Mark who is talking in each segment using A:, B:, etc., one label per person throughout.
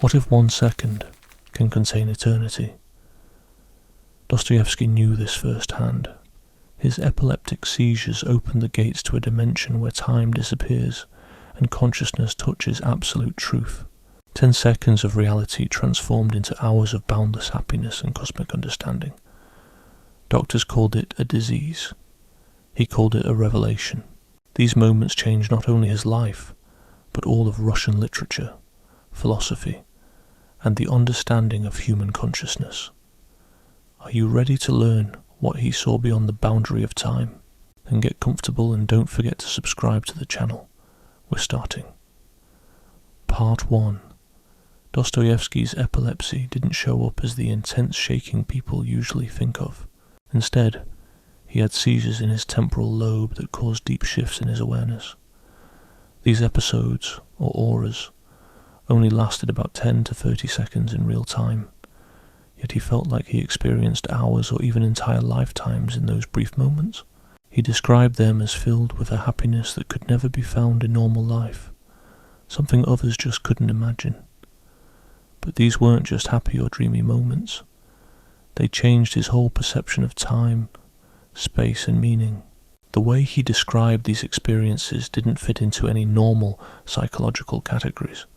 A: What if 1 second can contain eternity? Dostoevsky knew this firsthand. His epileptic seizures opened the gates to a dimension where time disappears and consciousness touches absolute truth. 10 seconds of reality transformed into hours of boundless happiness and cosmic understanding. Doctors called it a disease. He called it a revelation. These moments changed not only his life, but all of Russian literature, philosophy, and the understanding of human consciousness. Are you ready to learn what he saw beyond the boundary of time? Then get comfortable and don't forget to subscribe to the channel. We're starting. Part 1. Dostoevsky's epilepsy didn't show up as the intense shaking people usually think of. Instead, he had seizures in his temporal lobe that caused deep shifts in his awareness. These episodes, or auras, only lasted about 10 to 30 seconds in real time, yet he felt like he experienced hours or even entire lifetimes in those brief moments. He described them as filled with a happiness that could never be found in normal life, something others just couldn't imagine. But these weren't just happy or dreamy moments. They changed his whole perception of time, space and meaning. The way he described these experiences didn't fit into any normal psychological categories.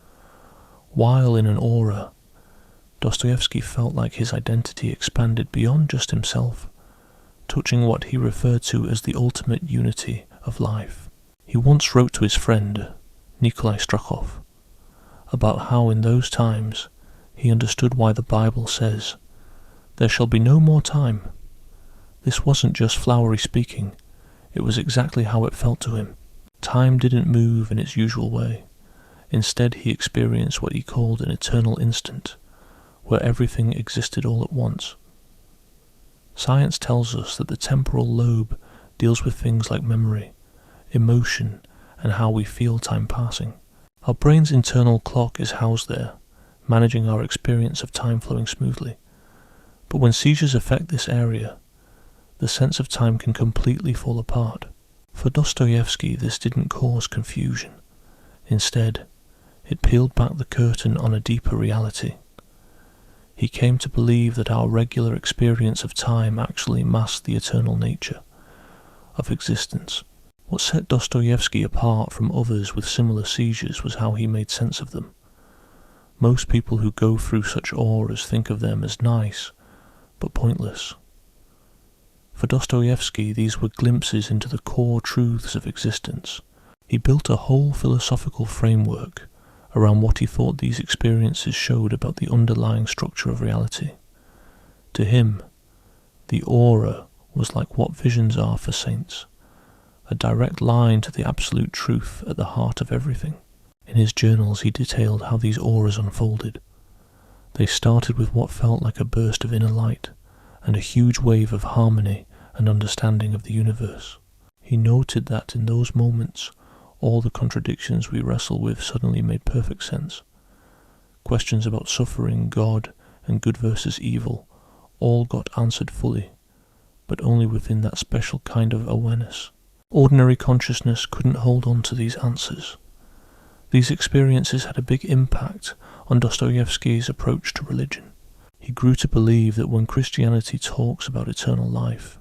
A: While in an aura, Dostoevsky felt like his identity expanded beyond just himself, touching what he referred to as the ultimate unity of life. He once wrote to his friend, Nikolai Strachov, about how in those times he understood why the Bible says, "There shall be no more time." This wasn't just flowery speaking, it was exactly how it felt to him. Time didn't move in its usual way. Instead, he experienced what he called an eternal instant, where everything existed all at once. Science tells us that the temporal lobe deals with things like memory, emotion, and how we feel time passing. Our brain's internal clock is housed there, managing our experience of time flowing smoothly. But when seizures affect this area, the sense of time can completely fall apart. For Dostoevsky, this didn't cause confusion. Instead, it peeled back the curtain on a deeper reality. He came to believe that our regular experience of time actually masked the eternal nature of existence. What set Dostoevsky apart from others with similar seizures was how he made sense of them. Most people who go through such auras think of them as nice, but pointless. For Dostoevsky, these were glimpses into the core truths of existence. He built a whole philosophical framework around what he thought these experiences showed about the underlying structure of reality. To him, the aura was like what visions are for saints, a direct line to the absolute truth at the heart of everything. In his journals, he detailed how these auras unfolded. They started with what felt like a burst of inner light and a huge wave of harmony and understanding of the universe. He noted that in those moments, all the contradictions we wrestle with suddenly made perfect sense. Questions about suffering, God, and good versus evil all got answered fully, but only within that special kind of awareness. Ordinary consciousness couldn't hold on to these answers. These experiences had a big impact on Dostoevsky's approach to religion. He grew to believe that when Christianity talks about eternal life,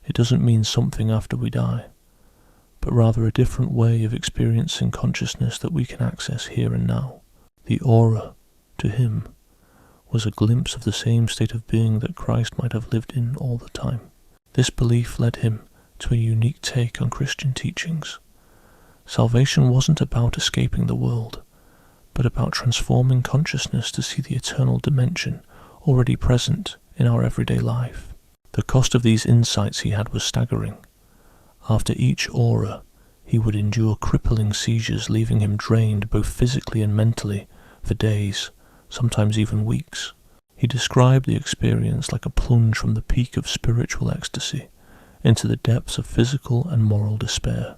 A: it doesn't mean something after we die, but rather a different way of experiencing consciousness that we can access here and now. The aura, to him, was a glimpse of the same state of being that Christ might have lived in all the time. This belief led him to a unique take on Christian teachings. Salvation wasn't about escaping the world, but about transforming consciousness to see the eternal dimension already present in our everyday life. The cost of these insights he had was staggering. After each aura, he would endure crippling seizures, leaving him drained both physically and mentally for days, sometimes even weeks. He described the experience like a plunge from the peak of spiritual ecstasy into the depths of physical and moral despair.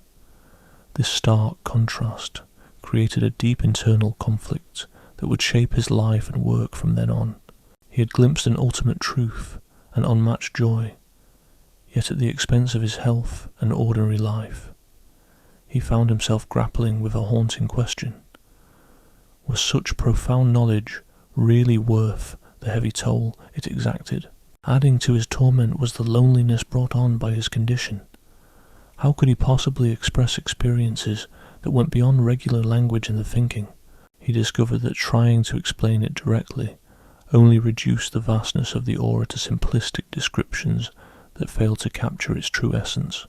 A: This stark contrast created a deep internal conflict that would shape his life and work from then on. He had glimpsed an ultimate truth, an unmatched joy, yet at the expense of his health and ordinary life. He found himself grappling with a haunting question. Was such profound knowledge really worth the heavy toll it exacted? Adding to his torment was the loneliness brought on by his condition. How could he possibly express experiences that went beyond regular language in the thinking? He discovered that trying to explain it directly only reduced the vastness of the aura to simplistic descriptions that failed to capture its true essence.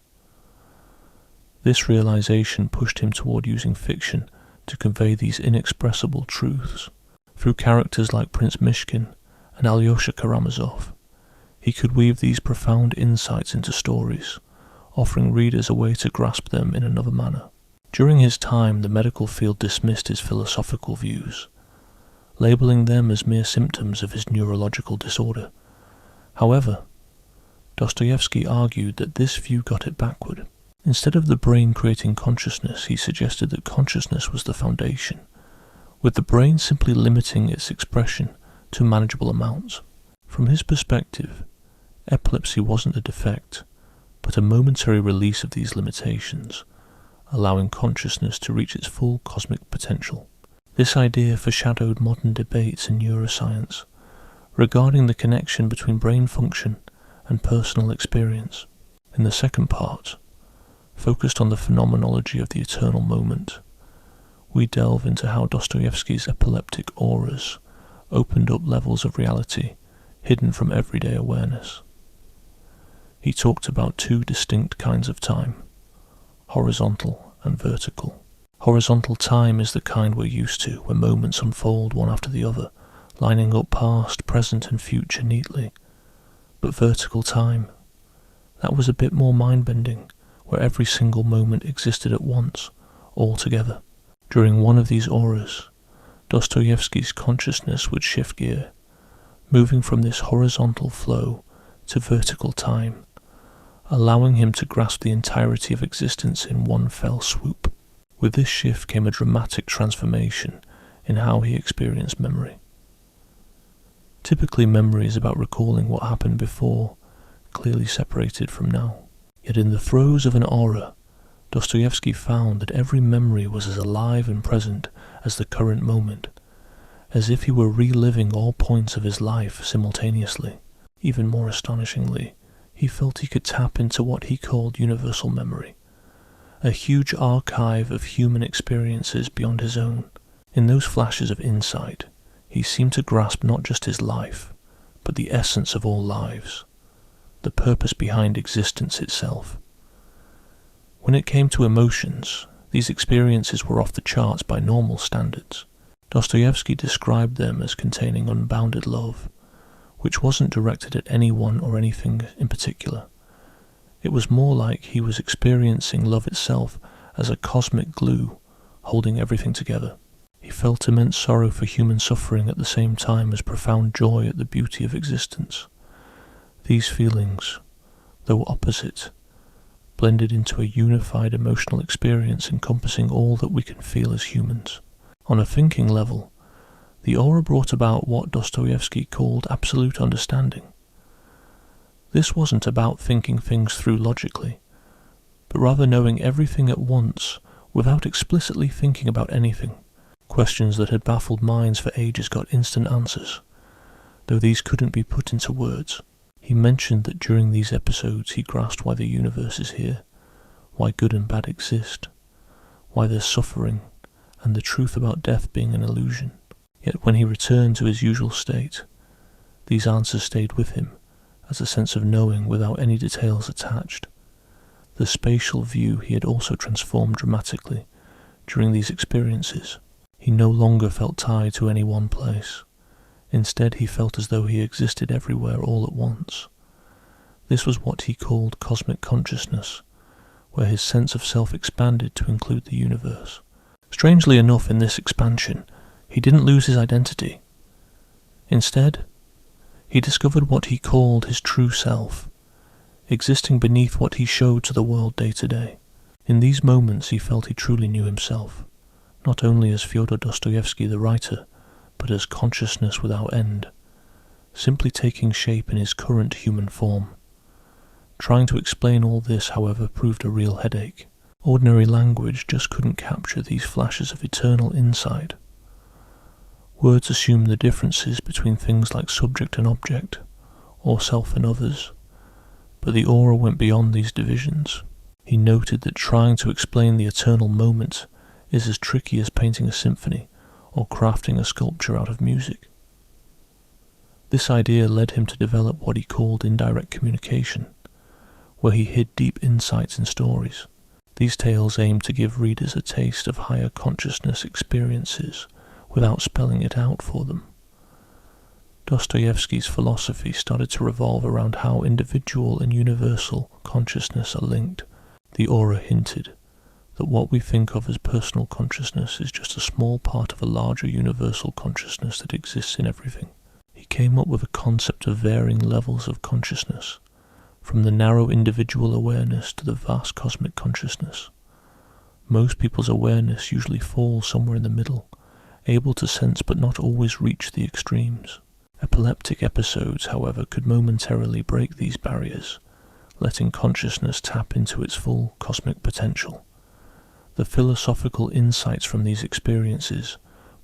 A: This realization pushed him toward using fiction to convey these inexpressible truths. Through characters like Prince Myshkin and Alyosha Karamazov, he could weave these profound insights into stories, offering readers a way to grasp them in another manner. During his time, the medical field dismissed his philosophical views, labeling them as mere symptoms of his neurological disorder. However, Dostoevsky argued that this view got it backward. Instead of the brain creating consciousness, he suggested that consciousness was the foundation, with the brain simply limiting its expression to manageable amounts. From his perspective, epilepsy wasn't a defect, but a momentary release of these limitations, allowing consciousness to reach its full cosmic potential. This idea foreshadowed modern debates in neuroscience regarding the connection between brain function and personal experience. In the second part, focused on the phenomenology of the eternal moment, we delve into how Dostoevsky's epileptic auras opened up levels of reality hidden from everyday awareness. He talked about two distinct kinds of time, horizontal and vertical. Horizontal time is the kind we're used to, where moments unfold one after the other, lining up past, present and future neatly. But vertical time, that was a bit more mind-bending, where every single moment existed at once, all together. During one of these auras, Dostoevsky's consciousness would shift gear, moving from this horizontal flow to vertical time, allowing him to grasp the entirety of existence in one fell swoop. With this shift came a dramatic transformation in how he experienced memory. Typically, memory is about recalling what happened before, clearly separated from now. Yet in the throes of an aura, Dostoevsky found that every memory was as alive and present as the current moment, as if he were reliving all points of his life simultaneously. Even more astonishingly, he felt he could tap into what he called universal memory, a huge archive of human experiences beyond his own. In those flashes of insight, he seemed to grasp not just his life, but the essence of all lives, the purpose behind existence itself. When it came to emotions, these experiences were off the charts by normal standards. Dostoevsky described them as containing unbounded love, which wasn't directed at anyone or anything in particular. It was more like he was experiencing love itself as a cosmic glue holding everything together. He felt immense sorrow for human suffering at the same time as profound joy at the beauty of existence. These feelings, though opposite, blended into a unified emotional experience encompassing all that we can feel as humans. On a thinking level, the aura brought about what Dostoevsky called absolute understanding. This wasn't about thinking things through logically, but rather knowing everything at once without explicitly thinking about anything. Questions that had baffled minds for ages got instant answers, though these couldn't be put into words. He mentioned that during these episodes he grasped why the universe is here, why good and bad exist, why there's suffering, and the truth about death being an illusion. Yet when he returned to his usual state, these answers stayed with him as a sense of knowing without any details attached. The spatial view he had also transformed dramatically during these experiences. He no longer felt tied to any one place. Instead, he felt as though he existed everywhere all at once. This was what he called cosmic consciousness, where his sense of self expanded to include the universe. Strangely enough, in this expansion, he didn't lose his identity. Instead, he discovered what he called his true self, existing beneath what he showed to the world day to day. In these moments he felt he truly knew himself, not only as Fyodor Dostoevsky the writer, but as consciousness without end, simply taking shape in his current human form. Trying to explain all this, however, proved a real headache. Ordinary language just couldn't capture these flashes of eternal insight. Words assume the differences between things like subject and object, or self and others, but the aura went beyond these divisions. He noted that trying to explain the eternal moment is as tricky as painting a symphony or crafting a sculpture out of music. This idea led him to develop what he called indirect communication, where he hid deep insights in stories. These tales aimed to give readers a taste of higher consciousness experiences without spelling it out for them. Dostoevsky's philosophy started to revolve around how individual and universal consciousness are linked. The aura hinted that what we think of as personal consciousness is just a small part of a larger universal consciousness that exists in everything. He came up with a concept of varying levels of consciousness, from the narrow individual awareness to the vast cosmic consciousness. Most people's awareness usually falls somewhere in the middle, able to sense but not always reach the extremes. Epileptic episodes, however, could momentarily break these barriers, letting consciousness tap into its full cosmic potential. The philosophical insights from these experiences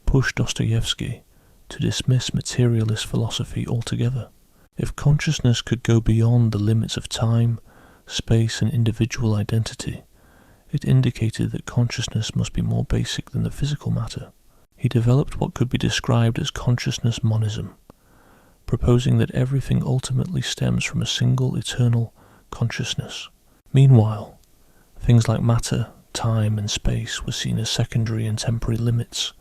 A: pushed Dostoevsky to dismiss materialist philosophy altogether. If consciousness could go beyond the limits of time, space, and individual identity, it indicated that consciousness must be more basic than the physical matter. He developed what could be described as consciousness monism, proposing that everything ultimately stems from a single eternal consciousness. Meanwhile, things like matter, time, and space were seen as secondary and temporary limits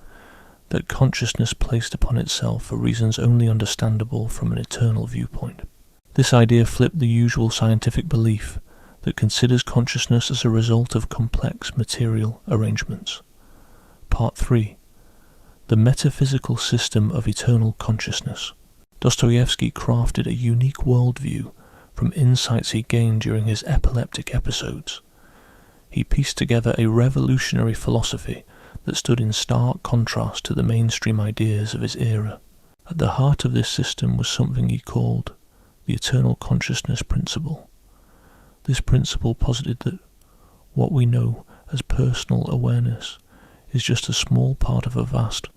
A: that consciousness placed upon itself for reasons only understandable from an eternal viewpoint. This idea flipped the usual scientific belief that considers consciousness as a result of complex material arrangements. Part 3. The metaphysical system of eternal consciousness. Dostoevsky crafted a unique worldview from insights he gained during his epileptic episodes. He pieced together a revolutionary philosophy that stood in stark contrast to the mainstream ideas of his era. At the heart of this system was something he called the eternal consciousness principle. This principle posited that what we know as personal awareness is just a small part of a vast,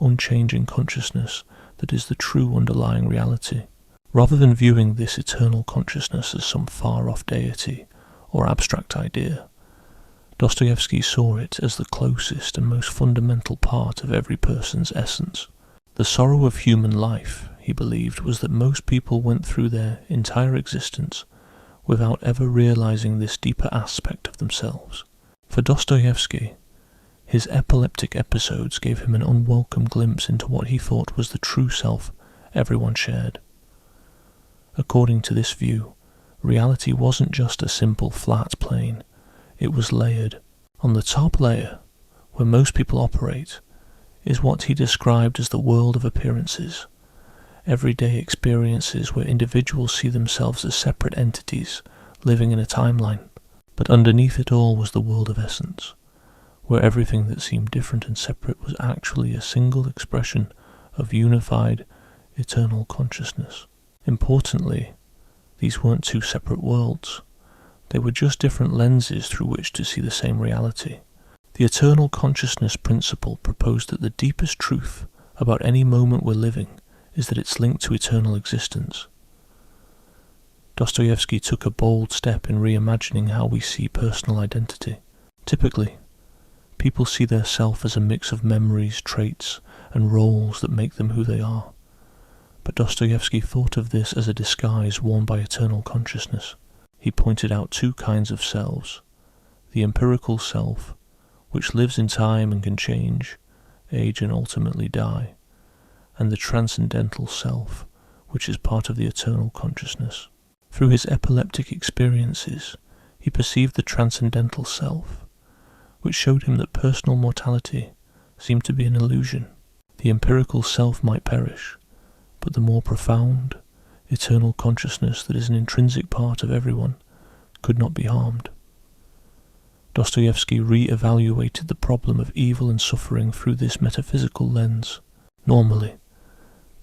A: unchanging consciousness that is the true underlying reality. Rather than viewing this eternal consciousness as some far-off deity or abstract idea, Dostoevsky saw it as the closest and most fundamental part of every person's essence. The sorrow of human life, he believed, was that most people went through their entire existence without ever realizing this deeper aspect of themselves. For Dostoevsky, his epileptic episodes gave him an unwelcome glimpse into what he thought was the true self everyone shared. According to this view, reality wasn't just a simple flat plane. It was layered. On the top layer, where most people operate, is what he described as the world of appearances, everyday experiences where individuals see themselves as separate entities living in a timeline. But underneath it all was the world of essence, where everything that seemed different and separate was actually a single expression of unified, eternal consciousness. Importantly, these weren't two separate worlds. They were just different lenses through which to see the same reality. The eternal consciousness principle proposed that the deepest truth about any moment we're living is that it's linked to eternal existence. Dostoevsky took a bold step in reimagining how we see personal identity. Typically, people see their self as a mix of memories, traits, and roles that make them who they are. But Dostoevsky thought of this as a disguise worn by eternal consciousness. He pointed out two kinds of selves: the empirical self, which lives in time and can change, age, and ultimately die, and the transcendental self, which is part of the eternal consciousness. Through his epileptic experiences, he perceived the transcendental self, which showed him that personal mortality seemed to be an illusion. The empirical self might perish, but the more profound, eternal consciousness that is an intrinsic part of everyone could not be harmed. Dostoevsky re-evaluated the problem of evil and suffering through this metaphysical lens. Normally,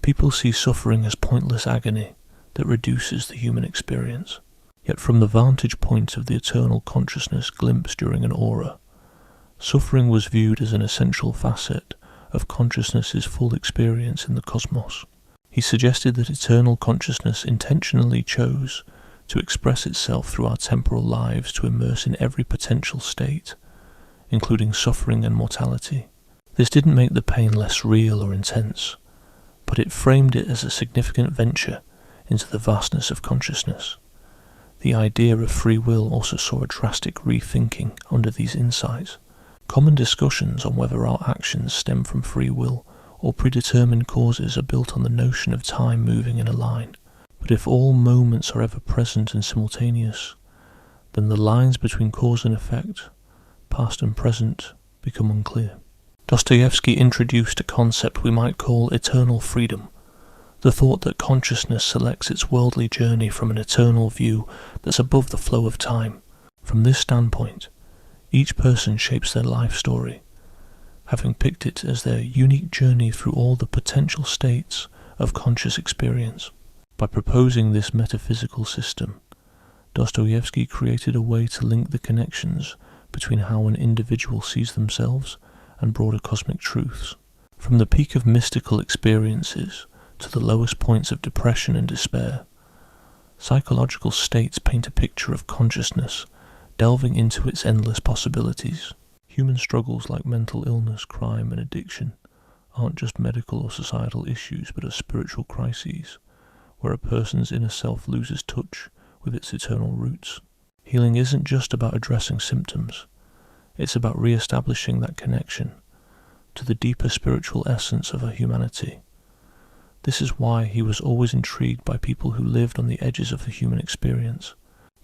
A: people see suffering as pointless agony that reduces the human experience. Yet from the vantage point of the eternal consciousness glimpsed during an aura, suffering was viewed as an essential facet of consciousness's full experience in the cosmos. He suggested that eternal consciousness intentionally chose to express itself through our temporal lives to immerse in every potential state, including suffering and mortality. This didn't make the pain less real or intense, but it framed it as a significant venture into the vastness of consciousness. The idea of free will also saw a drastic rethinking under these insights. Common discussions on whether our actions stem from free will or predetermined causes are built on the notion of time moving in a line. But if all moments are ever present and simultaneous, then the lines between cause and effect, past and present, become unclear. Dostoevsky introduced a concept we might call eternal freedom, the thought that consciousness selects its worldly journey from an eternal view that's above the flow of time. From this standpoint, each person shapes their life story, having picked it as their unique journey through all the potential states of conscious experience. By proposing this metaphysical system, Dostoevsky created a way to link the connections between how an individual sees themselves and broader cosmic truths. From the peak of mystical experiences to the lowest points of depression and despair, psychological states paint a picture of consciousness delving into its endless possibilities. Human struggles like mental illness, crime, and addiction aren't just medical or societal issues, but are spiritual crises, where a person's inner self loses touch with its eternal roots. Healing isn't just about addressing symptoms, it's about re-establishing that connection to the deeper spiritual essence of our humanity. This is why he was always intrigued by people who lived on the edges of the human experience.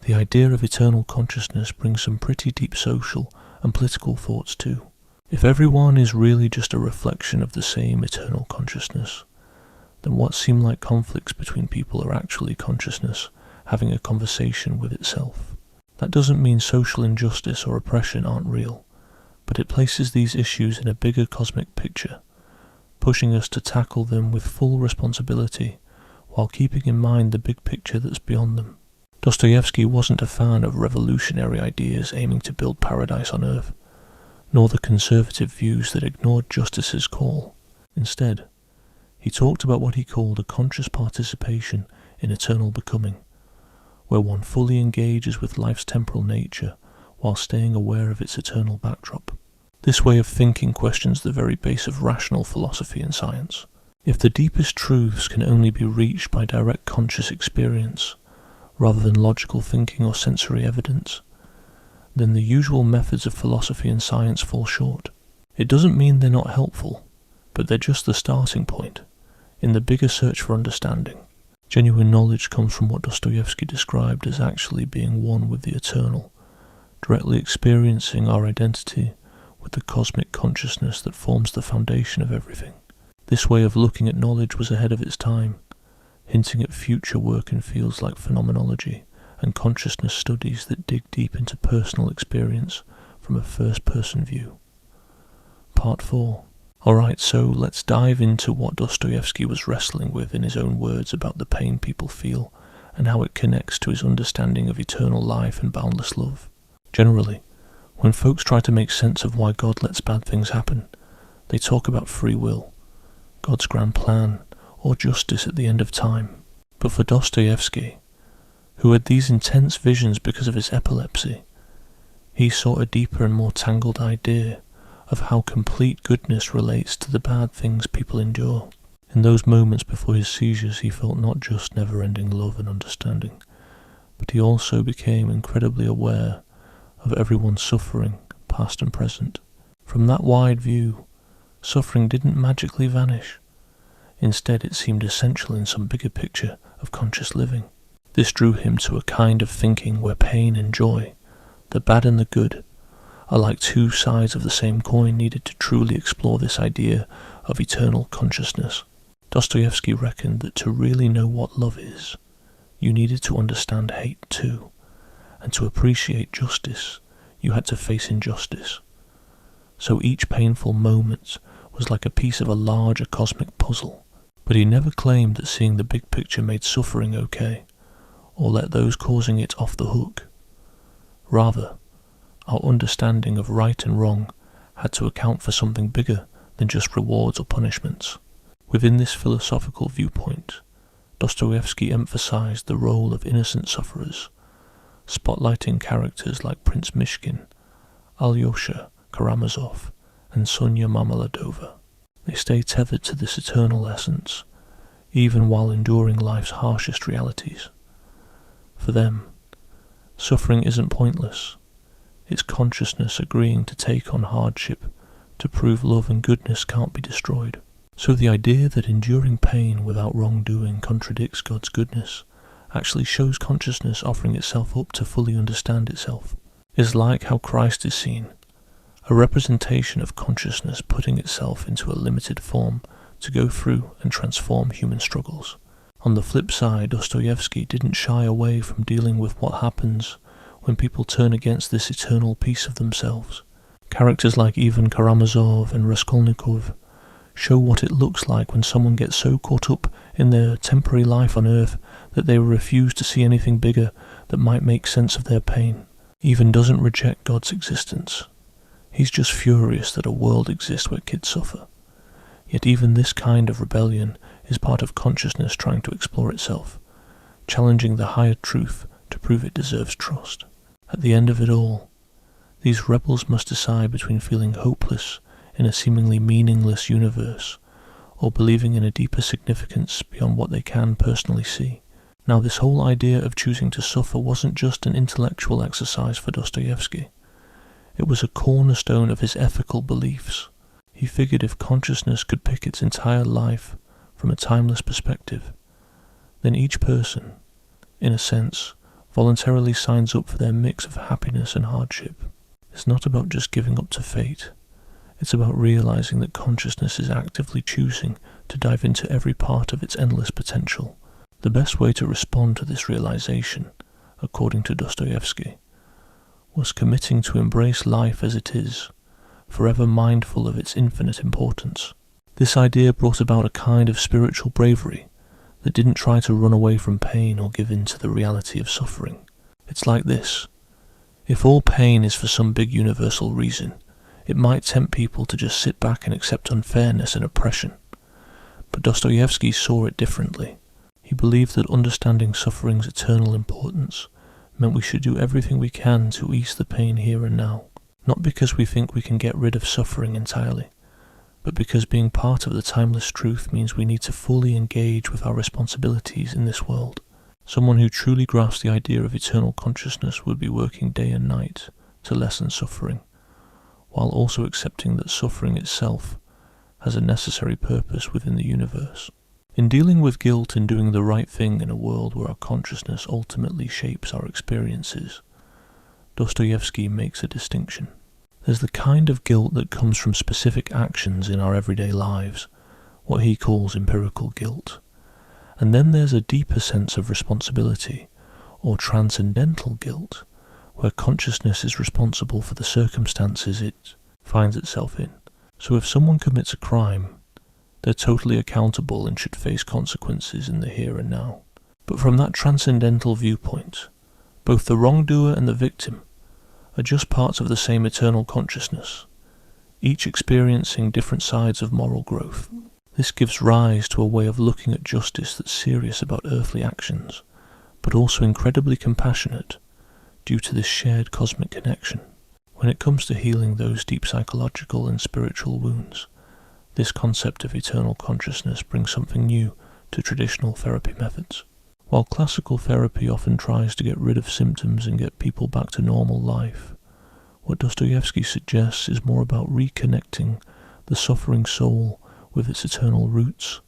A: The idea of eternal consciousness brings some pretty deep social and political thoughts too. If everyone is really just a reflection of the same eternal consciousness, then what seem like conflicts between people are actually consciousness having a conversation with itself. That doesn't mean social injustice or oppression aren't real, but it places these issues in a bigger cosmic picture, pushing us to tackle them with full responsibility while keeping in mind the big picture that's beyond them. Dostoevsky wasn't a fan of revolutionary ideas aiming to build paradise on earth, nor the conservative views that ignored justice's call. Instead, he talked about what he called a conscious participation in eternal becoming, where one fully engages with life's temporal nature while staying aware of its eternal backdrop. This way of thinking questions the very base of rational philosophy and science. If the deepest truths can only be reached by direct conscious experience, rather than logical thinking or sensory evidence, then the usual methods of philosophy and science fall short. It doesn't mean they're not helpful, but they're just the starting point in the bigger search for understanding. Genuine knowledge comes from what Dostoevsky described as actually being one with the eternal, directly experiencing our identity with the cosmic consciousness that forms the foundation of everything. This way of looking at knowledge was ahead of its time, hinting at future work in fields like phenomenology and consciousness studies that dig deep into personal experience from a first-person view. Part 4. Alright, so let's dive into what Dostoevsky was wrestling with in his own words about the pain people feel and how it connects to his understanding of eternal life and boundless love. Generally, when folks try to make sense of why God lets bad things happen, they talk about free will, God's grand plan, or justice at the end of time. But for Dostoevsky, who had these intense visions because of his epilepsy, he saw a deeper and more tangled idea of how complete goodness relates to the bad things people endure. In those moments before his seizures, he felt not just never-ending love and understanding, but he also became incredibly aware of everyone's suffering, past and present. From that wide view, suffering didn't magically vanish. Instead, it seemed essential in some bigger picture of conscious living. This drew him to a kind of thinking where pain and joy, the bad and the good, are like two sides of the same coin needed to truly explore this idea of eternal consciousness. Dostoevsky reckoned that to really know what love is, you needed to understand hate too, and to appreciate justice, you had to face injustice. So each painful moment was like a piece of a larger cosmic puzzle. But he never claimed that seeing the big picture made suffering okay, or let those causing it off the hook. Rather, our understanding of right and wrong had to account for something bigger than just rewards or punishments. Within this philosophical viewpoint, Dostoevsky emphasized the role of innocent sufferers, spotlighting characters like Prince Myshkin, Alyosha Karamazov, and Sonia Marmeladova. They stay tethered to this eternal essence, even while enduring life's harshest realities. For them, suffering isn't pointless. It's consciousness agreeing to take on hardship to prove love and goodness can't be destroyed. So the idea that enduring pain without wrongdoing contradicts God's goodness actually shows consciousness offering itself up to fully understand itself. Is like how Christ is seen, a representation of consciousness putting itself into a limited form to go through and transform human struggles. On the flip side, Dostoevsky didn't shy away from dealing with what happens when people turn against this eternal piece of themselves. Characters like Ivan Karamazov and Raskolnikov show what it looks like when someone gets so caught up in their temporary life on Earth that they refuse to see anything bigger that might make sense of their pain. Ivan doesn't reject God's existence. He's just furious that a world exists where kids suffer. Yet even this kind of rebellion is part of consciousness trying to explore itself, challenging the higher truth to prove it deserves trust. At the end of it all, these rebels must decide between feeling hopeless in a seemingly meaningless universe, or believing in a deeper significance beyond what they can personally see. Now, this whole idea of choosing to suffer wasn't just an intellectual exercise for Dostoevsky. It was a cornerstone of his ethical beliefs. He figured if consciousness could pick its entire life from a timeless perspective, then each person, in a sense, voluntarily signs up for their mix of happiness and hardship. It's not about just giving up to fate. It's about realizing that consciousness is actively choosing to dive into every part of its endless potential. The best way to respond to this realization, according to Dostoevsky, was committing to embrace life as it is, forever mindful of its infinite importance. This idea brought about a kind of spiritual bravery that didn't try to run away from pain or give in to the reality of suffering. It's like this. If all pain is for some big universal reason, it might tempt people to just sit back and accept unfairness and oppression. But Dostoevsky saw it differently. He believed that understanding suffering's eternal importance meant we should do everything we can to ease the pain here and now, not because we think we can get rid of suffering entirely, but because being part of the timeless truth means we need to fully engage with our responsibilities in this world. Someone who truly grasps the idea of eternal consciousness would be working day and night to lessen suffering, while also accepting that suffering itself has a necessary purpose within the universe. In dealing with guilt and doing the right thing in a world where our consciousness ultimately shapes our experiences, Dostoevsky makes a distinction. There's the kind of guilt that comes from specific actions in our everyday lives, what he calls empirical guilt. And then there's a deeper sense of responsibility, or transcendental guilt, where consciousness is responsible for the circumstances it finds itself in. So if someone commits a crime, they're totally accountable and should face consequences in the here and now. But from that transcendental viewpoint, both the wrongdoer and the victim are just parts of the same eternal consciousness, each experiencing different sides of moral growth. This gives rise to a way of looking at justice that's serious about earthly actions, but also incredibly compassionate due to this shared cosmic connection. When it comes to healing those deep psychological and spiritual wounds, this concept of eternal consciousness brings something new to traditional therapy methods. While classical therapy often tries to get rid of symptoms and get people back to normal life, what Dostoevsky suggests is more about reconnecting the suffering soul with its eternal roots,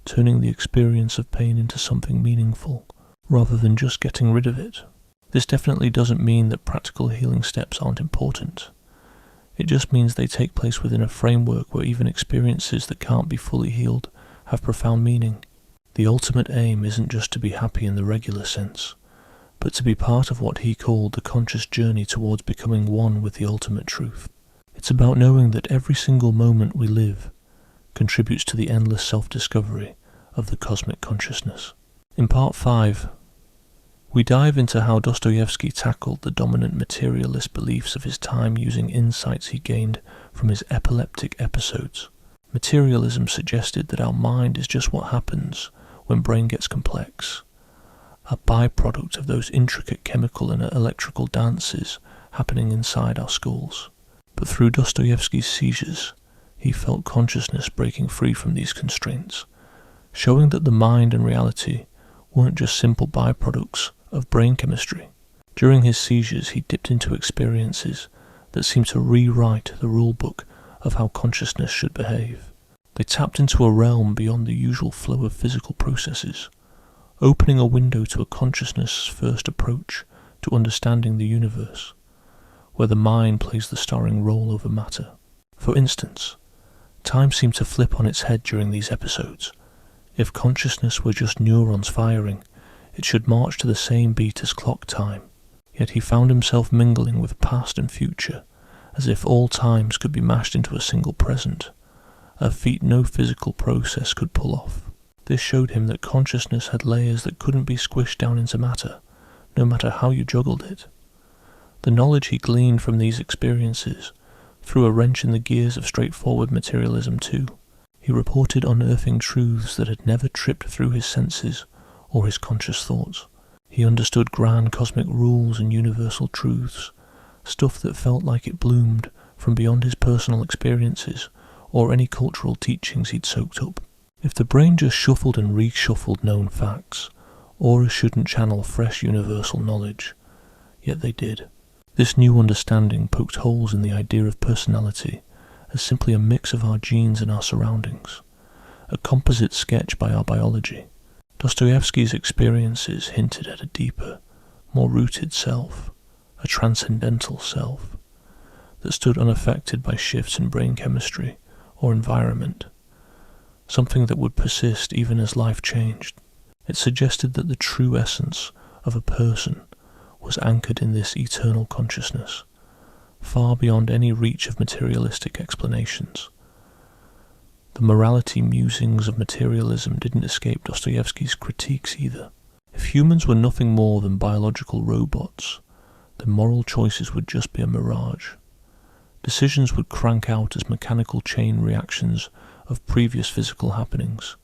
A: turning the experience of pain into something meaningful, rather than just getting rid of it. This definitely doesn't mean that practical healing steps aren't important. It just means they take place within a framework where even experiences that can't be fully healed have profound meaning. The ultimate aim isn't just to be happy in the regular sense, but to be part of what he called the conscious journey towards becoming one with the ultimate truth. It's about knowing that every single moment we live contributes to the endless self-discovery of the cosmic consciousness. In Part 5, we dive into how Dostoevsky tackled the dominant materialist beliefs of his time using insights he gained from his epileptic episodes. Materialism suggested that our mind is just what happens when brain gets complex, a byproduct of those intricate chemical and electrical dances happening inside our skulls. But through Dostoevsky's Seizures, he felt consciousness breaking free from these constraints, showing that the mind and reality weren't just simple byproducts of brain chemistry. During his seizures, he dipped into experiences that seemed to rewrite the rulebook of how consciousness should behave. They tapped into a realm beyond the usual flow of physical processes, opening a window to a consciousness' first approach to understanding the universe, where the mind plays the starring role over matter. For instance, time seemed to flip on its head during these episodes. If consciousness were just neurons firing, it should march to the same beat as clock time. Yet he found himself mingling with past and future, as if all times could be mashed into a single present, a feat no physical process could pull off. This showed him that consciousness had layers that couldn't be squished down into matter, no matter how you juggled it. The knowledge he gleaned from these experiences threw a wrench in the gears of straightforward materialism too. He reported unearthing truths that had never tripped through his senses or his conscious thoughts. He understood grand cosmic rules and universal truths, stuff that felt like it bloomed from beyond his personal experiences or any cultural teachings he'd soaked up. If the brain just shuffled and reshuffled known facts, auras shouldn't channel fresh universal knowledge, yet they did. This new understanding poked holes in the idea of personality as simply a mix of our genes and our surroundings, a composite sketch by our biology. Dostoevsky's experiences hinted at a deeper, more rooted self, a transcendental self, that stood unaffected by shifts in brain chemistry or environment, something that would persist even as life changed. It suggested that the true essence of a person was anchored in this eternal consciousness, far beyond any reach of materialistic explanations. The morality musings of materialism didn't escape Dostoevsky's critiques either. If humans were nothing more than biological robots, then moral choices would just be a mirage. Decisions would crank out as mechanical chain reactions of previous physical happenings,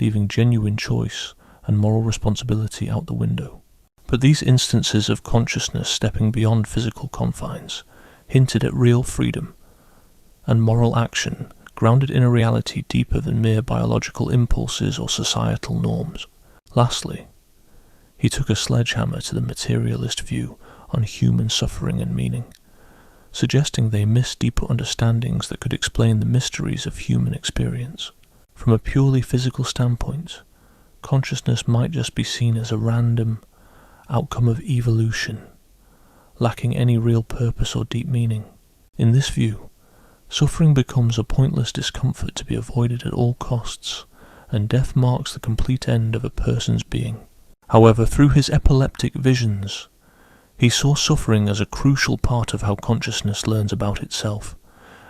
A: leaving genuine choice and moral responsibility out the window. But these instances of consciousness stepping beyond physical confines hinted at real freedom and moral action grounded in a reality deeper than mere biological impulses or societal norms. Lastly, he took a sledgehammer to the materialist view on human suffering and meaning, suggesting they missed deeper understandings that could explain the mysteries of human experience. From a purely physical standpoint, consciousness might just be seen as a random outcome of evolution, lacking any real purpose or deep meaning. In this view, suffering becomes a pointless discomfort to be avoided at all costs, and death marks the complete end of a person's being. However, through his epileptic visions, he saw suffering as a crucial part of how consciousness learns about itself,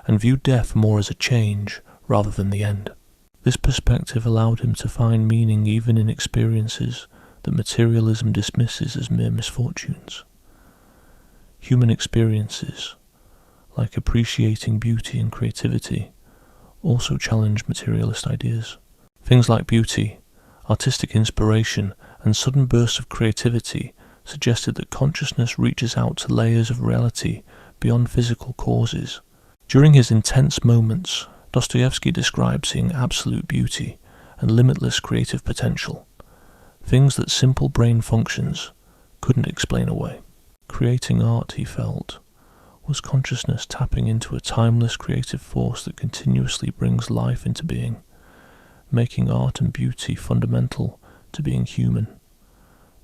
A: and viewed death more as a change rather than the end. This perspective allowed him to find meaning even in experiences that materialism dismisses as mere misfortunes. Human experiences, like appreciating beauty and creativity, also challenge materialist ideas. Things like beauty, artistic inspiration, and sudden bursts of creativity suggested that consciousness reaches out to layers of reality beyond physical causes. During his intense moments, Dostoevsky described seeing absolute beauty and limitless creative potential, things that simple brain functions couldn't explain away. Creating art, he felt, was consciousness tapping into a timeless creative force that continuously brings life into being, making art and beauty fundamental to being human,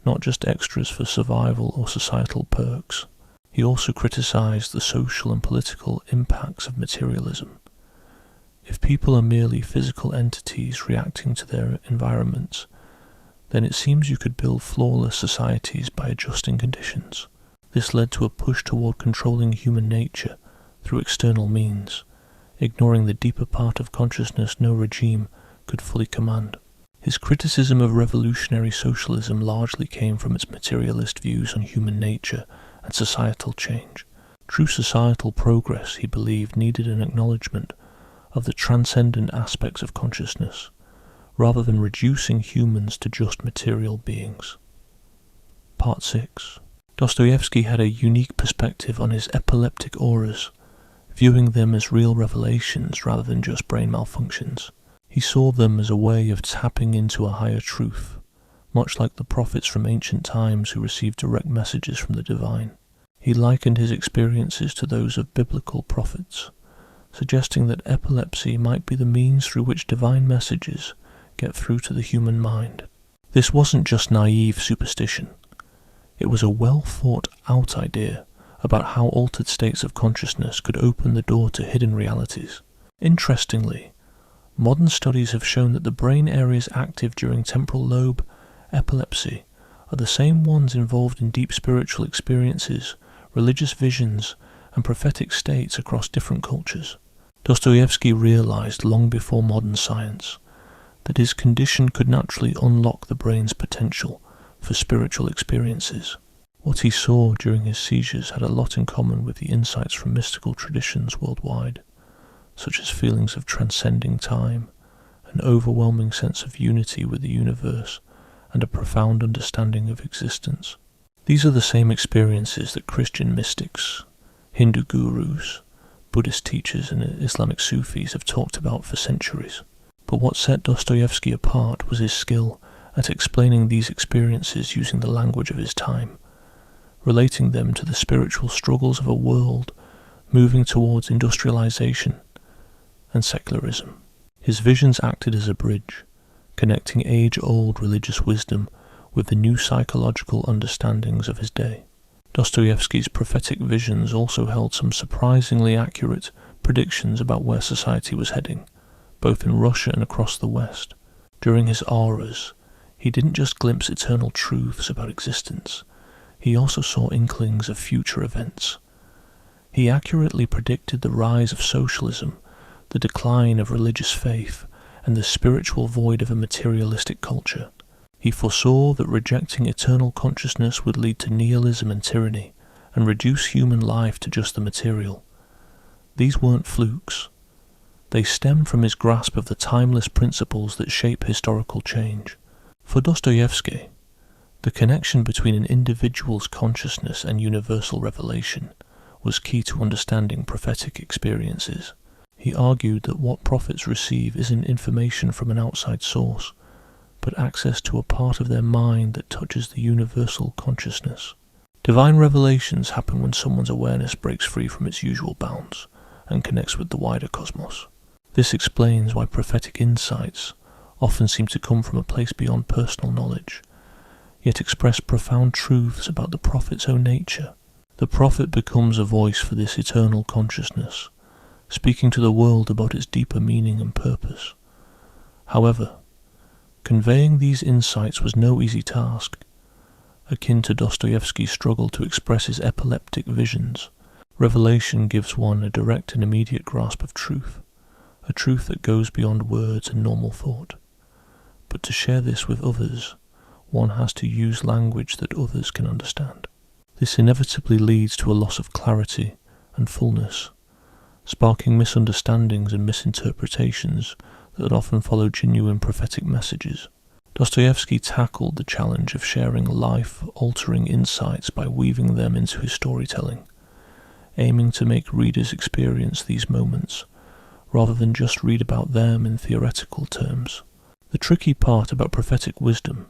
A: not just extras for survival or societal perks. He also criticized the social and political impacts of materialism. If people are merely physical entities reacting to their environments, then it seems you could build flawless societies by adjusting conditions. This led to a push toward controlling human nature through external means, ignoring the deeper part of consciousness no regime could fully command. His criticism of revolutionary socialism largely came from its materialist views on human nature and societal change. True societal progress, he believed, needed an acknowledgement of the transcendent aspects of consciousness, rather than reducing humans to just material beings. Part 6. Dostoevsky had a unique perspective on his epileptic auras, viewing them as real revelations rather than just brain malfunctions. He saw them as a way of tapping into a higher truth, much like the prophets from ancient times who received direct messages from the divine. He likened his experiences to those of biblical prophets, suggesting that epilepsy might be the means through which divine messages get through to the human mind. This wasn't just naive superstition. It was a well-thought-out idea about how altered states of consciousness could open the door to hidden realities. Interestingly, modern studies have shown that the brain areas active during temporal lobe epilepsy are the same ones involved in deep spiritual experiences, religious visions, and prophetic states across different cultures. Dostoevsky realized long before modern science that his condition could naturally unlock the brain's potential for spiritual experiences. What he saw during his seizures had a lot in common with the insights from mystical traditions worldwide, such as feelings of transcending time, an overwhelming sense of unity with the universe, and a profound understanding of existence. These are the same experiences that Christian mystics, Hindu gurus, Buddhist teachers, and Islamic Sufis have talked about for centuries. But what set Dostoevsky apart was his skill at explaining these experiences using the language of his time, relating them to the spiritual struggles of a world moving towards industrialization and secularism. His visions acted as a bridge, connecting age-old religious wisdom with the new psychological understandings of his day. Dostoevsky's prophetic visions also held some surprisingly accurate predictions about where society was heading, both in Russia and across the West. During his auras, he didn't just glimpse eternal truths about existence, he also saw inklings of future events. He accurately predicted the rise of socialism, the decline of religious faith, and the spiritual void of a materialistic culture. He foresaw that rejecting eternal consciousness would lead to nihilism and tyranny, and reduce human life to just the material. These weren't flukes. They stemmed from his grasp of the timeless principles that shape historical change. For Dostoevsky, the connection between an individual's consciousness and universal revelation was key to understanding prophetic experiences. He argued that what prophets receive isn't information from an outside source, but access to a part of their mind that touches the universal consciousness. Divine revelations happen when someone's awareness breaks free from its usual bounds and connects with the wider cosmos. This explains why prophetic insights often seem to come from a place beyond personal knowledge, yet express profound truths about the prophet's own nature. The prophet becomes a voice for this eternal consciousness, speaking to the world about its deeper meaning and purpose. However, conveying these insights was no easy task, akin to Dostoevsky's struggle to express his epileptic visions. Revelation gives one a direct and immediate grasp of truth, a truth that goes beyond words and normal thought. But to share this with others, one has to use language that others can understand. This inevitably leads to a loss of clarity and fullness, sparking misunderstandings and misinterpretations that often follow genuine prophetic messages. Dostoevsky tackled the challenge of sharing life-altering insights by weaving them into his storytelling, aiming to make readers experience these moments, rather than just read about them in theoretical terms. The tricky part about prophetic wisdom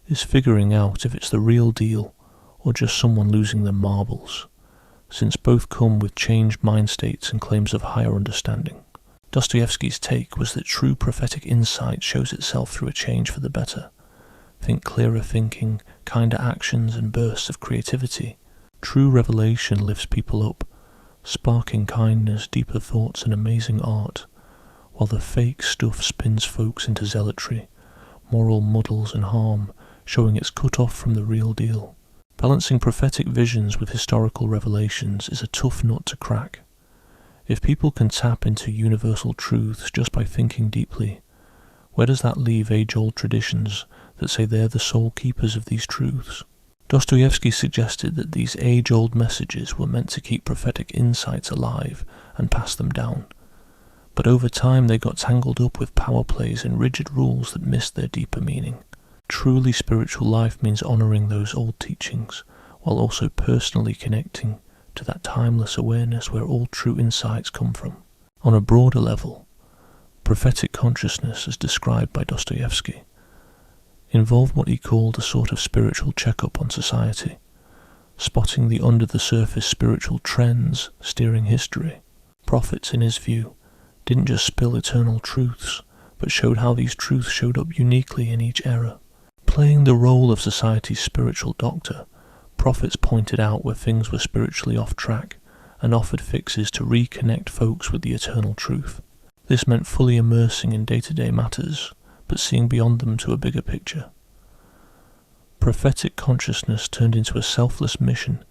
A: is figuring out if it's the real deal or just someone losing their marbles, since both come with changed mind states and claims of higher understanding. Dostoevsky's take was that true prophetic insight shows itself through a change for the better. Think clearer thinking, kinder actions, and bursts of creativity. True revelation lifts people up, sparking kindness, deeper thoughts, and amazing art, while the fake stuff spins folks into zealotry, moral muddles, and harm, showing it's cut off from the real deal. Balancing prophetic visions with historical revelations is a tough nut to crack. If people can tap into universal truths just by thinking deeply, where does that leave age-old traditions that say they're the sole keepers of these truths? Dostoevsky suggested that these age-old messages were meant to keep prophetic insights alive and pass them down, But over time they got tangled up with power plays and rigid rules that missed their deeper meaning. Truly spiritual life means honouring those old teachings, while also personally connecting to that timeless awareness where all true insights come from. On a broader level, prophetic consciousness, as described by Dostoevsky, involved what he called a sort of spiritual checkup on society, spotting the under-the-surface spiritual trends steering history. Prophets, in his view, didn't just spill eternal truths, but showed how these truths showed up uniquely in each era. Playing the role of society's spiritual doctor, prophets pointed out where things were spiritually off track and offered fixes to reconnect folks with the eternal truth. This meant fully immersing in day-to-day matters, but seeing beyond them to a bigger picture. Prophetic consciousness turned into a selfless mission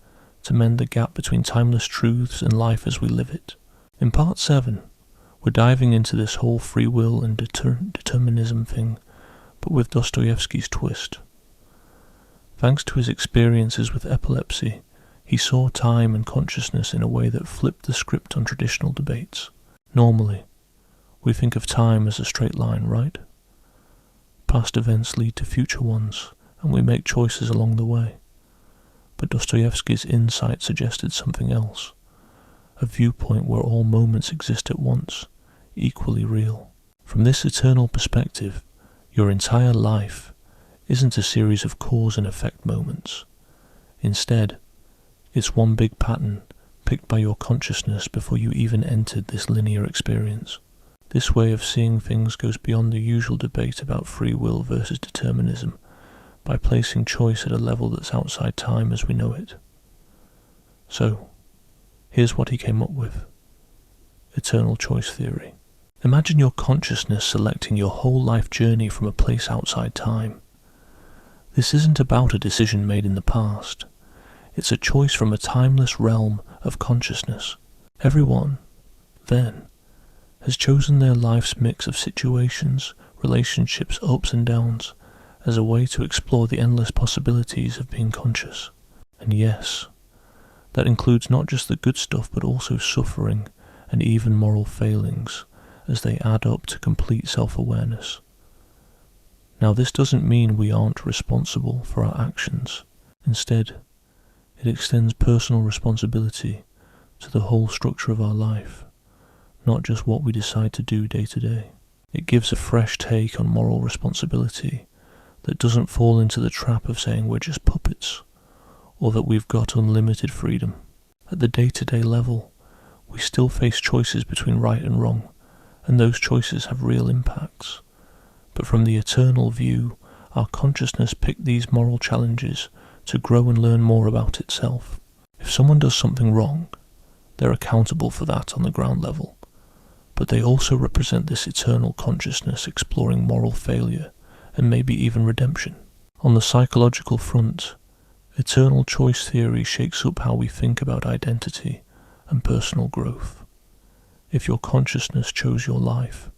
A: to mend the gap between timeless truths and life as we live it. In part 7, we're diving into this whole free will and determinism thing, but with Dostoevsky's twist. Thanks to his experiences with epilepsy, he saw time and consciousness in a way that flipped the script on traditional debates. Normally, we think of time as a straight line, right? Past events lead to future ones, and we make choices along the way. But Dostoevsky's insight suggested something else, a viewpoint where all moments exist at once, equally real. From this eternal perspective, your entire life isn't a series of cause and effect moments. Instead, it's one big pattern picked by your consciousness before you even entered this linear experience. This way of seeing things goes beyond the usual debate about free will versus determinism by placing choice at a level that's outside time as we know it. So, here's what he came up with. Eternal choice theory. Imagine your consciousness selecting your whole life journey from a place outside time. This isn't about a decision made in the past. It's a choice from a timeless realm of consciousness. Everyone, then, has chosen their life's mix of situations, relationships, ups and downs, as a way to explore the endless possibilities of being conscious. And yes, that includes not just the good stuff but also suffering and even moral failings as they add up to complete self-awareness. Now this doesn't mean we aren't responsible for our actions. Instead, it extends personal responsibility to the whole structure of our life, not just what we decide to do day to day. It gives a fresh take on moral responsibility that doesn't fall into the trap of saying we're just puppets, or that we've got unlimited freedom. At the day-to-day level, we still face choices between right and wrong, and those choices have real impacts. But from the eternal view, our consciousness picked these moral challenges to grow and learn more about itself. If someone does something wrong, they're accountable for that on the ground level, but they also represent this eternal consciousness exploring moral failure and maybe even redemption. On the psychological front, eternal choice theory shakes up how we think about identity and personal growth. If your consciousness chose your life,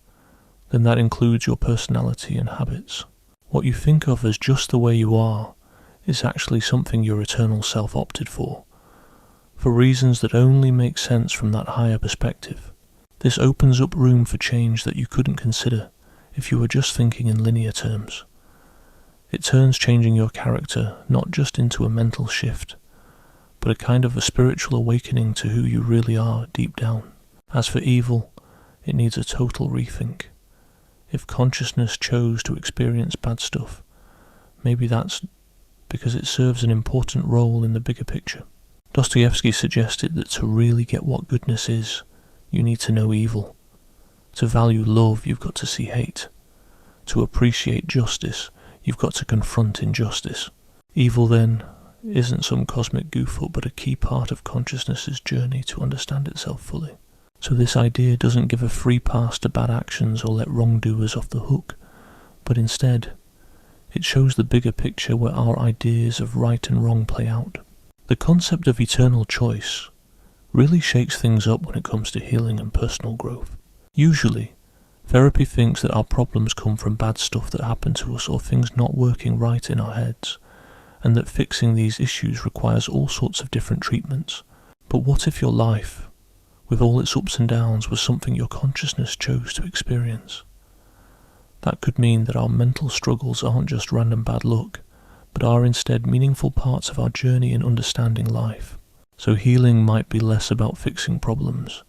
A: then that includes your personality and habits. What you think of as just the way you are is actually something your eternal self opted for reasons that only make sense from that higher perspective. This opens up room for change that you couldn't consider if you were just thinking in linear terms. It turns changing your character not just into a mental shift, but a kind of a spiritual awakening to who you really are deep down. As for evil, it needs a total rethink. If consciousness chose to experience bad stuff, maybe that's because it serves an important role in the bigger picture. Dostoevsky suggested that to really get what goodness is, you need to know evil. To value love, you've got to see hate. To appreciate justice, you've got to confront injustice. Evil, then, isn't some cosmic goof-up, but a key part of consciousness's journey to understand itself fully. So this idea doesn't give a free pass to bad actions or let wrongdoers off the hook, but instead, it shows the bigger picture where our ideas of right and wrong play out. The concept of eternal choice really shakes things up when it comes to healing and personal growth. Usually, therapy thinks that our problems come from bad stuff that happened to us or things not working right in our heads, and that fixing these issues requires all sorts of different treatments. But what if your life with all its ups and downs, was something your consciousness chose to experience. That could mean that our mental struggles aren't just random bad luck, but are instead meaningful parts of our journey in understanding life. So healing might be less about fixing problems,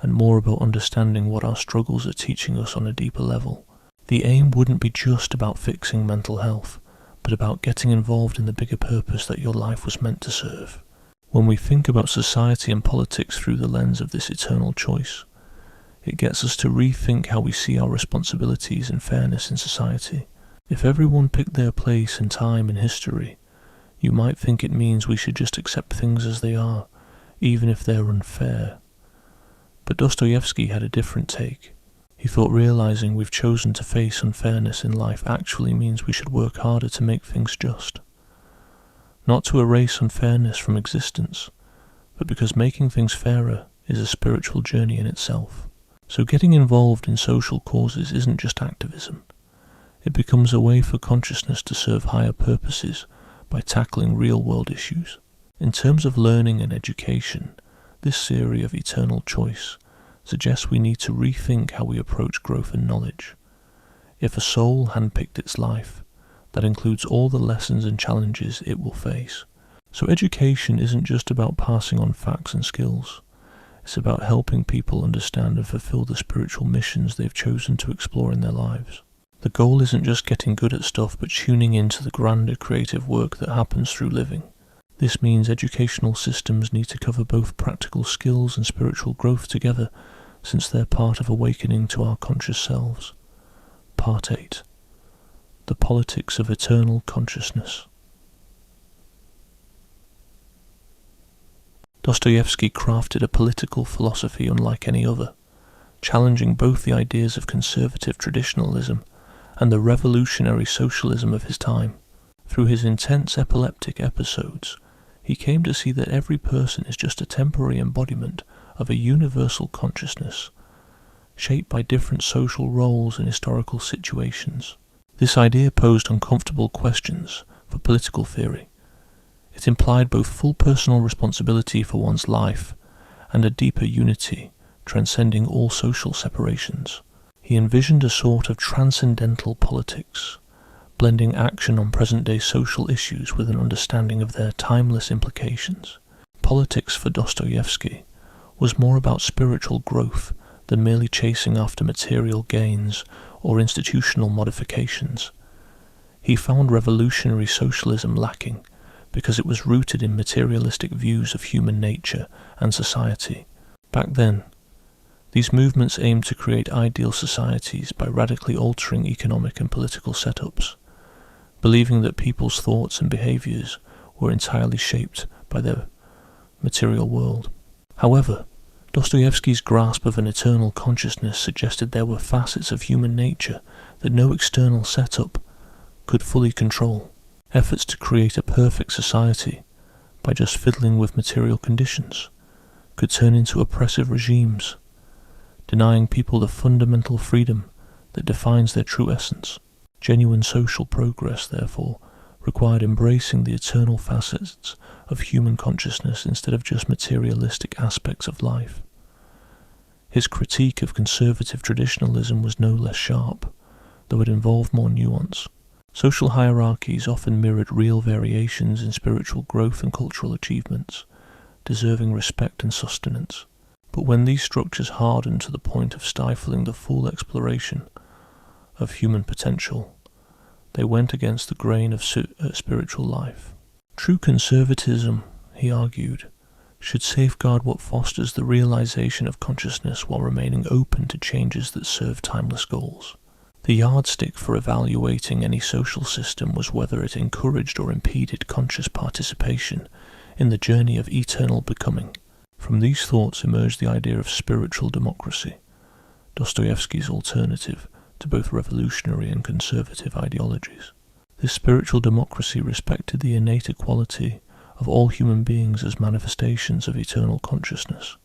A: and more about understanding what our struggles are teaching us on a deeper level. The aim wouldn't be just about fixing mental health, but about getting involved in the bigger purpose that your life was meant to serve. When we think about society and politics through the lens of this eternal choice, it gets us to rethink how we see our responsibilities and fairness in society. If everyone picked their place and time in history, you might think it means we should just accept things as they are, even if they're unfair. But Dostoevsky had a different take. He thought realizing we've chosen to face unfairness in life actually means we should work harder to make things just. Not to erase unfairness from existence, but because making things fairer is a spiritual journey in itself. So getting involved in social causes isn't just activism. It becomes a way for consciousness to serve higher purposes by tackling real-world issues. In terms of learning and education, this theory of eternal choice suggests we need to rethink how we approach growth and knowledge. If a soul handpicked its life, that includes all the lessons and challenges it will face. So education isn't just about passing on facts and skills. It's about helping people understand and fulfill the spiritual missions they've chosen to explore in their lives. The goal isn't just getting good at stuff, but tuning into the grander creative work that happens through living. This means educational systems need to cover both practical skills and spiritual growth together, since they're part of awakening to our conscious selves. Part 8. The Politics of Eternal Consciousness. Dostoevsky crafted a political philosophy unlike any other, challenging both the ideas of conservative traditionalism and the revolutionary socialism of his time. Through his intense epileptic episodes, he came to see that every person is just a temporary embodiment of a universal consciousness, shaped by different social roles and historical situations. This idea posed uncomfortable questions for political theory. It implied both full personal responsibility for one's life and a deeper unity, transcending all social separations. He envisioned a sort of transcendental politics, blending action on present-day social issues with an understanding of their timeless implications. Politics for Dostoevsky was more about spiritual growth than merely chasing after material gains or institutional modifications. He found revolutionary socialism lacking because it was rooted in materialistic views of human nature and society. Back then, these movements aimed to create ideal societies by radically altering economic and political setups, believing that people's thoughts and behaviors were entirely shaped by their material world. However, Dostoevsky's grasp of an eternal consciousness suggested there were facets of human nature that no external setup could fully control. Efforts to create a perfect society by just fiddling with material conditions could turn into oppressive regimes, denying people the fundamental freedom that defines their true essence. Genuine social progress, therefore, required embracing the eternal facets of human consciousness instead of just materialistic aspects of life. His critique of conservative traditionalism was no less sharp, though it involved more nuance. Social hierarchies often mirrored real variations in spiritual growth and cultural achievements, deserving respect and sustenance. But when these structures hardened to the point of stifling the full exploration of human potential, they went against the grain of spiritual life. True conservatism, he argued, should safeguard what fosters the realization of consciousness while remaining open to changes that serve timeless goals. The yardstick for evaluating any social system was whether it encouraged or impeded conscious participation in the journey of eternal becoming. From these thoughts emerged the idea of spiritual democracy, Dostoevsky's alternative to both revolutionary and conservative ideologies. This spiritual democracy respected the innate equality of all human beings as manifestations of eternal consciousness,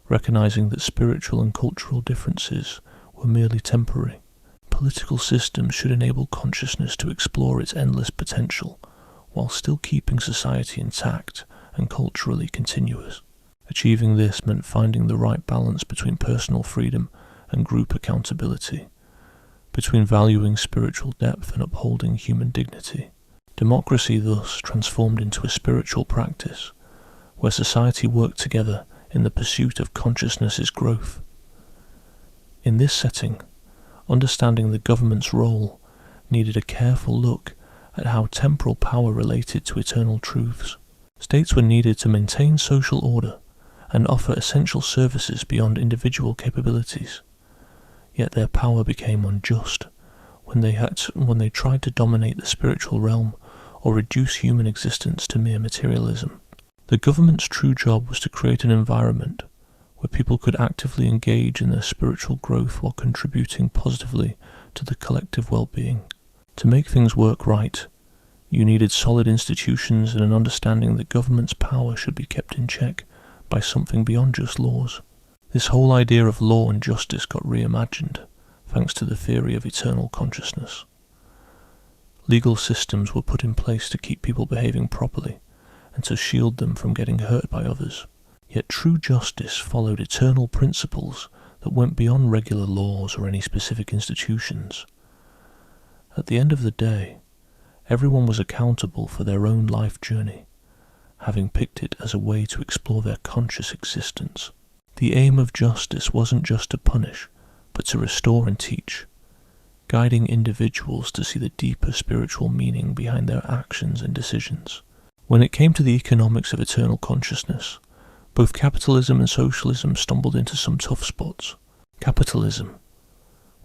A: recognizing that spiritual and cultural differences were merely temporary. Political systems should enable consciousness to explore its endless potential while still keeping society intact and culturally continuous. Achieving this meant finding the right balance between personal freedom and group accountability, between valuing spiritual depth and upholding human dignity. Democracy thus transformed into a spiritual practice, where society worked together in the pursuit of consciousness's growth. In this setting, understanding the government's role needed a careful look at how temporal power related to eternal truths. States were needed to maintain social order and offer essential services beyond individual capabilities. Yet their power became unjust when they tried to dominate the spiritual realm or reduce human existence to mere materialism. The government's true job was to create an environment where people could actively engage in their spiritual growth while contributing positively to the collective well-being. To make things work right, you needed solid institutions and an understanding that government's power should be kept in check by something beyond just laws. This whole idea of law and justice got reimagined thanks to the theory of eternal consciousness. Legal systems were put in place to keep people behaving properly and to shield them from getting hurt by others. Yet true justice followed eternal principles that went beyond regular laws or any specific institutions. At the end of the day, everyone was accountable for their own life journey, having picked it as a way to explore their conscious existence. The aim of justice wasn't just to punish, but to restore and teach, guiding individuals to see the deeper spiritual meaning behind their actions and decisions. When it came to the economics of eternal consciousness, both capitalism and socialism stumbled into some tough spots. Capitalism,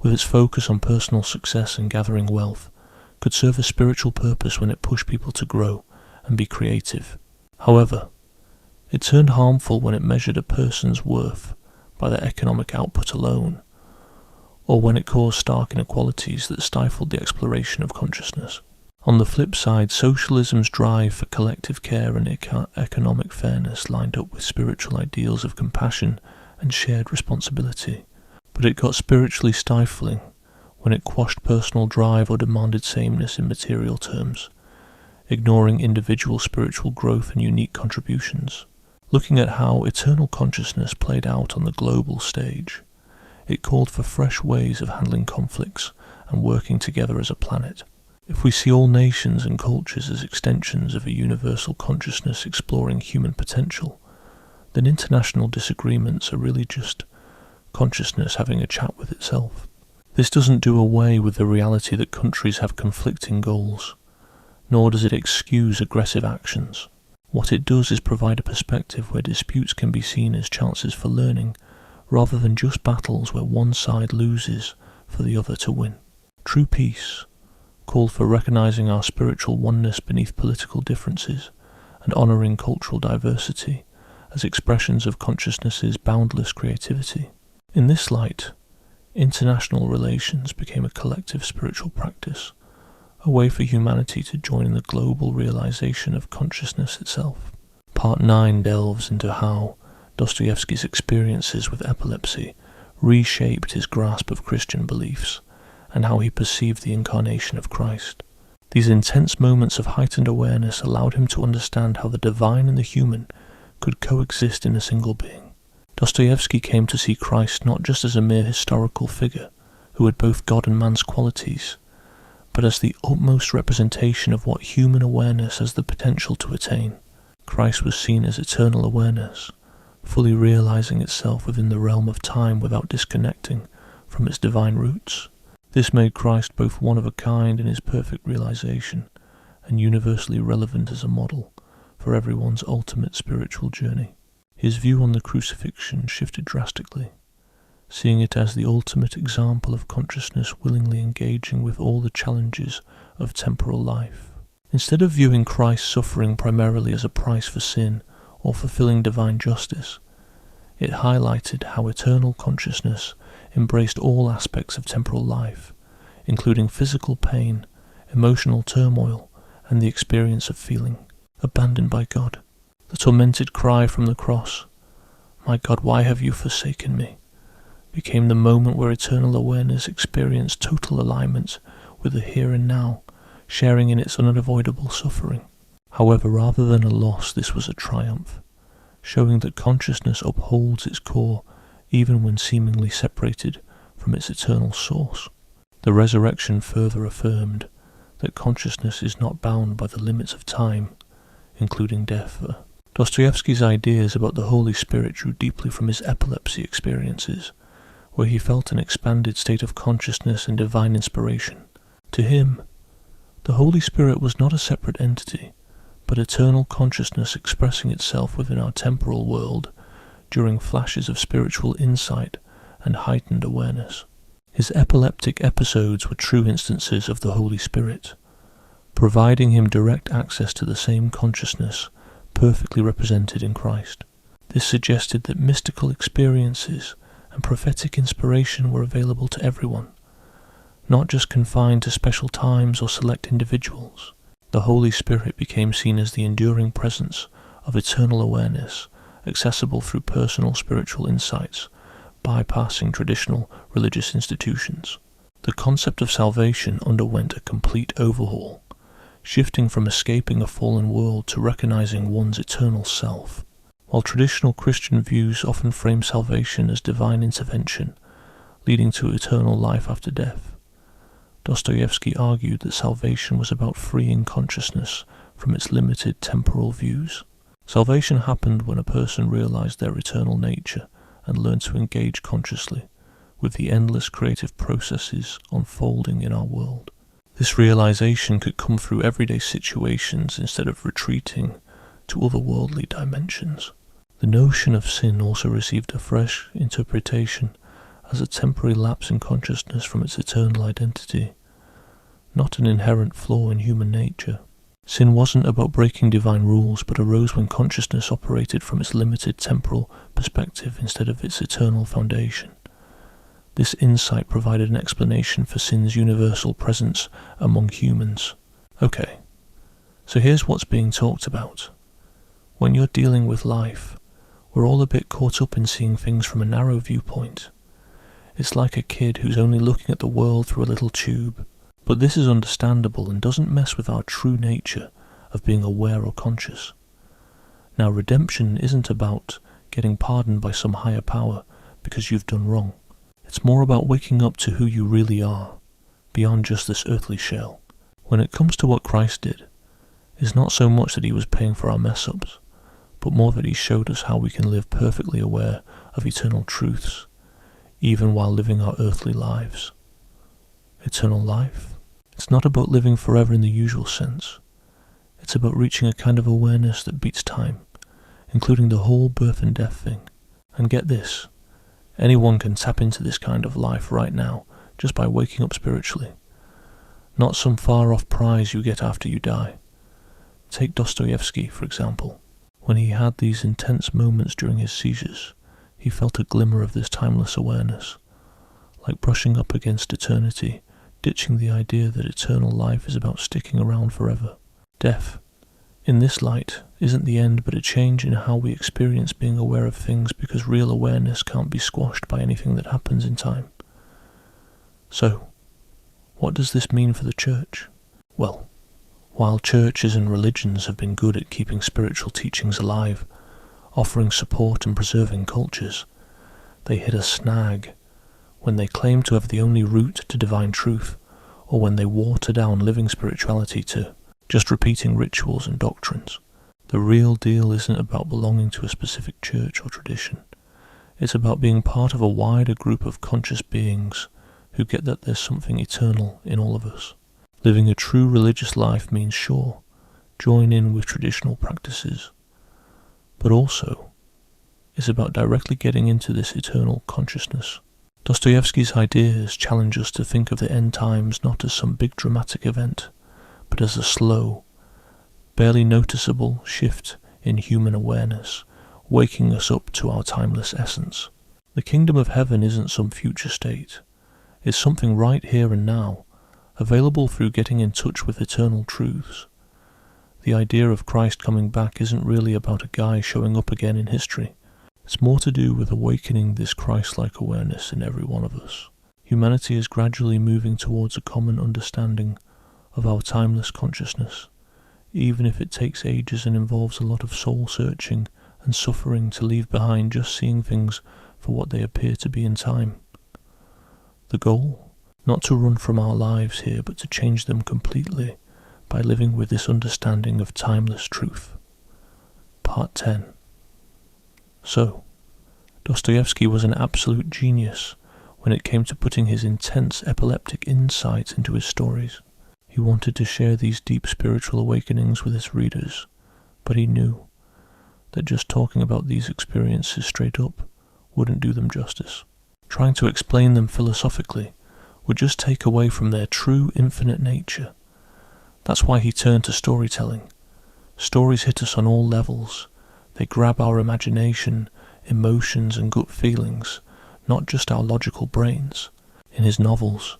A: with its focus on personal success and gathering wealth, could serve a spiritual purpose when it pushed people to grow and be creative. However, it turned harmful when it measured a person's worth by their economic output alone, or when it caused stark inequalities that stifled the exploration of consciousness. On the flip side, socialism's drive for collective care and economic fairness lined up with spiritual ideals of compassion and shared responsibility, but it got spiritually stifling when it quashed personal drive or demanded sameness in material terms, ignoring individual spiritual growth and unique contributions. Looking at how eternal consciousness played out on the global stage, it called for fresh ways of handling conflicts and working together as a planet. If we see all nations and cultures as extensions of a universal consciousness exploring human potential, then international disagreements are really just consciousness having a chat with itself. This doesn't do away with the reality that countries have conflicting goals, nor does it excuse aggressive actions. What it does is provide a perspective where disputes can be seen as chances for learning, rather than just battles where one side loses for the other to win. True peace called for recognizing our spiritual oneness beneath political differences and honoring cultural diversity as expressions of consciousness's boundless creativity. In this light, international relations became a collective spiritual practice, a way for humanity to join in the global realization of consciousness itself. Part 9 delves into how Dostoevsky's experiences with epilepsy reshaped his grasp of Christian beliefs and how he perceived the incarnation of Christ. These intense moments of heightened awareness allowed him to understand how the divine and the human could coexist in a single being. Dostoevsky came to see Christ not just as a mere historical figure who had both God and man's qualities, but as the utmost representation of what human awareness has the potential to attain. Christ was seen as eternal awareness, fully realizing itself within the realm of time without disconnecting from its divine roots. This made Christ both one of a kind in his perfect realization and universally relevant as a model for everyone's ultimate spiritual journey. His view on the crucifixion shifted drastically, seeing it as the ultimate example of consciousness willingly engaging with all the challenges of temporal life. Instead of viewing Christ's suffering primarily as a price for sin or fulfilling divine justice, it highlighted how eternal consciousness embraced all aspects of temporal life, including physical pain, emotional turmoil, and the experience of feeling abandoned by God. The tormented cry from the cross, "My God, why have you forsaken me?" became the moment where eternal awareness experienced total alignment with the here and now, sharing in its unavoidable suffering. However, rather than a loss, this was a triumph, showing that consciousness upholds its core even when seemingly separated from its eternal source. The resurrection further affirmed that consciousness is not bound by the limits of time, including death. Dostoevsky's ideas about the Holy Spirit drew deeply from his epilepsy experiences, where he felt an expanded state of consciousness and divine inspiration. To him, the Holy Spirit was not a separate entity, but eternal consciousness expressing itself within our temporal world during flashes of spiritual insight and heightened awareness. His epileptic episodes were true instances of the Holy Spirit, providing him direct access to the same consciousness perfectly represented in Christ. This suggested that mystical experiences and prophetic inspiration were available to everyone, not just confined to special times or select individuals. The Holy Spirit became seen as the enduring presence of eternal awareness, accessible through personal spiritual insights, bypassing traditional religious institutions. The concept of salvation underwent a complete overhaul, shifting from escaping a fallen world to recognizing one's eternal self. While traditional Christian views often frame salvation as divine intervention, leading to eternal life after death, Dostoevsky argued that salvation was about freeing consciousness from its limited temporal views. Salvation happened when a person realized their eternal nature and learned to engage consciously with the endless creative processes unfolding in our world. This realization could come through everyday situations instead of retreating to otherworldly dimensions. The notion of sin also received a fresh interpretation as a temporary lapse in consciousness from its eternal identity, not an inherent flaw in human nature. Sin wasn't about breaking divine rules, but arose when consciousness operated from its limited temporal perspective instead of its eternal foundation. This insight provided an explanation for sin's universal presence among humans. Okay, so here's what's being talked about. When you're dealing with life, we're all a bit caught up in seeing things from a narrow viewpoint. It's like a kid who's only looking at the world through a little tube. But this is understandable and doesn't mess with our true nature of being aware or conscious. Now, redemption isn't about getting pardoned by some higher power because you've done wrong. It's more about waking up to who you really are, beyond just this earthly shell. When it comes to what Christ did, it's not so much that he was paying for our mess-ups, but more that he showed us how we can live perfectly aware of eternal truths, even while living our earthly lives. Eternal life? It's not about living forever in the usual sense. It's about reaching a kind of awareness that beats time, including the whole birth and death thing. And get this, anyone can tap into this kind of life right now just by waking up spiritually. Not some far-off prize you get after you die. Take Dostoevsky, for example. When he had these intense moments during his seizures, he felt a glimmer of this timeless awareness, like brushing up against eternity, ditching the idea that eternal life is about sticking around forever. Death, in this light, isn't the end but a change in how we experience being aware of things, because real awareness can't be squashed by anything that happens in time. So, what does this mean for the Church? Well, while churches and religions have been good at keeping spiritual teachings alive, offering support and preserving cultures, they hit a snag when they claim to have the only route to divine truth, or when they water down living spirituality to just repeating rituals and doctrines. The real deal isn't about belonging to a specific church or tradition. It's about being part of a wider group of conscious beings who get that there's something eternal in all of us. Living a true religious life means, sure, join in with traditional practices, but also is about directly getting into this eternal consciousness. Dostoevsky's ideas challenge us to think of the end times not as some big dramatic event, but as a slow, barely noticeable shift in human awareness, waking us up to our timeless essence. The kingdom of heaven isn't some future state. It's something right here and now, available through getting in touch with eternal truths. The idea of Christ coming back isn't really about a guy showing up again in history. It's more to do with awakening this Christ-like awareness in every one of us. Humanity is gradually moving towards a common understanding of our timeless consciousness, even if it takes ages and involves a lot of soul-searching and suffering to leave behind just seeing things for what they appear to be in time. The goal? Not to run from our lives here, but to change them completely by living with this understanding of timeless truth. Part 10. So, Dostoevsky was an absolute genius when it came to putting his intense epileptic insights into his stories. He wanted to share these deep spiritual awakenings with his readers, but he knew that just talking about these experiences straight up wouldn't do them justice. Trying to explain them philosophically would just take away from their true infinite nature. That's why he turned to storytelling. Stories hit us on all levels. They grab our imagination, emotions and gut feelings, not just our logical brains. In his novels,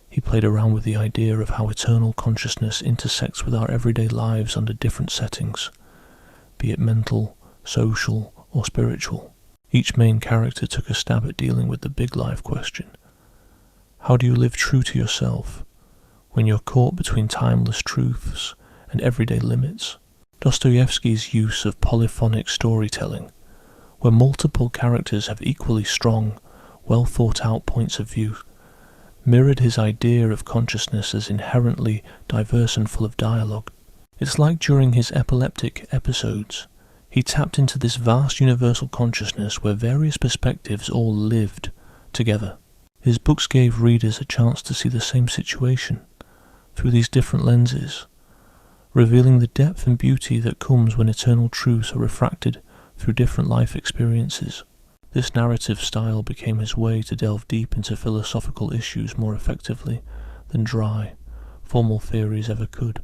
A: he played around with the idea of how eternal consciousness intersects with our everyday lives under different settings, be it mental, social, or spiritual. Each main character took a stab at dealing with the big life question. How do you live true to yourself when you're caught between timeless truths and everyday limits? Dostoevsky's use of polyphonic storytelling, where multiple characters have equally strong, well thought out points of view, mirrored his idea of consciousness as inherently diverse and full of dialogue. It's like during his epileptic episodes, he tapped into this vast universal consciousness where various perspectives all lived together. His books gave readers a chance to see the same situation through these different lenses, revealing the depth and beauty that comes when eternal truths are refracted through different life experiences. This narrative style became his way to delve deep into philosophical issues more effectively than dry, formal theories ever could.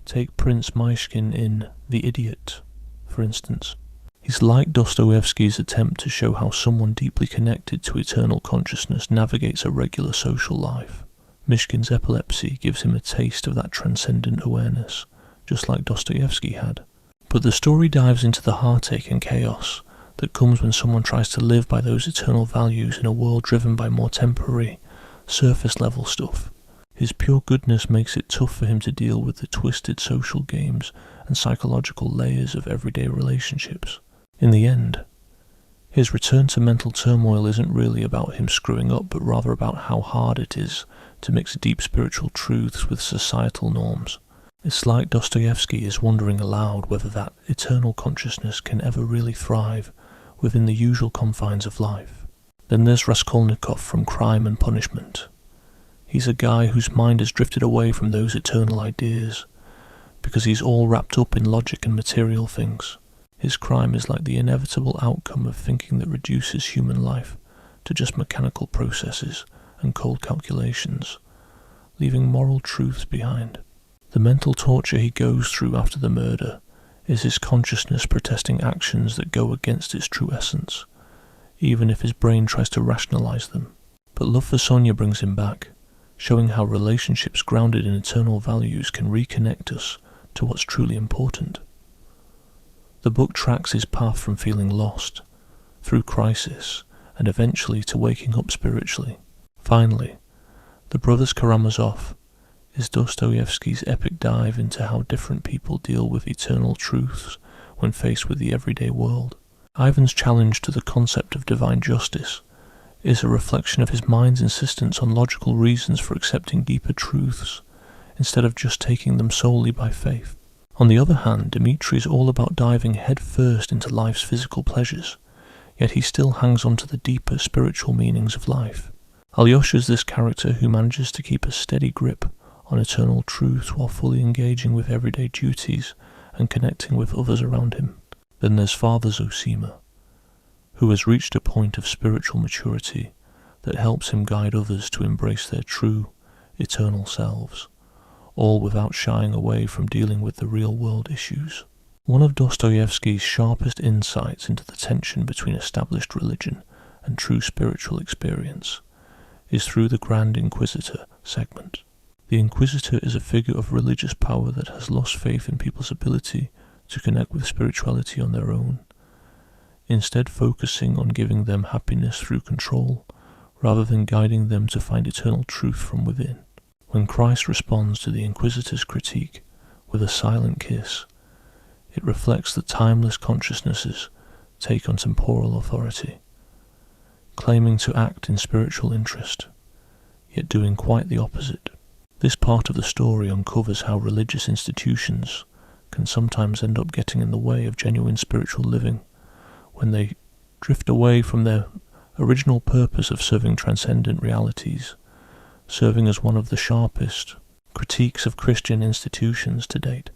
A: Take Prince Myshkin in The Idiot, for instance. He's like Dostoevsky's attempt to show how someone deeply connected to eternal consciousness navigates a regular social life. Myshkin's epilepsy gives him a taste of that transcendent awareness, just like Dostoevsky had. But the story dives into the heartache and chaos that comes when someone tries to live by those eternal values in a world driven by more temporary, surface-level stuff. His pure goodness makes it tough for him to deal with the twisted social games and psychological layers of everyday relationships. In the end, his return to mental turmoil isn't really about him screwing up, but rather about how hard it is to mix deep spiritual truths with societal norms. It's like Dostoevsky is wondering aloud whether that eternal consciousness can ever really thrive within the usual confines of life. Then there's Raskolnikov from Crime and Punishment. He's a guy whose mind has drifted away from those eternal ideas, because he's all wrapped up in logic and material things. His crime is like the inevitable outcome of thinking that reduces human life to just mechanical processes and cold calculations, leaving moral truths behind. The mental torture he goes through after the murder is his consciousness protesting actions that go against its true essence, even if his brain tries to rationalize them. But love for Sonia brings him back, showing how relationships grounded in eternal values can reconnect us to what's truly important. The book tracks his path from feeling lost, through crisis, and eventually to waking up spiritually. Finally, The Brothers Karamazov is Dostoevsky's epic dive into how different people deal with eternal truths when faced with the everyday world. Ivan's challenge to the concept of divine justice is a reflection of his mind's insistence on logical reasons for accepting deeper truths, instead of just taking them solely by faith. On the other hand, Dmitri is all about diving headfirst into life's physical pleasures, yet he still hangs on to the deeper spiritual meanings of life. Alyosha's this character who manages to keep a steady grip on eternal truth while fully engaging with everyday duties and connecting with others around him. Then there's Father Zosima, who has reached a point of spiritual maturity that helps him guide others to embrace their true, eternal selves, all without shying away from dealing with the real-world issues. One of Dostoevsky's sharpest insights into the tension between established religion and true spiritual experience is through the Grand Inquisitor segment. The Inquisitor is a figure of religious power that has lost faith in people's ability to connect with spirituality on their own, instead focusing on giving them happiness through control, rather than guiding them to find eternal truth from within. When Christ responds to the Inquisitor's critique with a silent kiss, It reflects the timeless consciousnesses take on temporal authority, claiming to act in spiritual interest, yet doing quite the opposite. This part of the story uncovers how religious institutions can sometimes end up getting in the way of genuine spiritual living when they drift away from their original purpose of serving transcendent realities, serving as one of the sharpest critiques of Christian institutions to date.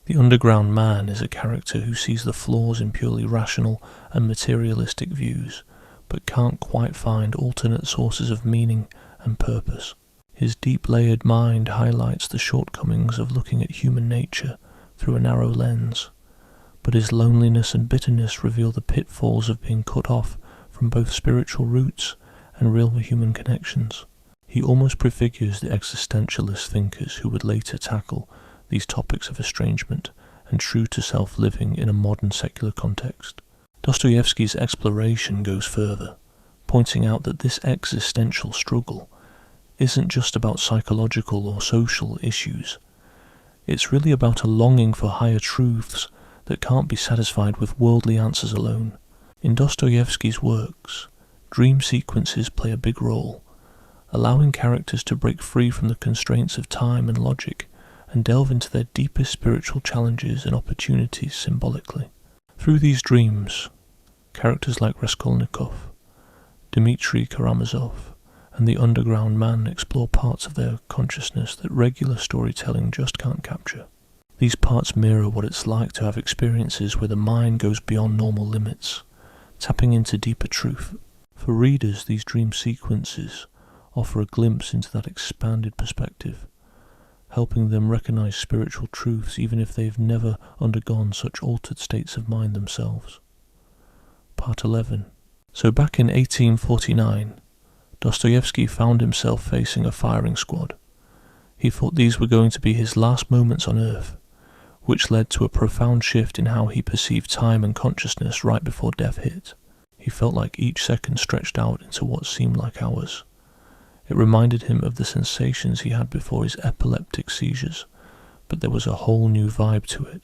A: The underground man is a character who sees the flaws in purely rational and materialistic views, but can't quite find alternate sources of meaning and purpose. His deep-layered mind highlights the shortcomings of looking at human nature through a narrow lens, but his loneliness and bitterness reveal the pitfalls of being cut off from both spiritual roots and real human connections. He almost prefigures the existentialist thinkers who would later tackle these topics of estrangement and true-to-self living in a modern secular context. Dostoevsky's exploration goes further, pointing out that this existential struggle isn't just about psychological or social issues. It's really about a longing for higher truths that can't be satisfied with worldly answers alone. In Dostoevsky's works, dream sequences play a big role, allowing characters to break free from the constraints of time and logic and delve into their deepest spiritual challenges and opportunities symbolically. Through these dreams, characters like Raskolnikov, Dmitri Karamazov, and the underground man explore parts of their consciousness that regular storytelling just can't capture. These parts mirror what it's like to have experiences where the mind goes beyond normal limits, tapping into deeper truth. For readers, these dream sequences offer a glimpse into that expanded perspective, helping them recognize spiritual truths even if they've never undergone such altered states of mind themselves. Part 11. So back in 1849, Dostoevsky found himself facing a firing squad. He thought these were going to be his last moments on Earth, which led to a profound shift in how he perceived time and consciousness right before death hit. He felt like each second stretched out into what seemed like hours. It reminded him of the sensations he had before his epileptic seizures, but there was a whole new vibe to it,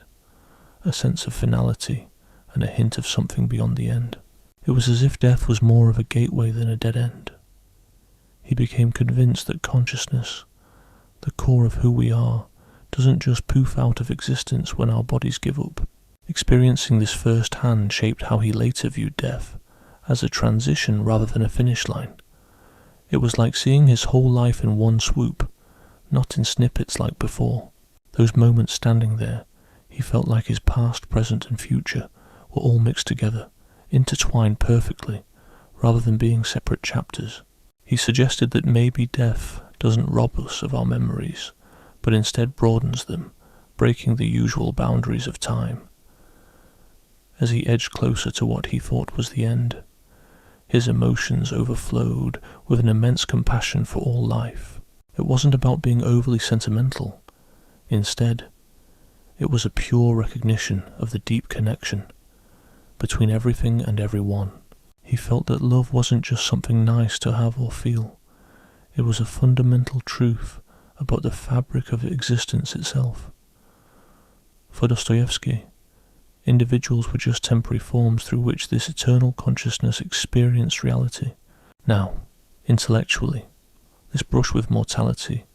A: a sense of finality and a hint of something beyond the end. It was as if death was more of a gateway than a dead end. He became convinced that consciousness, the core of who we are, doesn't just poof out of existence when our bodies give up. Experiencing this firsthand shaped how he later viewed death, as a transition rather than a finish line. It was like seeing his whole life in one swoop, not in snippets like before. Those moments standing there, he felt like his past, present and future were all mixed together, intertwined perfectly, rather than being separate chapters. He suggested that maybe death doesn't rob us of our memories, but instead broadens them, breaking the usual boundaries of time. As he edged closer to what he thought was the end, his emotions overflowed with an immense compassion for all life. It wasn't about being overly sentimental. Instead, it was a pure recognition of the deep connection between everything and everyone. He felt that love wasn't just something nice to have or feel. It was a fundamental truth about the fabric of existence itself. For Dostoevsky, individuals were just temporary forms through which this eternal consciousness experienced reality. Now, intellectually, this brush with mortality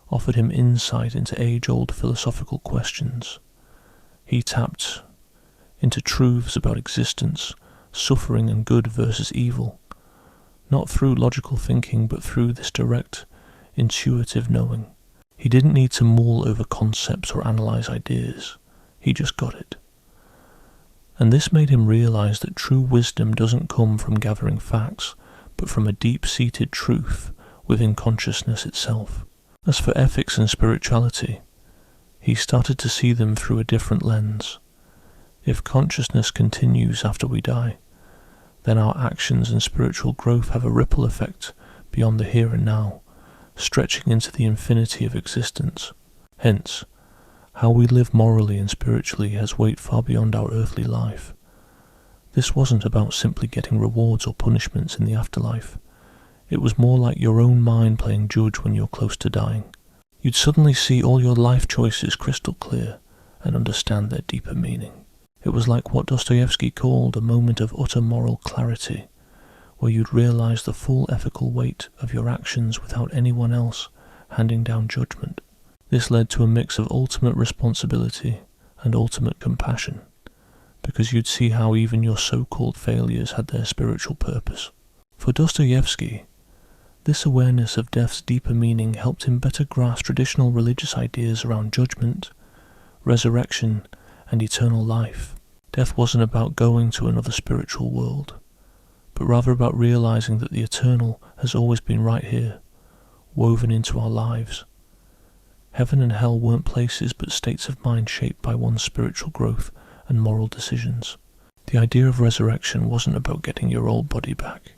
A: offered him insight into age-old philosophical questions. He tapped into truths about existence, suffering and good versus evil, not through logical thinking but through this direct, intuitive knowing. He didn't need to mull over concepts or analyze ideas. He just got it. And this made him realize that true wisdom doesn't come from gathering facts, but from a deep-seated truth within consciousness itself. As for ethics and spirituality, he started to see them through a different lens. If consciousness continues after we die, then our actions and spiritual growth have a ripple effect beyond the here and now, stretching into the infinity of existence. Hence, how we live morally and spiritually has weight far beyond our earthly life. This wasn't about simply getting rewards or punishments in the afterlife. It was more like your own mind playing judge when you're close to dying. You'd suddenly see all your life choices crystal clear and understand their deeper meaning. It was like what Dostoevsky called a moment of utter moral clarity, where you'd realise the full ethical weight of your actions without anyone else handing down judgment. This led to a mix of ultimate responsibility and ultimate compassion, because you'd see how even your so-called failures had their spiritual purpose. For Dostoevsky, this awareness of death's deeper meaning helped him better grasp traditional religious ideas around judgment, resurrection, and eternal life. Death wasn't about going to another spiritual world, but rather about realizing that the eternal has always been right here, woven into our lives. Heaven and hell weren't places but states of mind shaped by one's spiritual growth and moral decisions. The idea of resurrection wasn't about getting your old body back,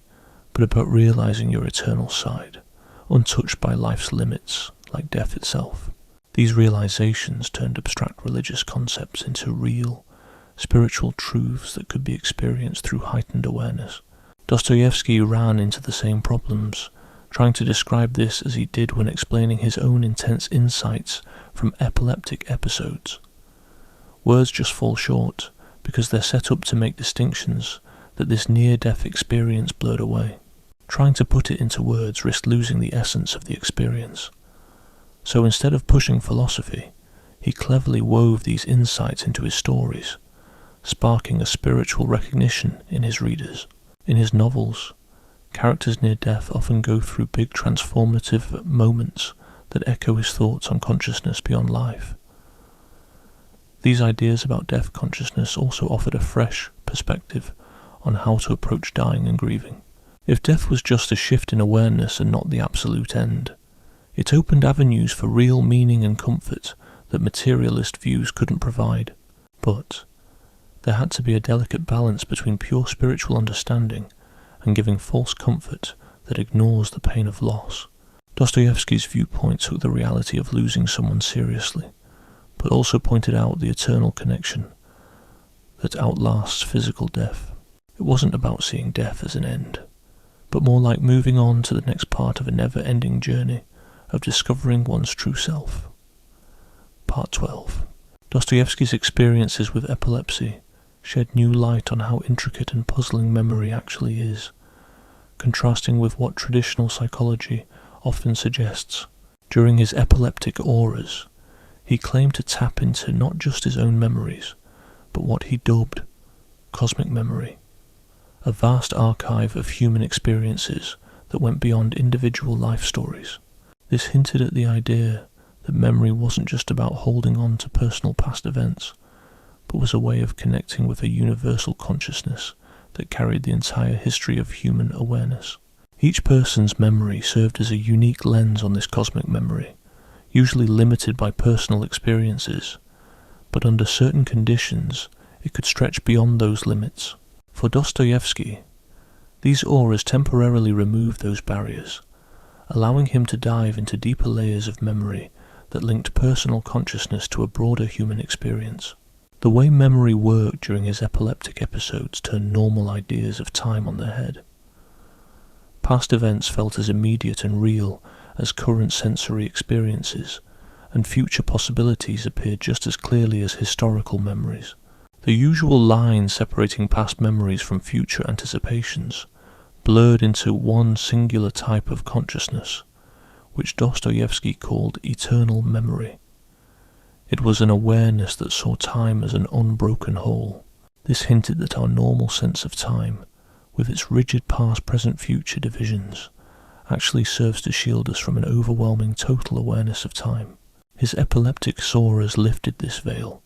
A: but about realizing your eternal side, untouched by life's limits, like death itself. These realizations turned abstract religious concepts into real, spiritual truths that could be experienced through heightened awareness. Dostoevsky ran into the same problems, trying to describe this as he did when explaining his own intense insights from epileptic episodes. Words just fall short, because they're set up to make distinctions that this near-death experience blurred away. Trying to put it into words risked losing the essence of the experience. So instead of pushing philosophy, he cleverly wove these insights into his stories, sparking a spiritual recognition in his readers. In his novels, characters near death often go through big transformative moments that echo his thoughts on consciousness beyond life. These ideas about death consciousness also offered a fresh perspective on how to approach dying and grieving. If death was just a shift in awareness and not the absolute end, it opened avenues for real meaning and comfort that materialist views couldn't provide. But there had to be a delicate balance between pure spiritual understanding and giving false comfort that ignores the pain of loss. Dostoevsky's viewpoint took the reality of losing someone seriously, but also pointed out the eternal connection that outlasts physical death. It wasn't about seeing death as an end, but more like moving on to the next part of a never-ending journey of discovering one's true self. Part 12. Dostoevsky's experiences with epilepsy shed new light on how intricate and puzzling memory actually is, contrasting with what traditional psychology often suggests. During his epileptic auras, he claimed to tap into not just his own memories, but what he dubbed cosmic memory, a vast archive of human experiences that went beyond individual life stories. This hinted at the idea that memory wasn't just about holding on to personal past events, but was a way of connecting with a universal consciousness that carried the entire history of human awareness. Each person's memory served as a unique lens on this cosmic memory, usually limited by personal experiences, but under certain conditions it could stretch beyond those limits. For Dostoevsky, these auras temporarily removed those barriers, allowing him to dive into deeper layers of memory that linked personal consciousness to a broader human experience. The way memory worked during his epileptic episodes turned normal ideas of time on their head. Past events felt as immediate and real as current sensory experiences, and future possibilities appeared just as clearly as historical memories. The usual line separating past memories from future anticipations blurred into one singular type of consciousness, which Dostoevsky called eternal memory. It was an awareness that saw time as an unbroken whole. This hinted that our normal sense of time, with its rigid past, present, future divisions, actually serves to shield us from an overwhelming total awareness of time. His epileptic auras lifted this veil,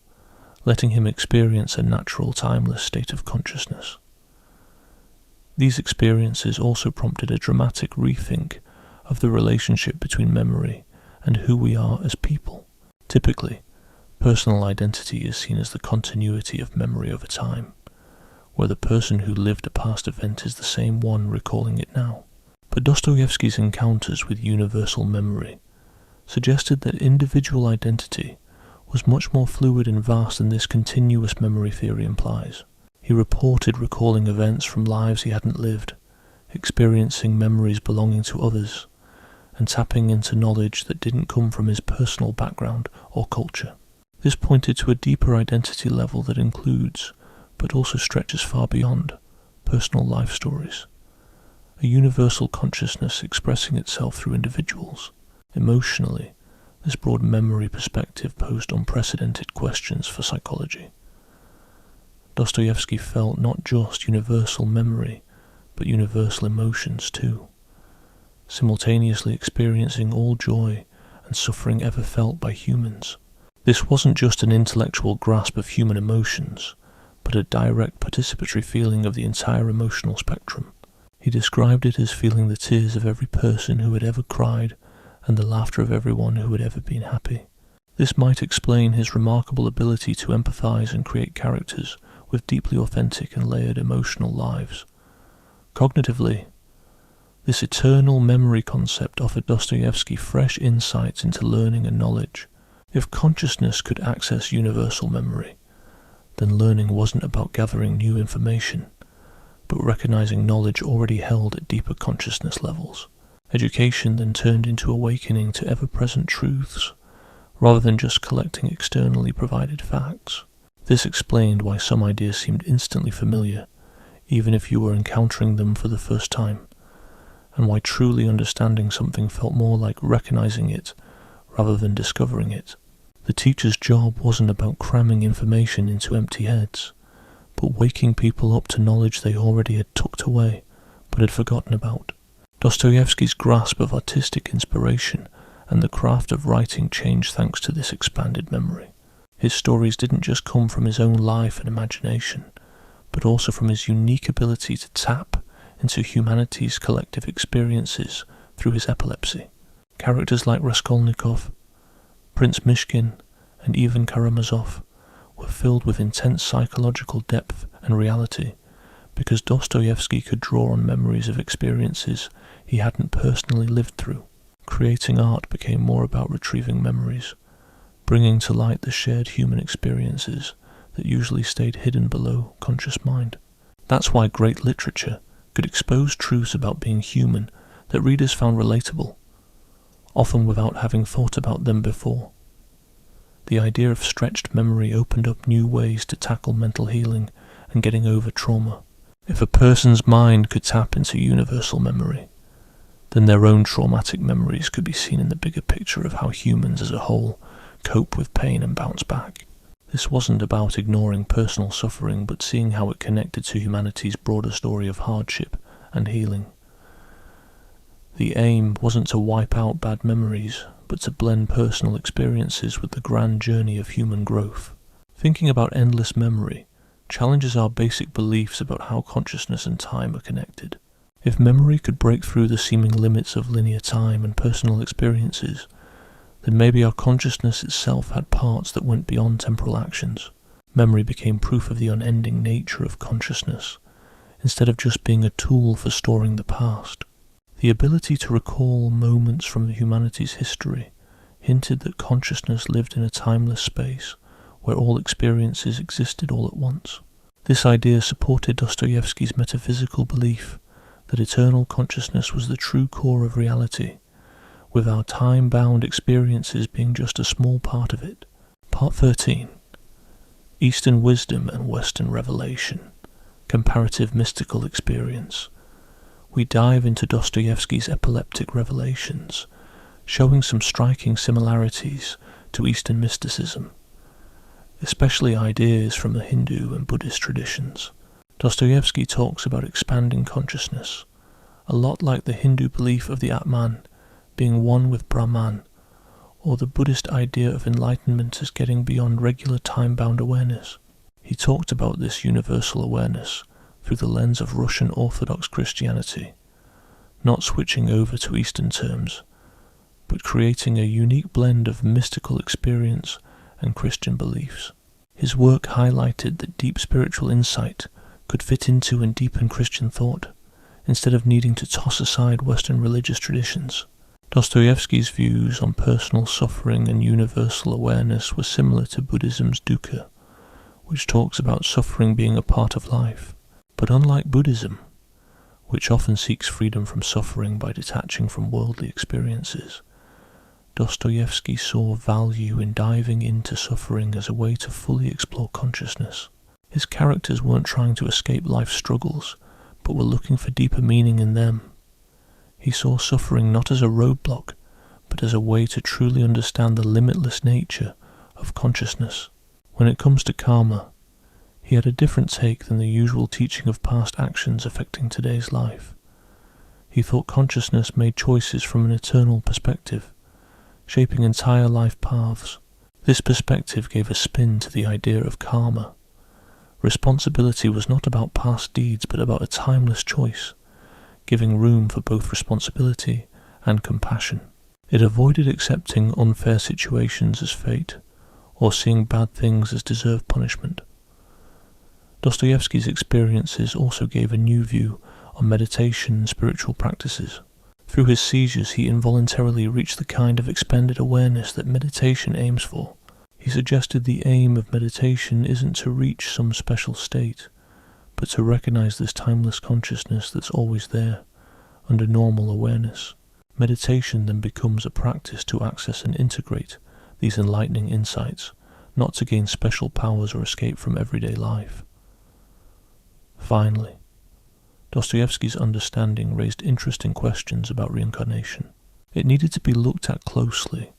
A: letting him experience a natural, timeless state of consciousness. These experiences also prompted a dramatic rethink of the relationship between memory and who we are as people. Typically, personal identity is seen as the continuity of memory over time, where the person who lived a past event is the same one recalling it now. But Dostoevsky's encounters with universal memory suggested that individual identity was much more fluid and vast than this continuous memory theory implies. He reported recalling events from lives he hadn't lived, experiencing memories belonging to others, and tapping into knowledge that didn't come from his personal background or culture. This pointed to a deeper identity level that includes, but also stretches far beyond, personal life stories. A universal consciousness expressing itself through individuals. Emotionally, this broad memory perspective posed unprecedented questions for psychology. Dostoevsky felt not just universal memory, but universal emotions too, simultaneously experiencing all joy and suffering ever felt by humans. This wasn't just an intellectual grasp of human emotions, but a direct participatory feeling of the entire emotional spectrum. He described it as feeling the tears of every person who had ever cried and the laughter of everyone who had ever been happy. This might explain his remarkable ability to empathize and create characters with deeply authentic and layered emotional lives. Cognitively, this eternal memory concept offered Dostoevsky fresh insights into learning and knowledge. If consciousness could access universal memory, then learning wasn't about gathering new information, but recognizing knowledge already held at deeper consciousness levels. Education then turned into awakening to ever-present truths, rather than just collecting externally provided facts. This explained why some ideas seemed instantly familiar, even if you were encountering them for the first time, and why truly understanding something felt more like recognizing it rather than discovering it. The teacher's job wasn't about cramming information into empty heads, but waking people up to knowledge they already had tucked away but had forgotten about. Dostoevsky's grasp of artistic inspiration and the craft of writing changed thanks to this expanded memory. His stories didn't just come from his own life and imagination, but also from his unique ability to tap into humanity's collective experiences through his epilepsy. Characters like Raskolnikov, Prince Myshkin, and Ivan Karamazov were filled with intense psychological depth and reality because Dostoevsky could draw on memories of experiences he hadn't personally lived through. Creating art became more about retrieving memories, bringing to light the shared human experiences that usually stayed hidden below conscious mind. That's why great literature could expose truths about being human that readers found relatable, often without having thought about them before. The idea of stretched memory opened up new ways to tackle mental healing and getting over trauma. If a person's mind could tap into universal memory, then their own traumatic memories could be seen in the bigger picture of how humans as a whole cope with pain and bounce back. This wasn't about ignoring personal suffering, but seeing how it connected to humanity's broader story of hardship and healing. The aim wasn't to wipe out bad memories, but to blend personal experiences with the grand journey of human growth. Thinking about endless memory challenges our basic beliefs about how consciousness and time are connected. If memory could break through the seeming limits of linear time and personal experiences, then maybe our consciousness itself had parts that went beyond temporal actions. Memory became proof of the unending nature of consciousness, instead of just being a tool for storing the past. The ability to recall moments from humanity's history hinted that consciousness lived in a timeless space where all experiences existed all at once. This idea supported Dostoevsky's metaphysical belief that eternal consciousness was the true core of reality, with our time-bound experiences being just a small part of it. Part 13. Eastern Wisdom and Western Revelation. Comparative Mystical Experience. We dive into Dostoevsky's epileptic revelations, showing some striking similarities to Eastern mysticism, especially ideas from the Hindu and Buddhist traditions. Dostoevsky talks about expanding consciousness, a lot like the Hindu belief of the Atman being one with Brahman, or the Buddhist idea of enlightenment as getting beyond regular time-bound awareness. He talked about this universal awareness through the lens of Russian Orthodox Christianity, not switching over to Eastern terms, but creating a unique blend of mystical experience and Christian beliefs. His work highlighted that deep spiritual insight could fit into and deepen Christian thought, instead of needing to toss aside Western religious traditions. Dostoevsky's views on personal suffering and universal awareness were similar to Buddhism's dukkha, which talks about suffering being a part of life. But unlike Buddhism, which often seeks freedom from suffering by detaching from worldly experiences, Dostoevsky saw value in diving into suffering as a way to fully explore consciousness. His characters weren't trying to escape life's struggles, but were looking for deeper meaning in them. He saw suffering not as a roadblock, but as a way to truly understand the limitless nature of consciousness. When it comes to karma, he had a different take than the usual teaching of past actions affecting today's life. He thought consciousness made choices from an eternal perspective, shaping entire life paths. This perspective gave a spin to the idea of karma. Responsibility was not about past deeds, but about a timeless choice, giving room for both responsibility and compassion. It avoided accepting unfair situations as fate, or seeing bad things as deserved punishment. Dostoevsky's experiences also gave a new view on meditation and spiritual practices. Through his seizures, he involuntarily reached the kind of expanded awareness that meditation aims for. He suggested the aim of meditation isn't to reach some special state, but to recognize this timeless consciousness that's always there, under normal awareness. Meditation then becomes a practice to access and integrate these enlightening insights, not to gain special powers or escape from everyday life. Finally, Dostoevsky's understanding raised interesting questions about reincarnation. It needed to be looked at closely,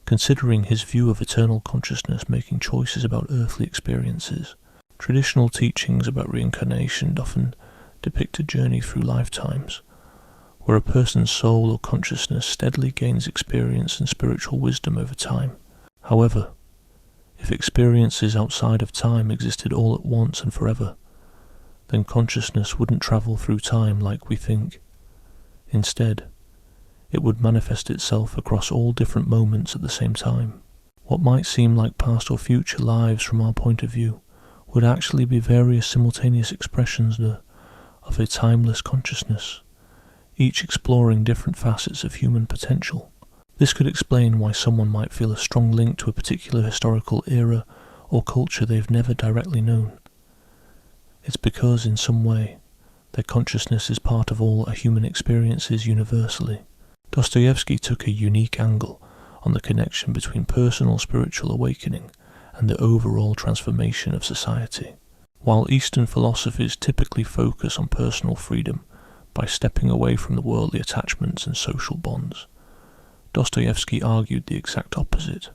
A: considering his view of eternal consciousness making choices about earthly experiences. Traditional teachings about reincarnation often depict a journey through lifetimes, where a person's soul or consciousness steadily gains experience and spiritual wisdom over time. However, if experiences outside of time existed all at once and forever, then consciousness wouldn't travel through time like we think. Instead, it would manifest itself across all different moments at the same time. What might seem like past or future lives from our point of view would actually be various simultaneous expressions of a timeless consciousness, each exploring different facets of human potential. This could explain why someone might feel a strong link to a particular historical era or culture they've never directly known. It's because, in some way, their consciousness is part of all a human experiences universally. Dostoevsky took a unique angle on the connection between personal spiritual awakening and the overall transformation of society. While Eastern philosophies typically focus on personal freedom by stepping away from the worldly attachments and social bonds, Dostoevsky argued the exact opposite.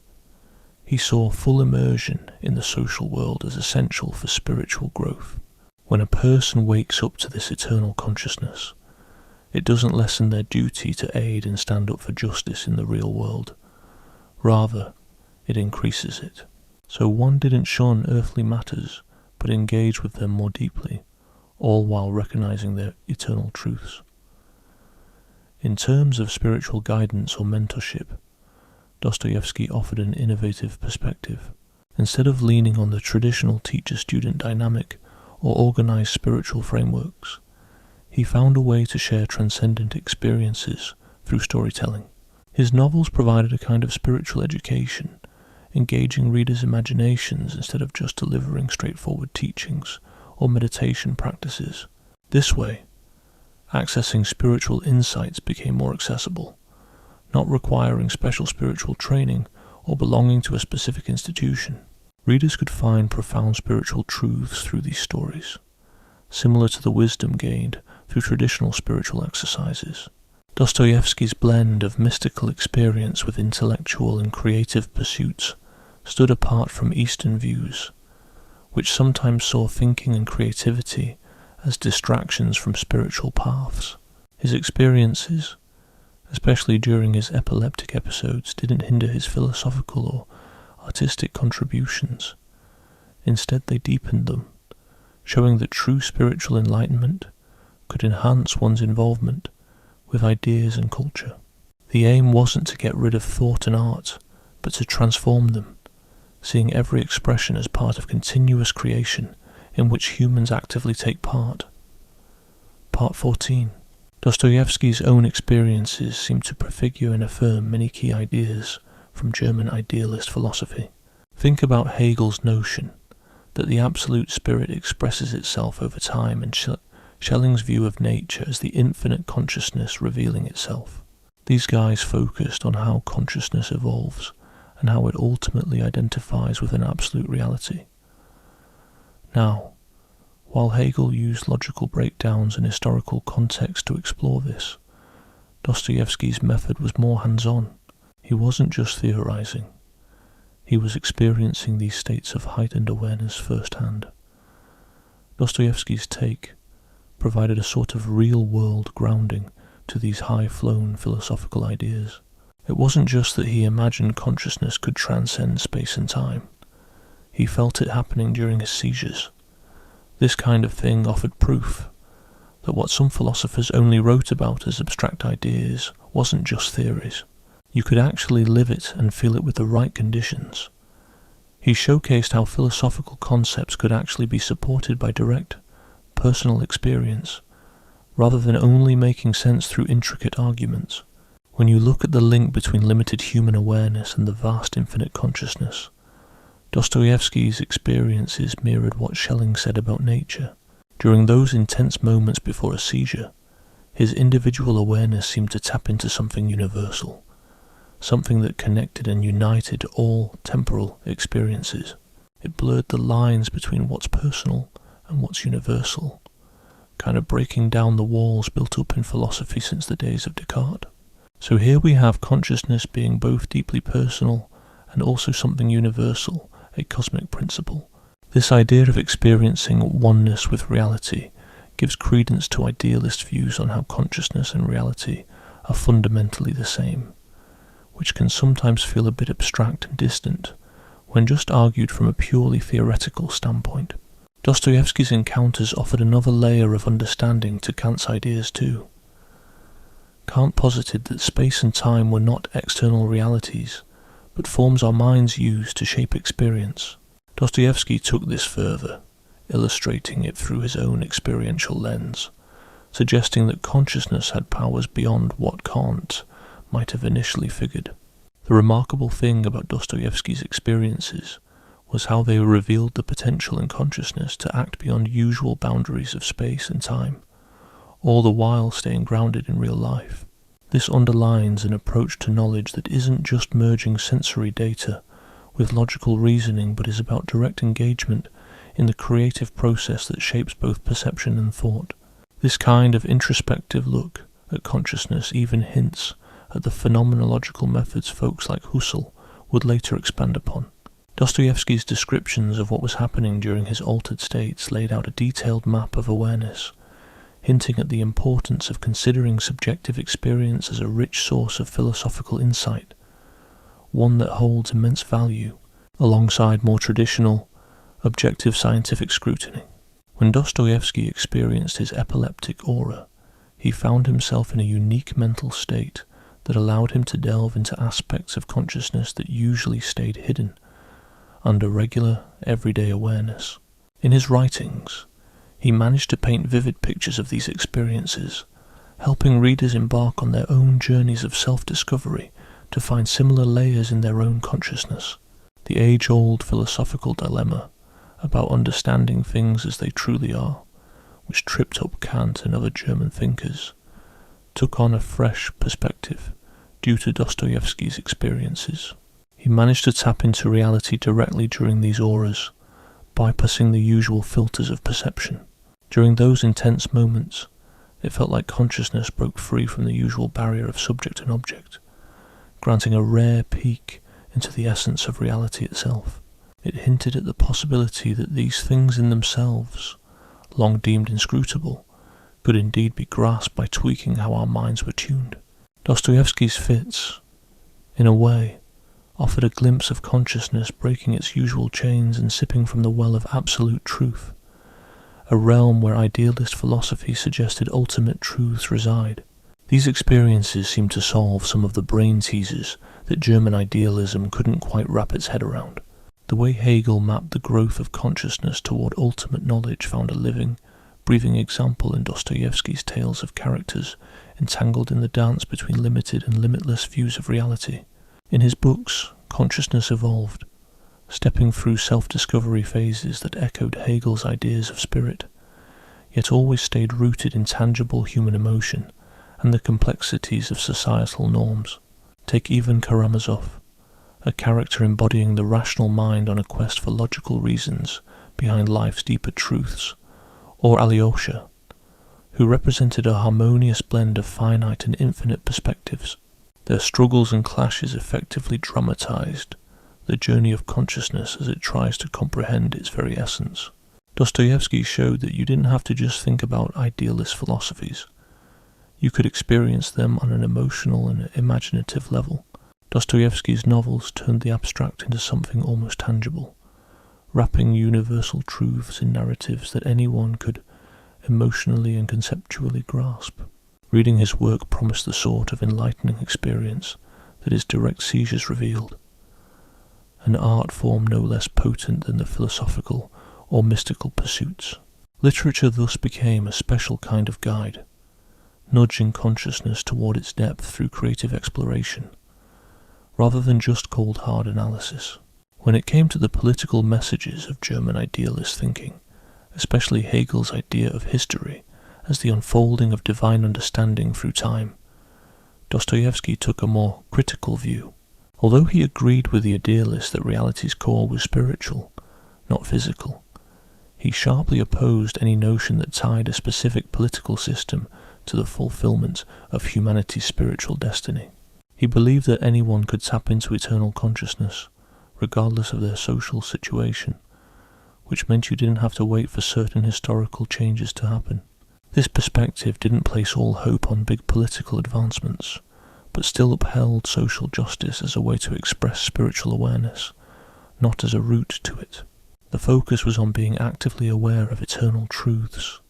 A: He saw full immersion in the social world as essential for spiritual growth. When a person wakes up to this eternal consciousness, it doesn't lessen their duty to aid and stand up for justice in the real world. Rather, it increases it. So one didn't shun earthly matters, but engage with them more deeply, all while recognizing their eternal truths. In terms of spiritual guidance or mentorship, Dostoevsky offered an innovative perspective. Instead of leaning on the traditional teacher-student dynamic or organized spiritual frameworks, he found a way to share transcendent experiences through storytelling. His novels provided a kind of spiritual education, engaging readers' imaginations instead of just delivering straightforward teachings or meditation practices. This way, accessing spiritual insights became more accessible, not requiring special spiritual training or belonging to a specific institution. Readers could find profound spiritual truths through these stories, similar to the wisdom gained through traditional spiritual exercises. Dostoevsky's blend of mystical experience with intellectual and creative pursuits stood apart from Eastern views, which sometimes saw thinking and creativity as distractions from spiritual paths. His experiences, especially during his epileptic episodes, didn't hinder his philosophical or artistic contributions. Instead, they deepened them, showing that true spiritual enlightenment could enhance one's involvement with ideas and culture. The aim wasn't to get rid of thought and art, but to transform them, seeing every expression as part of continuous creation in which humans actively take part. Part 14. Dostoevsky's own experiences seem to prefigure and affirm many key ideas from German idealist philosophy. Think about Hegel's notion that the absolute spirit expresses itself over time, and Schelling's view of nature as the infinite consciousness revealing itself. These guys focused on how consciousness evolves and how it ultimately identifies with an absolute reality. Now, while Hegel used logical breakdowns and historical context to explore this, Dostoevsky's method was more hands-on. He wasn't just theorizing. He was experiencing these states of heightened awareness firsthand. Dostoevsky's take provided a sort of real-world grounding to these high-flown philosophical ideas. It wasn't just that he imagined consciousness could transcend space and time. He felt it happening during his seizures. This kind of thing offered proof that what some philosophers only wrote about as abstract ideas wasn't just theories. You could actually live it and feel it with the right conditions. He showcased how philosophical concepts could actually be supported by direct, personal experience, rather than only making sense through intricate arguments. When you look at the link between limited human awareness and the vast infinite consciousness, Dostoevsky's experiences mirrored what Schelling said about nature. During those intense moments before a seizure, his individual awareness seemed to tap into something universal, something that connected and united all temporal experiences. It blurred the lines between what's personal and what's universal, kind of breaking down the walls built up in philosophy since the days of Descartes. So here we have consciousness being both deeply personal and also something universal, a cosmic principle. This idea of experiencing oneness with reality gives credence to idealist views on how consciousness and reality are fundamentally the same, which can sometimes feel a bit abstract and distant when just argued from a purely theoretical standpoint. Dostoevsky's encounters offered another layer of understanding to Kant's ideas too. Kant posited that space and time were not external realities, but forms our minds use to shape experience. Dostoevsky took this further, illustrating it through his own experiential lens, suggesting that consciousness had powers beyond what Kant might have initially figured. The remarkable thing about Dostoevsky's experiences was how they revealed the potential in consciousness to act beyond usual boundaries of space and time, all the while staying grounded in real life. This underlines an approach to knowledge that isn't just merging sensory data with logical reasoning, but is about direct engagement in the creative process that shapes both perception and thought. This kind of introspective look at consciousness even hints at the phenomenological methods folks like Husserl would later expand upon. Dostoevsky's descriptions of what was happening during his altered states laid out a detailed map of awareness, hinting at the importance of considering subjective experience as a rich source of philosophical insight, one that holds immense value alongside more traditional, objective scientific scrutiny. When Dostoevsky experienced his epileptic aura, he found himself in a unique mental state that allowed him to delve into aspects of consciousness that usually stayed hidden under regular, everyday awareness. In his writings, he managed to paint vivid pictures of these experiences, helping readers embark on their own journeys of self-discovery to find similar layers in their own consciousness. The age-old philosophical dilemma about understanding things as they truly are, which tripped up Kant and other German thinkers, took on a fresh perspective due to Dostoevsky's experiences. He managed to tap into reality directly during these auras, bypassing the usual filters of perception. During those intense moments, it felt like consciousness broke free from the usual barrier of subject and object, granting a rare peek into the essence of reality itself. It hinted at the possibility that these things in themselves, long deemed inscrutable, could indeed be grasped by tweaking how our minds were tuned. Dostoevsky's fits, in a way, offered a glimpse of consciousness breaking its usual chains and sipping from the well of absolute truth, a realm where idealist philosophy suggested ultimate truths reside. These experiences seemed to solve some of the brain teasers that German idealism couldn't quite wrap its head around. The way Hegel mapped the growth of consciousness toward ultimate knowledge found a living, breathing example in Dostoevsky's tales of characters entangled in the dance between limited and limitless views of reality. In his books, consciousness evolved, stepping through self-discovery phases that echoed Hegel's ideas of spirit, yet always stayed rooted in tangible human emotion and the complexities of societal norms. Take Ivan Karamazov, a character embodying the rational mind on a quest for logical reasons behind life's deeper truths, or Alyosha, who represented a harmonious blend of finite and infinite perspectives. Their struggles and clashes effectively dramatized the journey of consciousness as it tries to comprehend its very essence. Dostoevsky showed that you didn't have to just think about idealist philosophies. You could experience them on an emotional and imaginative level. Dostoevsky's novels turned the abstract into something almost tangible, wrapping universal truths in narratives that anyone could emotionally and conceptually grasp. Reading his work promised the sort of enlightening experience that his direct seizures revealed, an art form no less potent than the philosophical or mystical pursuits. Literature thus became a special kind of guide, nudging consciousness toward its depth through creative exploration, rather than just cold hard analysis. When it came to the political messages of German idealist thinking, especially Hegel's idea of history as the unfolding of divine understanding through time, Dostoevsky took a more critical view. Although he agreed with the idealist that reality's core was spiritual, not physical, he sharply opposed any notion that tied a specific political system to the fulfillment of humanity's spiritual destiny. He believed that anyone could tap into eternal consciousness, regardless of their social situation, which meant you didn't have to wait for certain historical changes to happen. This perspective didn't place all hope on big political advancements, but still upheld social justice as a way to express spiritual awareness, not as a route to it. The focus was on being actively aware of eternal truths,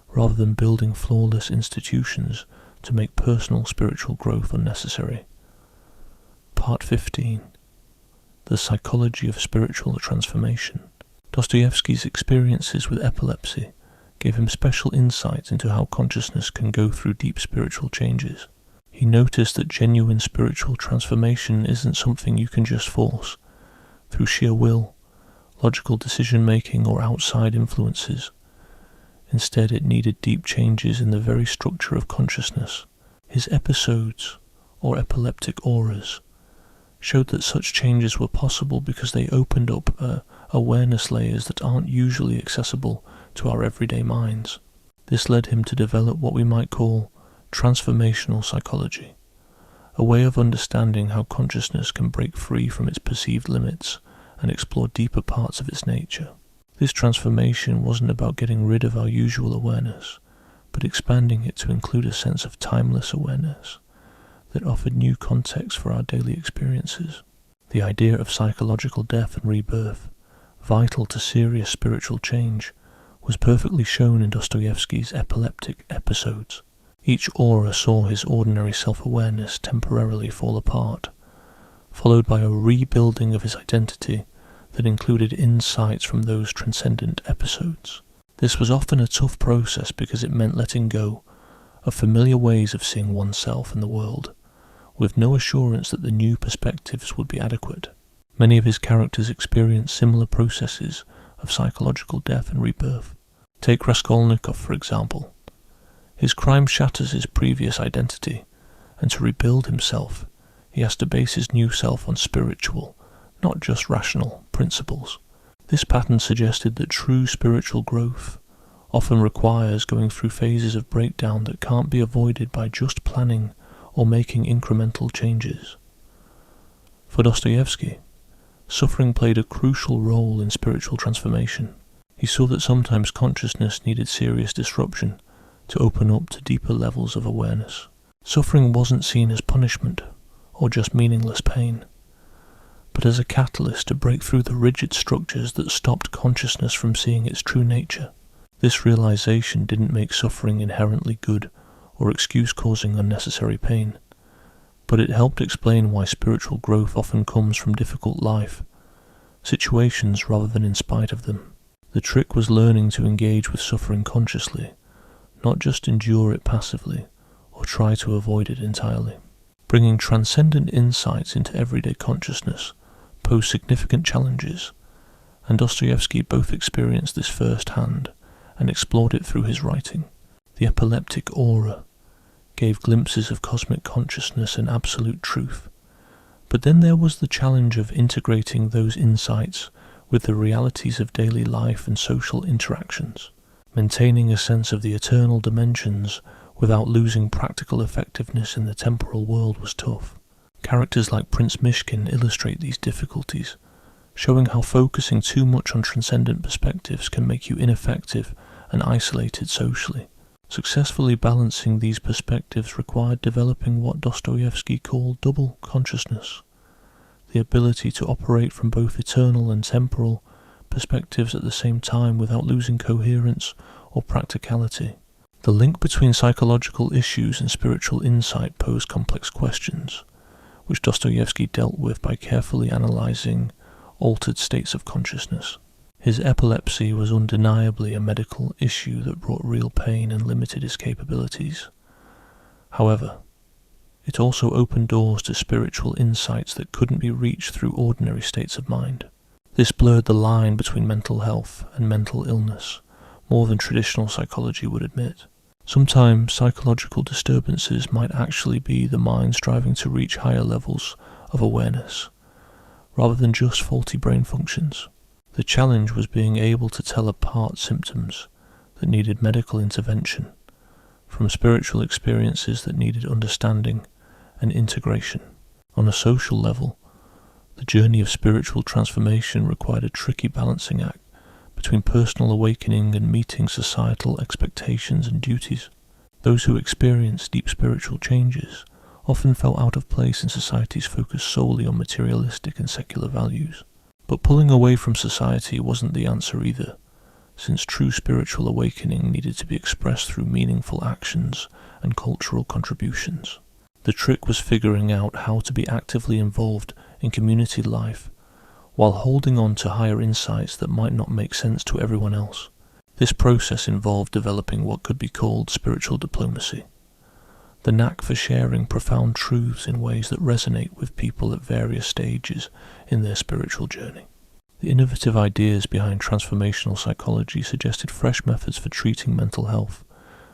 A: rather than building flawless institutions to make personal spiritual growth unnecessary. Part 15. The Psychology of Spiritual Transformation. Dostoevsky's experiences with epilepsy gave him special insights into how consciousness can go through deep spiritual changes. He noticed that genuine spiritual transformation isn't something you can just force, through sheer will, logical decision-making, or outside influences. Instead, it needed deep changes in the very structure of consciousness. His episodes, or epileptic auras, showed that such changes were possible because they opened up awareness layers that aren't usually accessible to our everyday minds. This led him to develop what we might call transformational psychology, a way of understanding how consciousness can break free from its perceived limits and explore deeper parts of its nature. This transformation wasn't about getting rid of our usual awareness, but expanding it to include a sense of timeless awareness that offered new context for our daily experiences. The idea of psychological death and rebirth, vital to serious spiritual change, was perfectly shown in Dostoevsky's epileptic episodes. Each aura saw his ordinary self-awareness temporarily fall apart, followed by a rebuilding of his identity that included insights from those transcendent episodes. This was often a tough process because it meant letting go of familiar ways of seeing oneself and the world, with no assurance that the new perspectives would be adequate. Many of his characters experienced similar processes of psychological death and rebirth. Take Raskolnikov, for example. His crime shatters his previous identity, and to rebuild himself, he has to base his new self on spiritual, not just rational, principles. This pattern suggested that true spiritual growth often requires going through phases of breakdown that can't be avoided by just planning or making incremental changes. For Dostoevsky, suffering played a crucial role in spiritual transformation. He saw that sometimes consciousness needed serious disruption to open up to deeper levels of awareness. Suffering wasn't seen as punishment or just meaningless pain, but as a catalyst to break through the rigid structures that stopped consciousness from seeing its true nature. This realization didn't make suffering inherently good or excuse causing unnecessary pain, but it helped explain why spiritual growth often comes from difficult life situations rather than in spite of them. The trick was learning to engage with suffering consciously, not just endure it passively or try to avoid it entirely. Bringing transcendent insights into everyday consciousness posed significant challenges, and Dostoevsky both experienced this firsthand and explored it through his writing. The epileptic aura gave glimpses of cosmic consciousness and absolute truth. But then there was the challenge of integrating those insights with the realities of daily life and social interactions. Maintaining a sense of the eternal dimensions without losing practical effectiveness in the temporal world was tough. Characters like Prince Myshkin illustrate these difficulties, showing how focusing too much on transcendent perspectives can make you ineffective and isolated socially. Successfully balancing these perspectives required developing what Dostoevsky called double consciousness, the ability to operate from both eternal and temporal perspectives at the same time without losing coherence or practicality. The link between psychological issues and spiritual insight posed complex questions, which Dostoevsky dealt with by carefully analyzing altered states of consciousness. His epilepsy was undeniably a medical issue that brought real pain and limited his capabilities. However, it also opened doors to spiritual insights that couldn't be reached through ordinary states of mind. This blurred the line between mental health and mental illness, more than traditional psychology would admit. Sometimes psychological disturbances might actually be the mind striving to reach higher levels of awareness, rather than just faulty brain functions. The challenge was being able to tell apart symptoms that needed medical intervention from spiritual experiences that needed understanding and integration. On a social level, the journey of spiritual transformation required a tricky balancing act between personal awakening and meeting societal expectations and duties. Those who experienced deep spiritual changes often felt out of place in society's focus solely on materialistic and secular values. But pulling away from society wasn't the answer either, since true spiritual awakening needed to be expressed through meaningful actions and cultural contributions. The trick was figuring out how to be actively involved in community life while holding on to higher insights that might not make sense to everyone else. This process involved developing what could be called spiritual diplomacy, the knack for sharing profound truths in ways that resonate with people at various stages in their spiritual journey. The innovative ideas behind transformational psychology suggested fresh methods for treating mental health,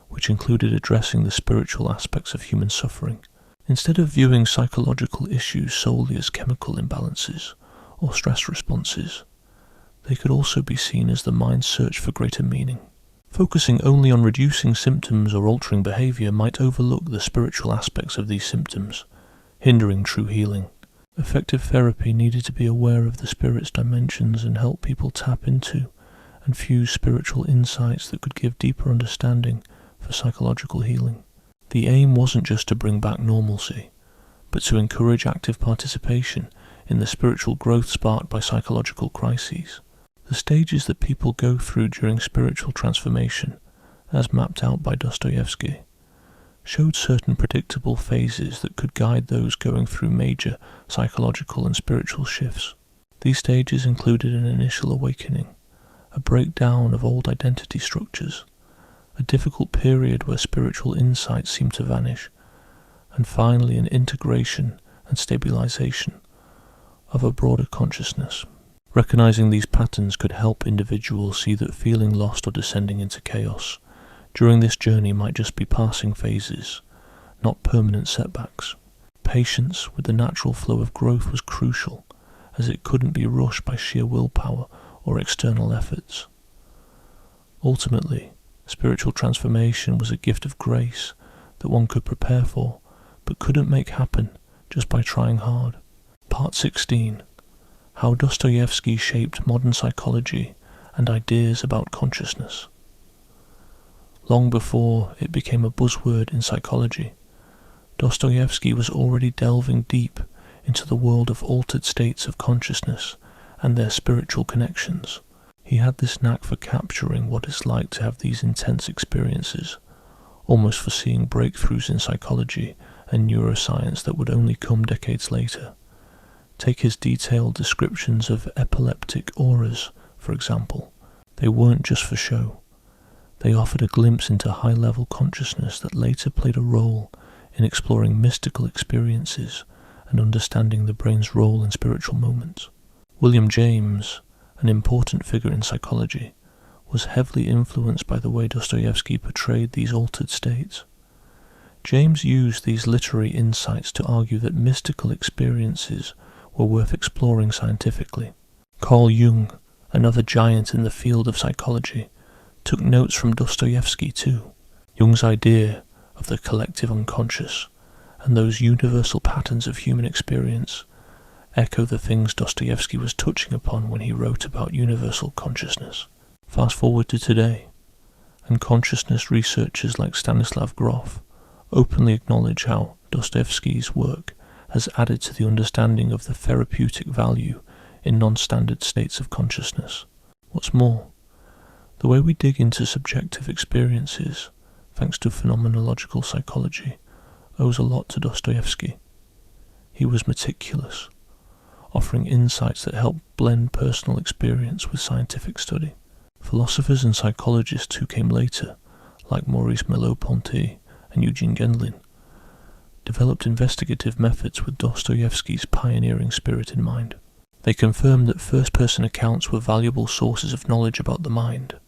A: which included addressing the spiritual aspects of human suffering. Instead of viewing psychological issues solely as chemical imbalances or stress responses, they could also be seen as the mind's search for greater meaning. Focusing only on reducing symptoms or altering behavior might overlook the spiritual aspects of these symptoms, hindering true healing. Effective therapy needed to be aware of the spirit's dimensions and help people tap into and fuse spiritual insights that could give deeper understanding for psychological healing. The aim wasn't just to bring back normalcy, but to encourage active participation in the spiritual growth sparked by psychological crises. The stages that people go through during spiritual transformation, as mapped out by Dostoevsky, showed certain predictable phases that could guide those going through major psychological and spiritual shifts. These stages included an initial awakening, a breakdown of old identity structures, a difficult period where spiritual insights seemed to vanish, and finally an integration and stabilization of a broader consciousness. Recognizing these patterns could help individuals see that feeling lost or descending into chaos during this journey might just be passing phases, not permanent setbacks. Patience with the natural flow of growth was crucial, as it couldn't be rushed by sheer willpower or external efforts. Ultimately, spiritual transformation was a gift of grace that one could prepare for, but couldn't make happen just by trying hard. Part 16. How Dostoevsky shaped modern psychology and ideas about consciousness. Long before it became a buzzword in psychology, Dostoevsky was already delving deep into the world of altered states of consciousness and their spiritual connections. He had this knack for capturing what it's like to have these intense experiences, almost foreseeing breakthroughs in psychology and neuroscience that would only come decades later. Take his detailed descriptions of epileptic auras, for example. They weren't just for show. They offered a glimpse into high-level consciousness that later played a role in exploring mystical experiences and understanding the brain's role in spiritual moments. William James, an important figure in psychology, was heavily influenced by the way Dostoevsky portrayed these altered states. James used these literary insights to argue that mystical experiences were worth exploring scientifically. Carl Jung, another giant in the field of psychology, took notes from Dostoevsky too. Jung's idea of the collective unconscious and those universal patterns of human experience echo the things Dostoevsky was touching upon when he wrote about universal consciousness. Fast forward to today, and consciousness researchers like Stanislav Grof openly acknowledge how Dostoevsky's work has added to the understanding of the therapeutic value in non-standard states of consciousness. What's more, the way we dig into subjective experiences, thanks to phenomenological psychology, owes a lot to Dostoevsky. He was meticulous, offering insights that help blend personal experience with scientific study. Philosophers and psychologists who came later, like Maurice Merleau-Ponty and Eugene Gendlin, developed investigative methods with Dostoevsky's pioneering spirit in mind. They confirmed that first-person accounts were valuable sources of knowledge about the mind,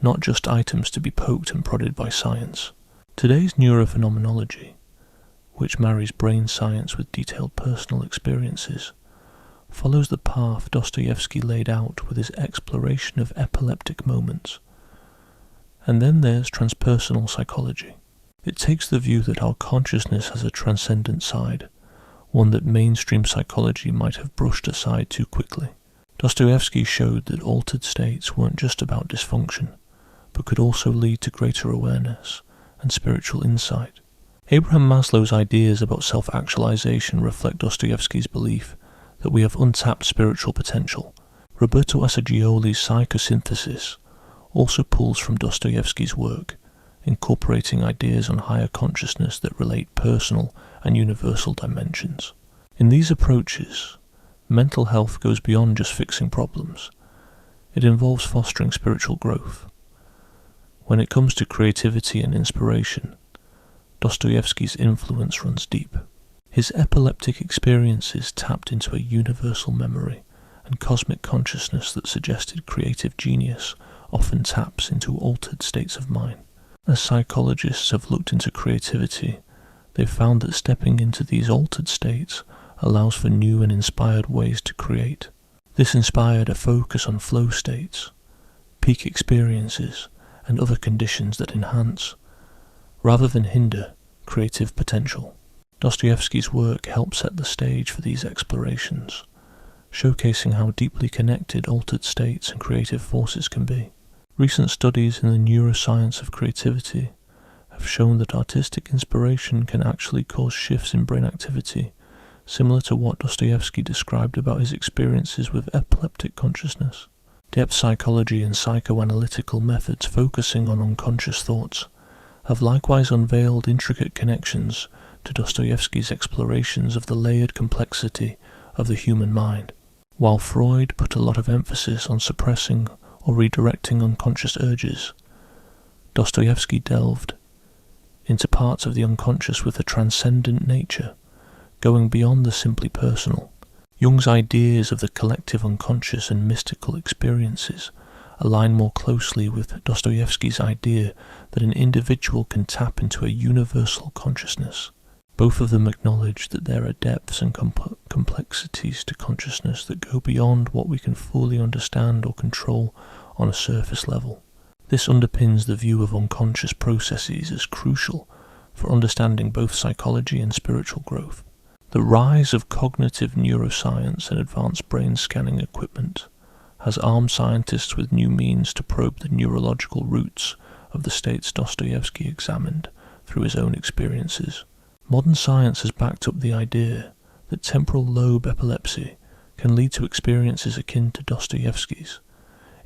A: not just items to be poked and prodded by science. Today's neurophenomenology, which marries brain science with detailed personal experiences, follows the path Dostoevsky laid out with his exploration of epileptic moments. And then there's transpersonal psychology. It takes the view that our consciousness has a transcendent side, one that mainstream psychology might have brushed aside too quickly. Dostoevsky showed that altered states weren't just about dysfunction, but could also lead to greater awareness and spiritual insight. Abraham Maslow's ideas about self-actualization reflect Dostoevsky's belief that we have untapped spiritual potential. Roberto Assagioli's psychosynthesis also pulls from Dostoevsky's work, incorporating ideas on higher consciousness that relate personal and universal dimensions. In these approaches, mental health goes beyond just fixing problems. It involves fostering spiritual growth. When it comes to creativity and inspiration, Dostoevsky's influence runs deep. His epileptic experiences tapped into a universal memory and cosmic consciousness that suggested creative genius often taps into altered states of mind. As psychologists have looked into creativity, they've found that stepping into these altered states allows for new and inspired ways to create. This inspired a focus on flow states, peak experiences, and other conditions that enhance, rather than hinder, creative potential. Dostoevsky's work helped set the stage for these explorations, showcasing how deeply connected altered states and creative forces can be. Recent studies in the neuroscience of creativity have shown that artistic inspiration can actually cause shifts in brain activity, similar to what Dostoevsky described about his experiences with epileptic consciousness. Depth psychology and psychoanalytical methods focusing on unconscious thoughts have likewise unveiled intricate connections to Dostoevsky's explorations of the layered complexity of the human mind. While Freud put a lot of emphasis on suppressing or redirecting unconscious urges, Dostoevsky delved into parts of the unconscious with a transcendent nature, going beyond the simply personal. Jung's ideas of the collective unconscious and mystical experiences align more closely with Dostoevsky's idea that an individual can tap into a universal consciousness. Both of them acknowledge that there are depths and complexities to consciousness that go beyond what we can fully understand or control on a surface level. This underpins the view of unconscious processes as crucial for understanding both psychology and spiritual growth. The rise of cognitive neuroscience and advanced brain scanning equipment has armed scientists with new means to probe the neurological roots of the states Dostoevsky examined through his own experiences. Modern science has backed up the idea that temporal lobe epilepsy can lead to experiences akin to Dostoevsky's,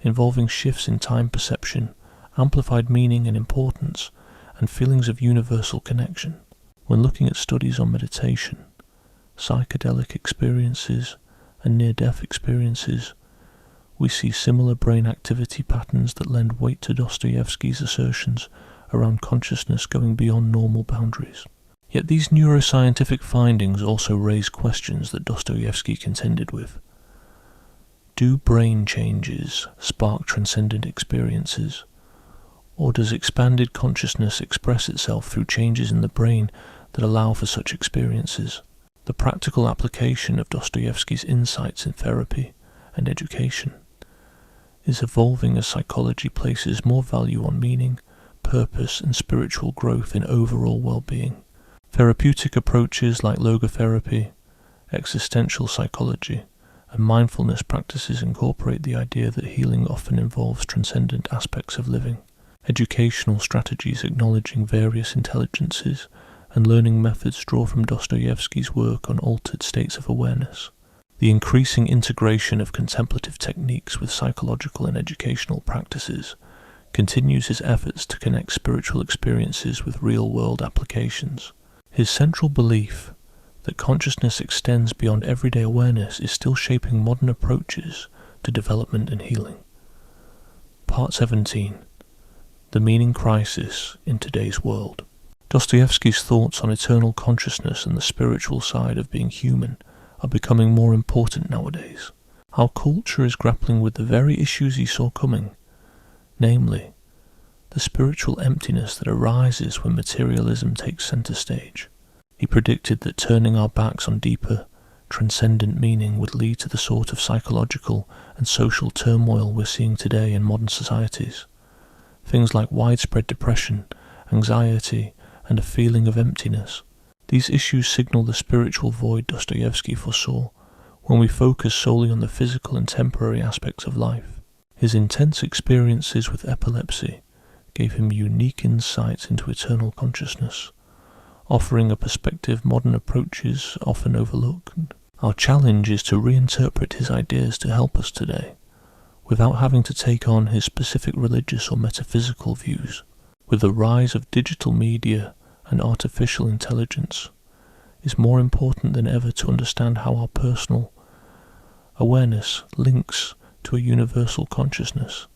A: involving shifts in time perception, amplified meaning and importance, and feelings of universal connection. When looking at studies on meditation, psychedelic experiences, and near-death experiences, we see similar brain activity patterns that lend weight to Dostoevsky's assertions around consciousness going beyond normal boundaries. Yet these neuroscientific findings also raise questions that Dostoevsky contended with. Do brain changes spark transcendent experiences, Or does expanded consciousness express itself through changes in the brain that allow for such experiences? The practical application of Dostoevsky's insights in therapy and education is evolving as psychology places more value on meaning, purpose, and spiritual growth in overall well-being. Therapeutic approaches like logotherapy, existential psychology, and mindfulness practices incorporate the idea that healing often involves transcendent aspects of living. Educational strategies acknowledging various intelligences and learning methods draw from Dostoevsky's work on altered states of awareness. The increasing integration of contemplative techniques with psychological and educational practices continues his efforts to connect spiritual experiences with real-world applications. His central belief that consciousness extends beyond everyday awareness is still shaping modern approaches to development and healing. Part 17. The Meaning Crisis in Today's World. Dostoevsky's thoughts on eternal consciousness and the spiritual side of being human are becoming more important nowadays. Our culture is grappling with the very issues he saw coming, namely, the spiritual emptiness that arises when materialism takes center stage. He predicted that turning our backs on deeper, transcendent meaning would lead to the sort of psychological and social turmoil we're seeing today in modern societies. Things like widespread depression, anxiety, and a feeling of emptiness. These issues signal the spiritual void Dostoevsky foresaw when we focus solely on the physical and temporary aspects of life. His intense experiences with epilepsy gave him unique insights into eternal consciousness, offering a perspective modern approaches often overlook. Our challenge is to reinterpret his ideas to help us today, without having to take on his specific religious or metaphysical views. With the rise of digital media and artificial intelligence, it's more important than ever to understand how our personal awareness links to a universal consciousness,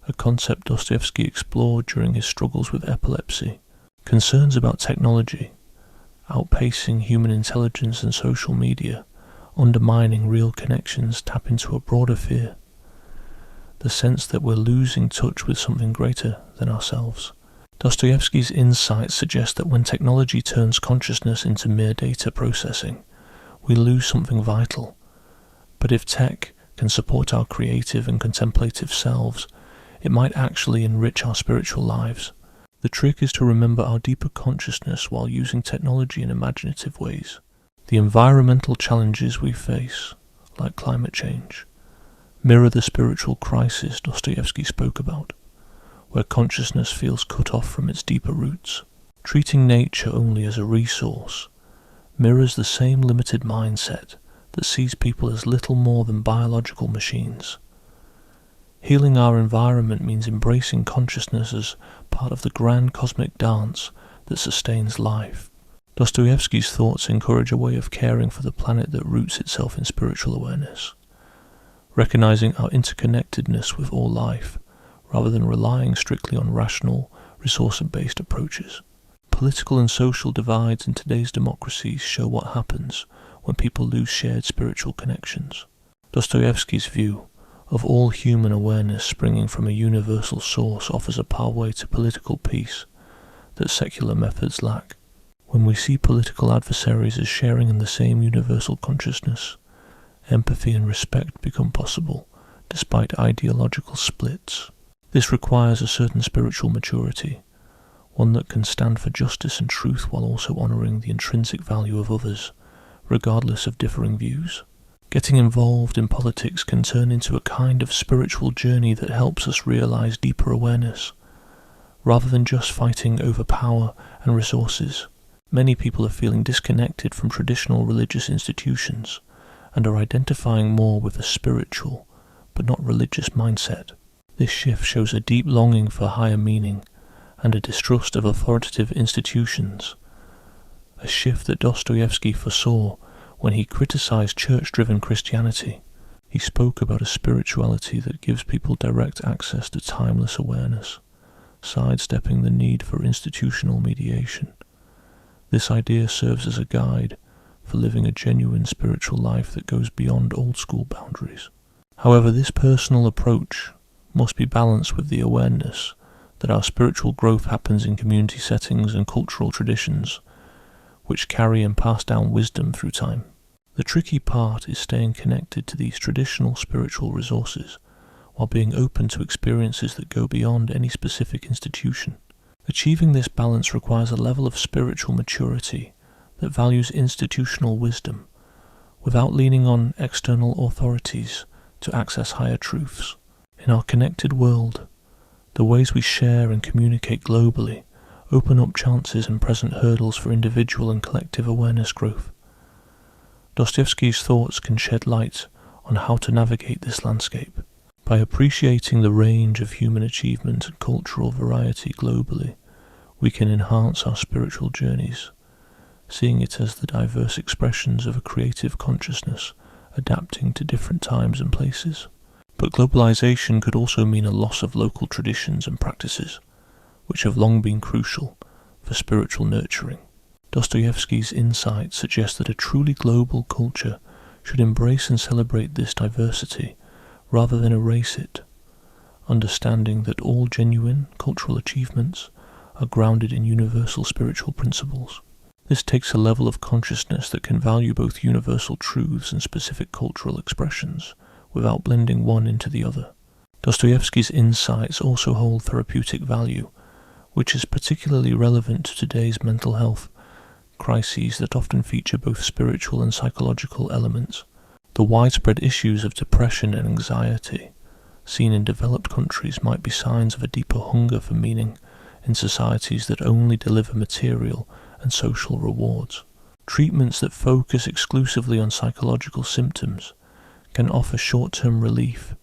A: a concept Dostoevsky explored during his struggles with epilepsy. Concerns about technology, outpacing human intelligence and social media, undermining real connections tap into a broader fear, the sense that we're losing touch with something greater than ourselves. Dostoevsky's insights suggest that when technology turns consciousness into mere data processing, we lose something vital. But if tech can support our creative and contemplative selves, it might actually enrich our spiritual lives. The trick is to remember our deeper consciousness while using technology in imaginative ways. The environmental challenges we face, like climate change, mirror the spiritual crisis Dostoevsky spoke about, where consciousness feels cut off from its deeper roots. Treating nature only as a resource mirrors the same limited mindset that sees people as little more than biological machines. Healing our environment means embracing consciousness as part of the grand cosmic dance that sustains life. Dostoevsky's thoughts encourage a way of caring for the planet that roots itself in spiritual awareness, recognizing our interconnectedness with all life, rather than relying strictly on rational, resource-based approaches. Political and social divides in today's democracies show what happens when people lose shared spiritual connections. Dostoevsky's view of all human awareness springing from a universal source offers a pathway to political peace that secular methods lack. When we see political adversaries as sharing in the same universal consciousness, empathy and respect become possible despite ideological splits. This requires a certain spiritual maturity, one that can stand for justice and truth while also honouring the intrinsic value of others, regardless of differing views. Getting involved in politics can turn into a kind of spiritual journey that helps us realise deeper awareness, rather than just fighting over power and resources. Many people are feeling disconnected from traditional religious institutions and are identifying more with a spiritual, but not religious mindset. This shift shows a deep longing for higher meaning and a distrust of authoritative institutions, a shift that Dostoevsky foresaw when he criticized church-driven Christianity. He spoke about a spirituality that gives people direct access to timeless awareness, sidestepping the need for institutional mediation. This idea serves as a guide for living a genuine spiritual life that goes beyond old-school boundaries. However, this personal approach must be balanced with the awareness that our spiritual growth happens in community settings and cultural traditions, which carry and pass down wisdom through time. The tricky part is staying connected to these traditional spiritual resources, while being open to experiences that go beyond any specific institution. Achieving this balance requires a level of spiritual maturity that values institutional wisdom, without leaning on external authorities to access higher truths. In our connected world, the ways we share and communicate globally open up chances and present hurdles for individual and collective awareness growth. Dostoevsky's thoughts can shed light on how to navigate this landscape. By appreciating the range of human achievement and cultural variety globally, we can enhance our spiritual journeys, seeing it as the diverse expressions of a creative consciousness adapting to different times and places. But globalization could also mean a loss of local traditions and practices, which have long been crucial for spiritual nurturing. Dostoevsky's insight suggests that a truly global culture should embrace and celebrate this diversity rather than erase it, understanding that all genuine cultural achievements are grounded in universal spiritual principles. This takes a level of consciousness that can value both universal truths and specific cultural expressions, without blending one into the other. Dostoevsky's insights also hold therapeutic value, which is particularly relevant to today's mental health crises that often feature both spiritual and psychological elements. The widespread issues of depression and anxiety seen in developed countries might be signs of a deeper hunger for meaning in societies that only deliver material and social rewards. Treatments that focus exclusively on psychological symptoms can offer short-term relief,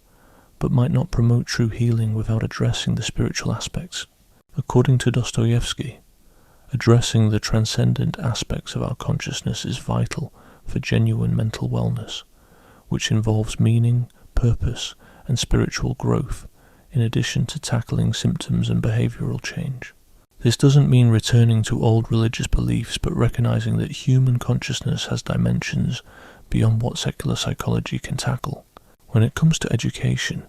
A: but might not promote true healing without addressing the spiritual aspects. According to Dostoevsky, addressing the transcendent aspects of our consciousness is vital for genuine mental wellness, which involves meaning, purpose, and spiritual growth, in addition to tackling symptoms and behavioral change. This doesn't mean returning to old religious beliefs, but recognizing that human consciousness has dimensions beyond what secular psychology can tackle. When it comes to education,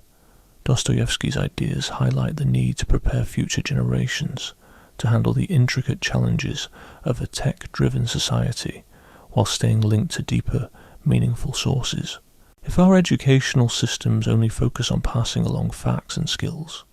A: Dostoevsky's ideas highlight the need to prepare future generations to handle the intricate challenges of a tech-driven society while staying linked to deeper, meaningful sources. If our educational systems only focus on passing along facts and skills,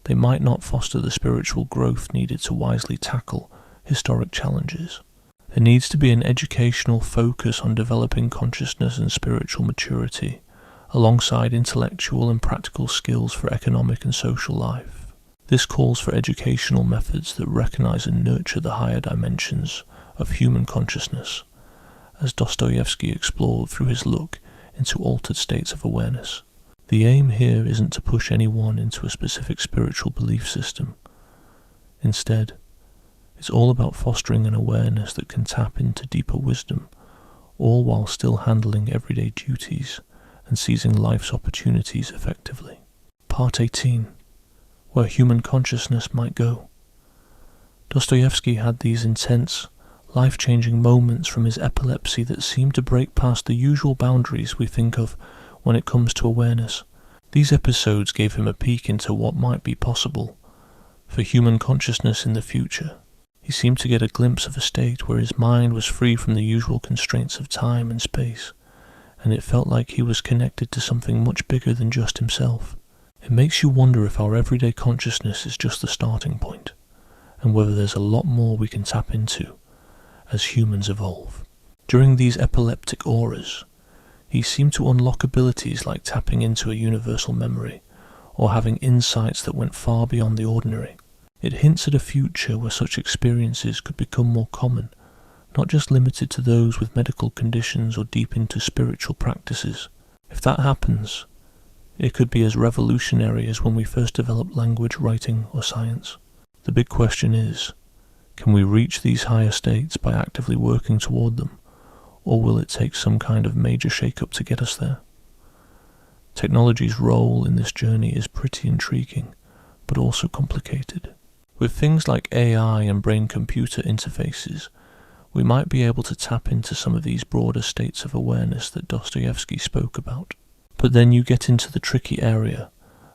A: they might not foster the spiritual growth needed to wisely tackle historic challenges. There needs to be an educational focus on developing consciousness and spiritual maturity, alongside intellectual and practical skills for economic and social life. This calls for educational methods that recognize and nurture the higher dimensions of human consciousness, as Dostoevsky explored through his look into altered states of awareness. The aim here isn't to push anyone into a specific spiritual belief system. Instead, it's all about fostering an awareness that can tap into deeper wisdom, all while still handling everyday duties and seizing life's opportunities effectively. Part 18. Where human consciousness might go. Dostoevsky had these intense, life-changing moments from his epilepsy that seemed to break past the usual boundaries we think of when it comes to awareness. These episodes gave him a peek into what might be possible for human consciousness in the future. He seemed to get a glimpse of a state where his mind was free from the usual constraints of time and space, and it felt like he was connected to something much bigger than just himself. It makes you wonder if our everyday consciousness is just the starting point, and whether there's a lot more we can tap into as humans evolve. During these epileptic auras, he seemed to unlock abilities like tapping into a universal memory, or having insights that went far beyond the ordinary. It hints at a future where such experiences could become more common, not just limited to those with medical conditions or deep into spiritual practices. If that happens, it could be as revolutionary as when we first developed language, writing, or science. The big question is, can we reach these higher states by actively working toward them, or will it take some kind of major shake-up to get us there? Technology's role in this journey is pretty intriguing, but also complicated. With things like AI and brain-computer interfaces, we might be able to tap into some of these broader states of awareness that Dostoevsky spoke about. But then you get into the tricky area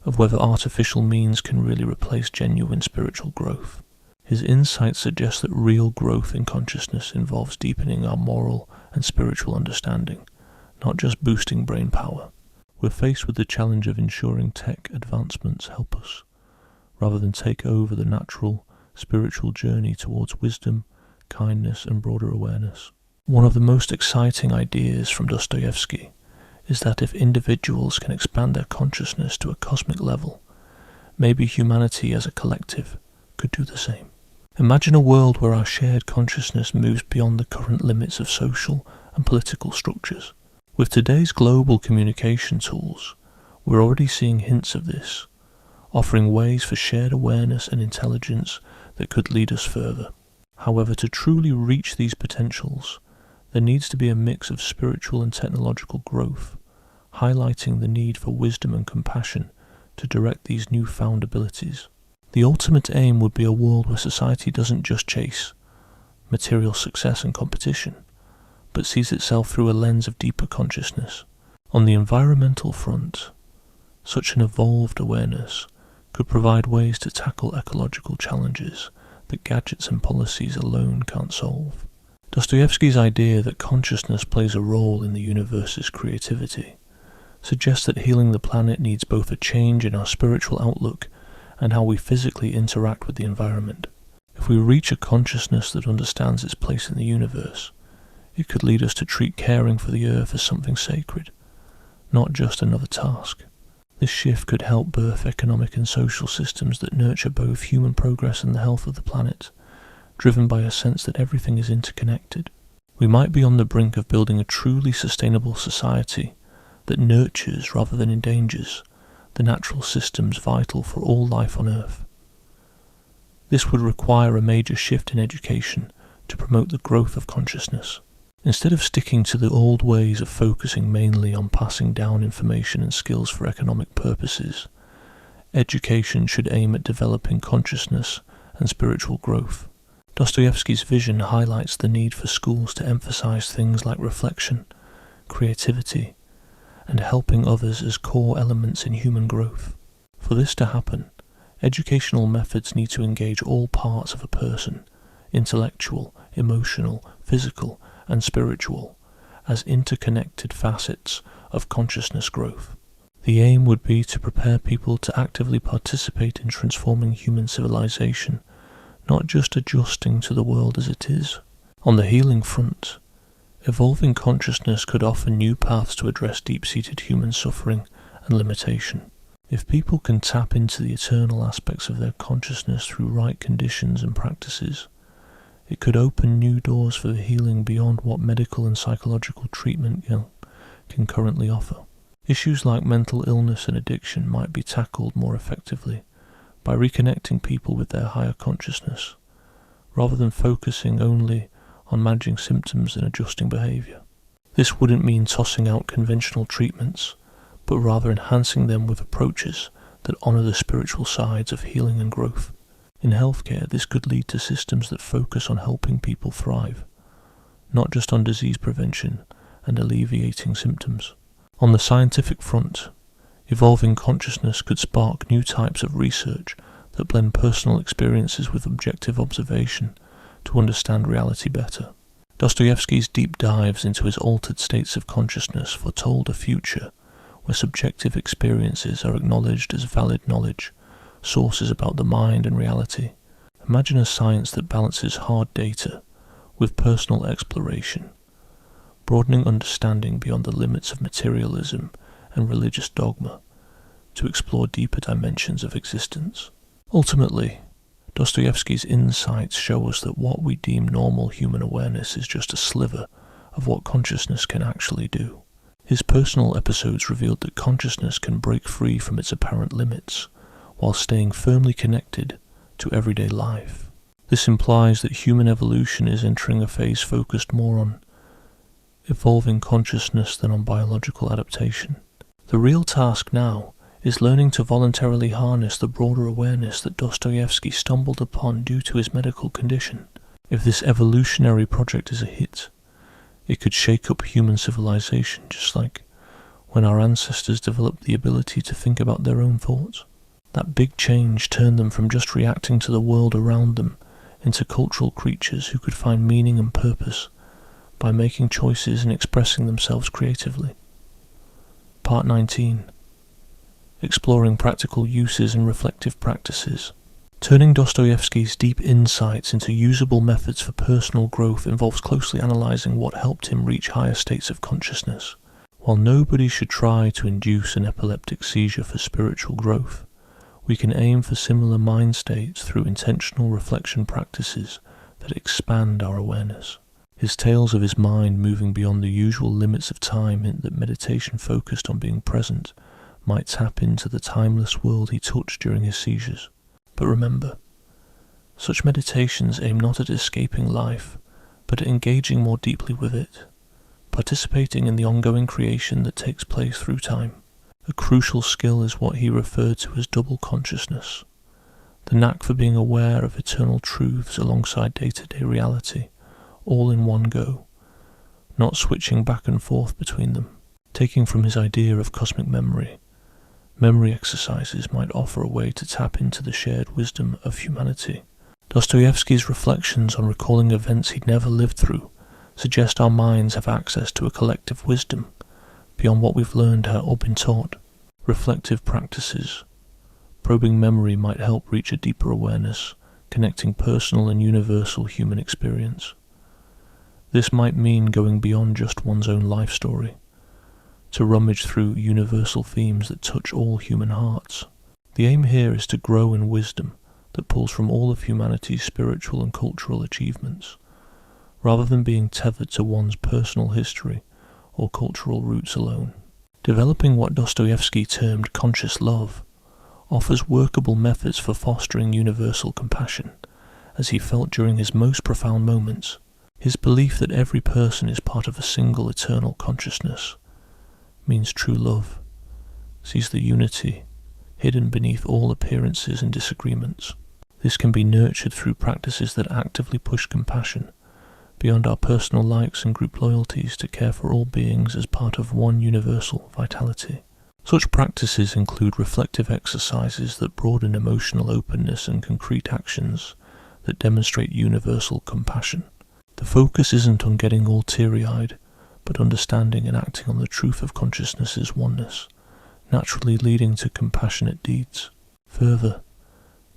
A: of whether artificial means can really replace genuine spiritual growth. His insights suggest that real growth in consciousness involves deepening our moral and spiritual understanding, not just boosting brain power. We're faced with the challenge of ensuring tech advancements help us, rather than take over the natural, spiritual journey towards wisdom, kindness, and broader awareness. One of the most exciting ideas from Dostoevsky is that if individuals can expand their consciousness to a cosmic level, maybe humanity as a collective could do the same. Imagine a world where our shared consciousness moves beyond the current limits of social and political structures. With today's global communication tools, we're already seeing hints of this, offering ways for shared awareness and intelligence that could lead us further. However, to truly reach these potentials, there needs to be a mix of spiritual and technological growth, highlighting the need for wisdom and compassion to direct these newfound abilities. The ultimate aim would be a world where society doesn't just chase material success and competition, but sees itself through a lens of deeper consciousness. On the environmental front, such an evolved awareness could provide ways to tackle ecological challenges that gadgets and policies alone can't solve. Dostoevsky's idea that consciousness plays a role in the universe's creativity suggests that healing the planet needs both a change in our spiritual outlook and how we physically interact with the environment. If we reach a consciousness that understands its place in the universe, it could lead us to treat caring for the earth as something sacred, not just another task. This shift could help birth economic and social systems that nurture both human progress and the health of the planet, driven by a sense that everything is interconnected. We might be on the brink of building a truly sustainable society that nurtures rather than endangers the natural systems vital for all life on Earth. This would require a major shift in education to promote the growth of consciousness. Instead of sticking to the old ways of focusing mainly on passing down information and skills for economic purposes, education should aim at developing consciousness and spiritual growth. Dostoevsky's vision highlights the need for schools to emphasize things like reflection, creativity, and helping others as core elements in human growth. For this to happen, educational methods need to engage all parts of a person, intellectual, emotional, physical, and spiritual, as interconnected facets of consciousness growth. The aim would be to prepare people to actively participate in transforming human civilization, not just adjusting to the world as it is. On the healing front, evolving consciousness could offer new paths to address deep-seated human suffering and limitation. If people can tap into the eternal aspects of their consciousness through right conditions and practices, it could open new doors for healing beyond what medical and psychological treatment can currently offer. Issues like mental illness and addiction might be tackled more effectively by reconnecting people with their higher consciousness, rather than focusing only on managing symptoms and adjusting behaviour. This wouldn't mean tossing out conventional treatments, but rather enhancing them with approaches that honour the spiritual sides of healing and growth. In healthcare, this could lead to systems that focus on helping people thrive, not just on disease prevention and alleviating symptoms. On the scientific front, evolving consciousness could spark new types of research that blend personal experiences with objective observation to understand reality better. Dostoevsky's deep dives into his altered states of consciousness foretold a future where subjective experiences are acknowledged as valid knowledge, sources about the mind and reality. Imagine a science that balances hard data with personal exploration, broadening understanding beyond the limits of materialism and religious dogma to explore deeper dimensions of existence. Ultimately, Dostoevsky's insights show us that what we deem normal human awareness is just a sliver of what consciousness can actually do. His personal episodes revealed that consciousness can break free from its apparent limits while staying firmly connected to everyday life. This implies that human evolution is entering a phase focused more on evolving consciousness than on biological adaptation. The real task now is learning to voluntarily harness the broader awareness that Dostoevsky stumbled upon due to his medical condition. If this evolutionary project is a hit, it could shake up human civilization just like when our ancestors developed the ability to think about their own thoughts. That big change turned them from just reacting to the world around them into cultural creatures who could find meaning and purpose by making choices and expressing themselves creatively. Part 19. Exploring practical uses and reflective practices. Turning Dostoevsky's deep insights into usable methods for personal growth involves closely analysing what helped him reach higher states of consciousness. While nobody should try to induce an epileptic seizure for spiritual growth, we can aim for similar mind states through intentional reflection practices that expand our awareness. His tales of his mind moving beyond the usual limits of time hint that meditation focused on being present might tap into the timeless world he touched during his seizures. But remember, such meditations aim not at escaping life, but at engaging more deeply with it, participating in the ongoing creation that takes place through time. A crucial skill is what he referred to as double consciousness, the knack for being aware of eternal truths alongside day-to-day reality, all in one go, not switching back and forth between them. Taking from his idea of cosmic memory exercises might offer a way to tap into the shared wisdom of humanity. Dostoevsky's reflections on recalling events he'd never lived through suggest our minds have access to a collective wisdom beyond what we've learned or been taught. Reflective practices, probing memory might help reach a deeper awareness, connecting personal and universal human experience. This might mean going beyond just one's own life story, to rummage through universal themes that touch all human hearts. The aim here is to grow in wisdom that pulls from all of humanity's spiritual and cultural achievements, rather than being tethered to one's personal history or cultural roots alone. Developing what Dostoevsky termed conscious love offers workable methods for fostering universal compassion, as he felt during his most profound moments. His belief that every person is part of a single eternal consciousness means true love sees the unity hidden beneath all appearances and disagreements. This can be nurtured through practices that actively push compassion beyond our personal likes and group loyalties to care for all beings as part of one universal vitality. Such practices include reflective exercises that broaden emotional openness and concrete actions that demonstrate universal compassion. The focus isn't on getting all teary-eyed, but understanding and acting on the truth of consciousness's oneness, naturally leading to compassionate deeds. Further,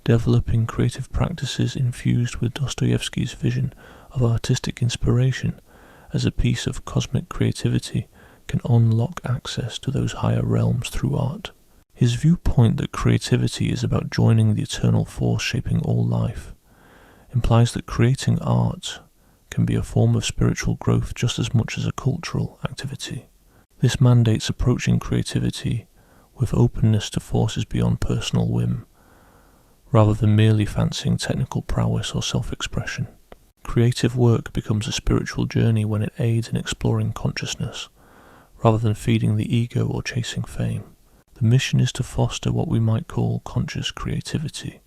A: developing creative practices infused with Dostoevsky's vision of artistic inspiration as a piece of cosmic creativity can unlock access to those higher realms through art. His viewpoint that creativity is about joining the eternal force shaping all life implies that creating art can be a form of spiritual growth just as much as a cultural activity. This mandates approaching creativity with openness to forces beyond personal whim, rather than merely fancying technical prowess or self-expression. Creative work becomes a spiritual journey when it aids in exploring consciousness, rather than feeding the ego or chasing fame. The mission is to foster what we might call conscious creativity,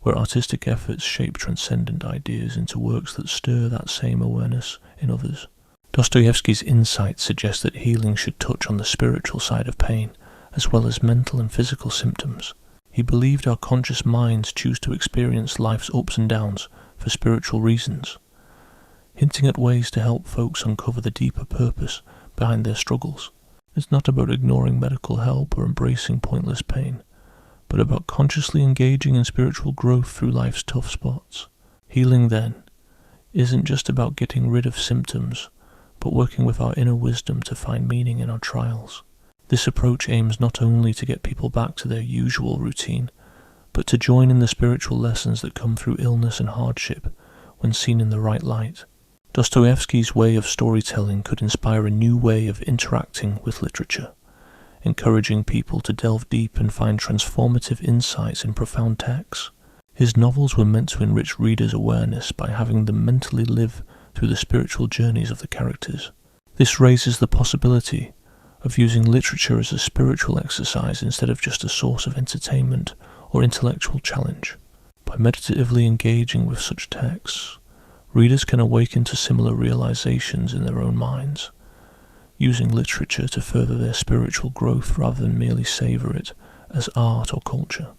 A: where artistic efforts shape transcendent ideas into works that stir that same awareness in others. Dostoevsky's insights suggest that healing should touch on the spiritual side of pain, as well as mental and physical symptoms. He believed our conscious minds choose to experience life's ups and downs for spiritual reasons, hinting at ways to help folks uncover the deeper purpose behind their struggles. It's not about ignoring medical help or embracing pointless pain, but about consciously engaging in spiritual growth through life's tough spots. Healing, then, isn't just about getting rid of symptoms, but working with our inner wisdom to find meaning in our trials. This approach aims not only to get people back to their usual routine, but to join in the spiritual lessons that come through illness and hardship when seen in the right light. Dostoevsky's way of storytelling could inspire a new way of interacting with literature, encouraging people to delve deep and find transformative insights in profound texts. His novels were meant to enrich readers' awareness by having them mentally live through the spiritual journeys of the characters. This raises the possibility of using literature as a spiritual exercise instead of just a source of entertainment or intellectual challenge. By meditatively engaging with such texts, readers can awaken to similar realizations in their own minds, using literature to further their spiritual growth rather than merely savour it as art or culture.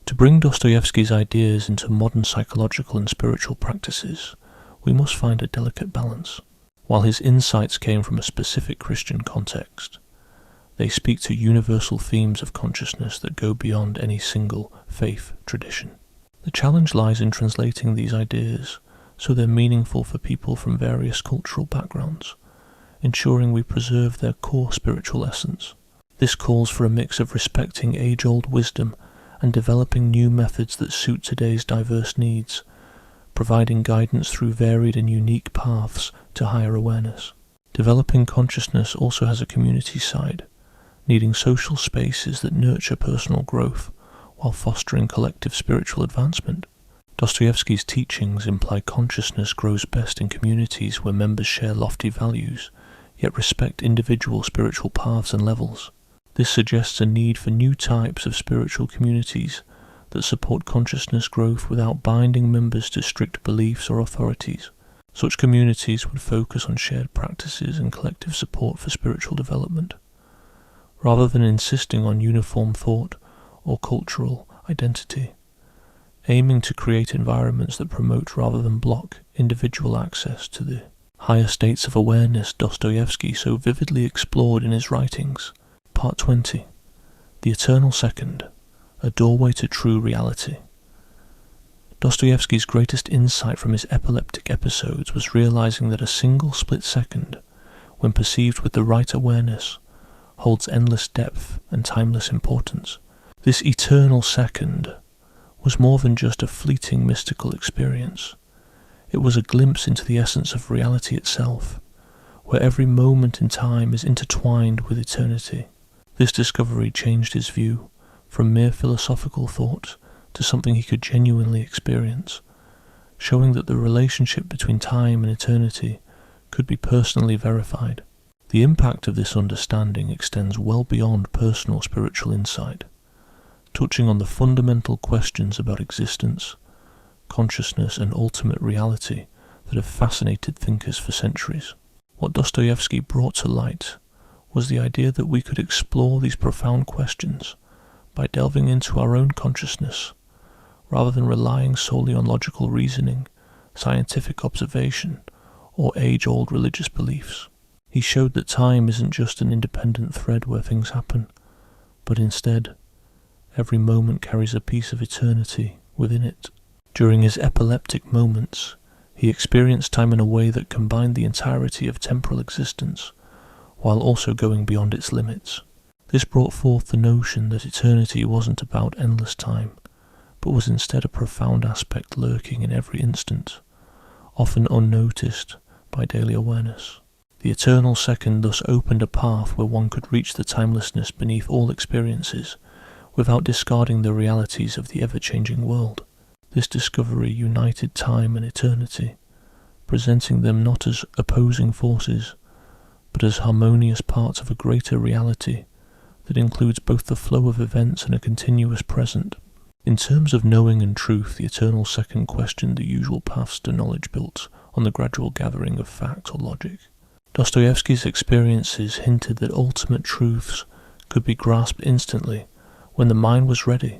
A: To bring Dostoevsky's ideas into modern psychological and spiritual practices, we must find a delicate balance. While his insights came from a specific Christian context, they speak to universal themes of consciousness that go beyond any single faith tradition. The challenge lies in translating these ideas so they're meaningful for people from various cultural backgrounds, ensuring we preserve their core spiritual essence. This calls for a mix of respecting age-old wisdom and developing new methods that suit today's diverse needs, providing guidance through varied and unique paths to higher awareness. Developing consciousness also has a community side, needing social spaces that nurture personal growth while fostering collective spiritual advancement. Dostoevsky's teachings imply consciousness grows best in communities where members share lofty values, yet respect individual spiritual paths and levels. This suggests a need for new types of spiritual communities that support consciousness growth without binding members to strict beliefs or authorities. Such communities would focus on shared practices and collective support for spiritual development, rather than insisting on uniform thought or cultural identity, aiming to create environments that promote rather than block individual access to the higher states of awareness Dostoevsky so vividly explored in his writings. Part 20. The Eternal Second, a Doorway to True Reality. Dostoevsky's greatest insight from his epileptic episodes was realizing that a single split second, when perceived with the right awareness, holds endless depth and timeless importance. This eternal second was more than just a fleeting mystical experience. It was a glimpse into the essence of reality itself, where every moment in time is intertwined with eternity. This discovery changed his view from mere philosophical thought to something he could genuinely experience, showing that the relationship between time and eternity could be personally verified. The impact of this understanding extends well beyond personal spiritual insight, touching on the fundamental questions about existence, consciousness, and ultimate reality that have fascinated thinkers for centuries. What Dostoevsky brought to light was the idea that we could explore these profound questions by delving into our own consciousness, rather than relying solely on logical reasoning, scientific observation, or age-old religious beliefs. He showed that time isn't just an independent thread where things happen, but instead, every moment carries a piece of eternity within it. During his epileptic moments, he experienced time in a way that combined the entirety of temporal existence, while also going beyond its limits. This brought forth the notion that eternity wasn't about endless time, but was instead a profound aspect lurking in every instant, often unnoticed by daily awareness. The eternal second thus opened a path where one could reach the timelessness beneath all experiences, without discarding the realities of the ever-changing world. This discovery united time and eternity, presenting them not as opposing forces, but as harmonious parts of a greater reality that includes both the flow of events and a continuous present. In terms of knowing and truth, the eternal second questioned the usual paths to knowledge built on the gradual gathering of fact or logic. Dostoevsky's experiences hinted that ultimate truths could be grasped instantly when the mind was ready,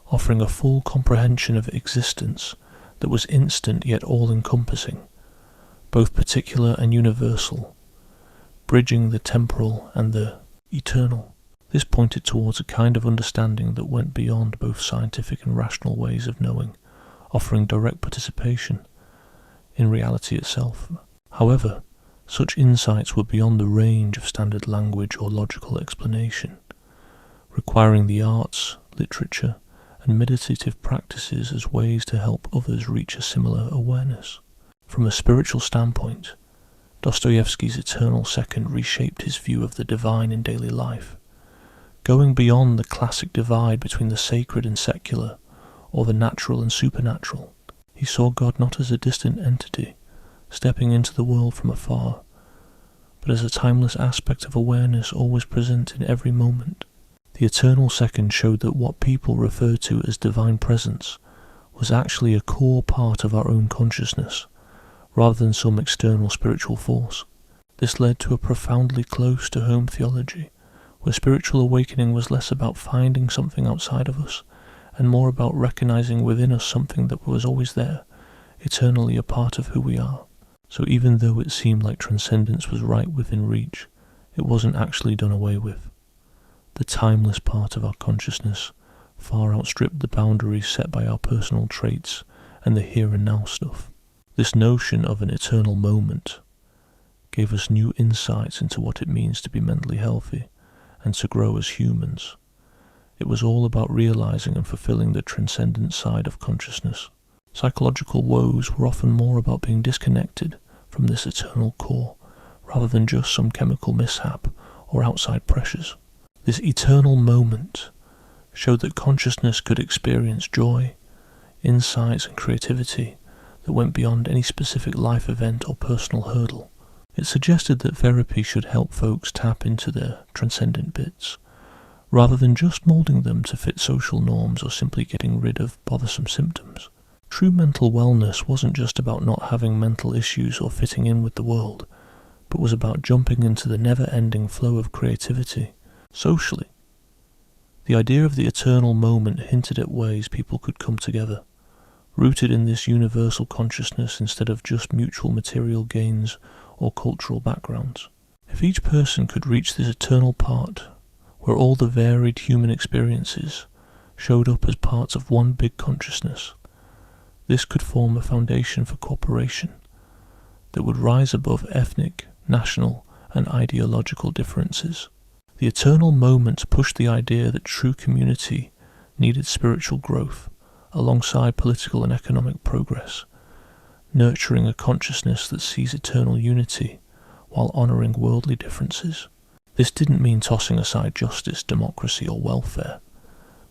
A: offering a full comprehension of existence that was instant yet all-encompassing, both particular and universal, bridging the temporal and the eternal. This pointed towards a kind of understanding that went beyond both scientific and rational ways of knowing, offering direct participation in reality itself. However, such insights were beyond the range of standard language or logical explanation, requiring the arts, literature, and meditative practices as ways to help others reach a similar awareness. From a spiritual standpoint, Dostoevsky's eternal second reshaped his view of the divine in daily life, going beyond the classic divide between the sacred and secular, or the natural and supernatural. He saw God not as a distant entity, stepping into the world from afar, but as a timeless aspect of awareness always present in every moment. The eternal second showed that what people refer to as divine presence was actually a core part of our own consciousness, rather than some external spiritual force. This led to a profoundly close-to-home theology, where spiritual awakening was less about finding something outside of us, and more about recognizing within us something that was always there, eternally a part of who we are. So even though it seemed like transcendence was right within reach, it wasn't actually done away with. The timeless part of our consciousness far outstripped the boundaries set by our personal traits and the here and now stuff. This notion of an eternal moment gave us new insights into what it means to be mentally healthy and to grow as humans. It was all about realizing and fulfilling the transcendent side of consciousness. Psychological woes were often more about being disconnected from this eternal core, rather than just some chemical mishap or outside pressures. This eternal moment showed that consciousness could experience joy, insights and creativity that went beyond any specific life event or personal hurdle. It suggested that therapy should help folks tap into their transcendent bits, rather than just moulding them to fit social norms or simply getting rid of bothersome symptoms. True mental wellness wasn't just about not having mental issues or fitting in with the world, but was about jumping into the never-ending flow of creativity, socially. The idea of the eternal moment hinted at ways people could come together, rooted in this universal consciousness instead of just mutual material gains or cultural backgrounds. If each person could reach this eternal part, where all the varied human experiences showed up as parts of one big consciousness, this could form a foundation for cooperation that would rise above ethnic, national, and ideological differences. The eternal moment pushed the idea that true community needed spiritual growth alongside political and economic progress, nurturing a consciousness that sees eternal unity while honouring worldly differences. This didn't mean tossing aside justice, democracy, or welfare,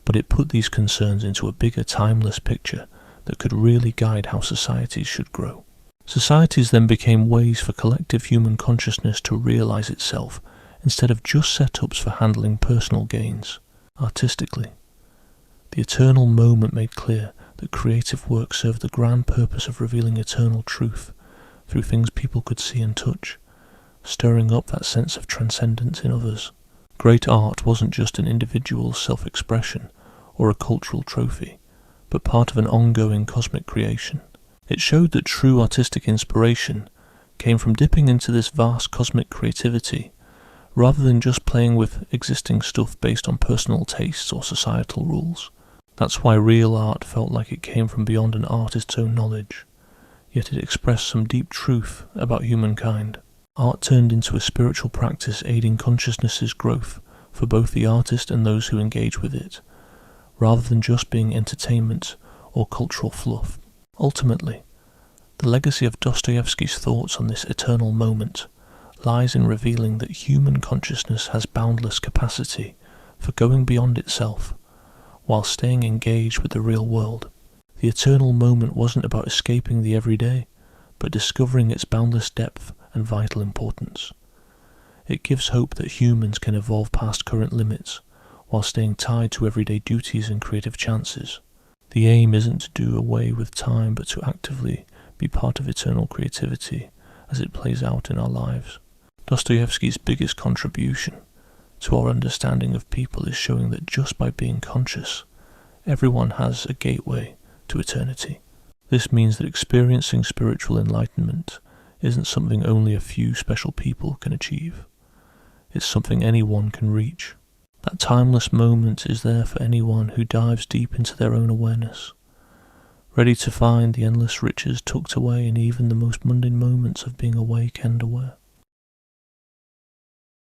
A: but it put these concerns into a bigger, timeless picture that could really guide how societies should grow. Societies then became ways for collective human consciousness to realise itself instead of just setups for handling personal gains. Artistically, the eternal moment made clear that creative work served the grand purpose of revealing eternal truth through things people could see and touch, stirring up that sense of transcendence in others. Great art wasn't just an individual's self-expression or a cultural trophy, but part of an ongoing cosmic creation. It showed that true artistic inspiration came from dipping into this vast cosmic creativity, rather than just playing with existing stuff based on personal tastes or societal rules. That's why real art felt like it came from beyond an artist's own knowledge, yet it expressed some deep truth about humankind. Art turned into a spiritual practice aiding consciousness's growth for both the artist and those who engage with it, rather than just being entertainment or cultural fluff. Ultimately, the legacy of Dostoevsky's thoughts on this eternal moment lies in revealing that human consciousness has boundless capacity for going beyond itself while staying engaged with the real world. The eternal moment wasn't about escaping the everyday, but discovering its boundless depth and vital importance. It gives hope that humans can evolve past current limits while staying tied to everyday duties and creative chances. The aim isn't to do away with time, but to actively be part of eternal creativity as it plays out in our lives. Dostoevsky's biggest contribution to our understanding of people is showing that just by being conscious, everyone has a gateway to eternity. This means that experiencing spiritual enlightenment isn't something only a few special people can achieve. It's something anyone can reach. That timeless moment is there for anyone who dives deep into their own awareness, ready to find the endless riches tucked away in even the most mundane moments of being awake and aware.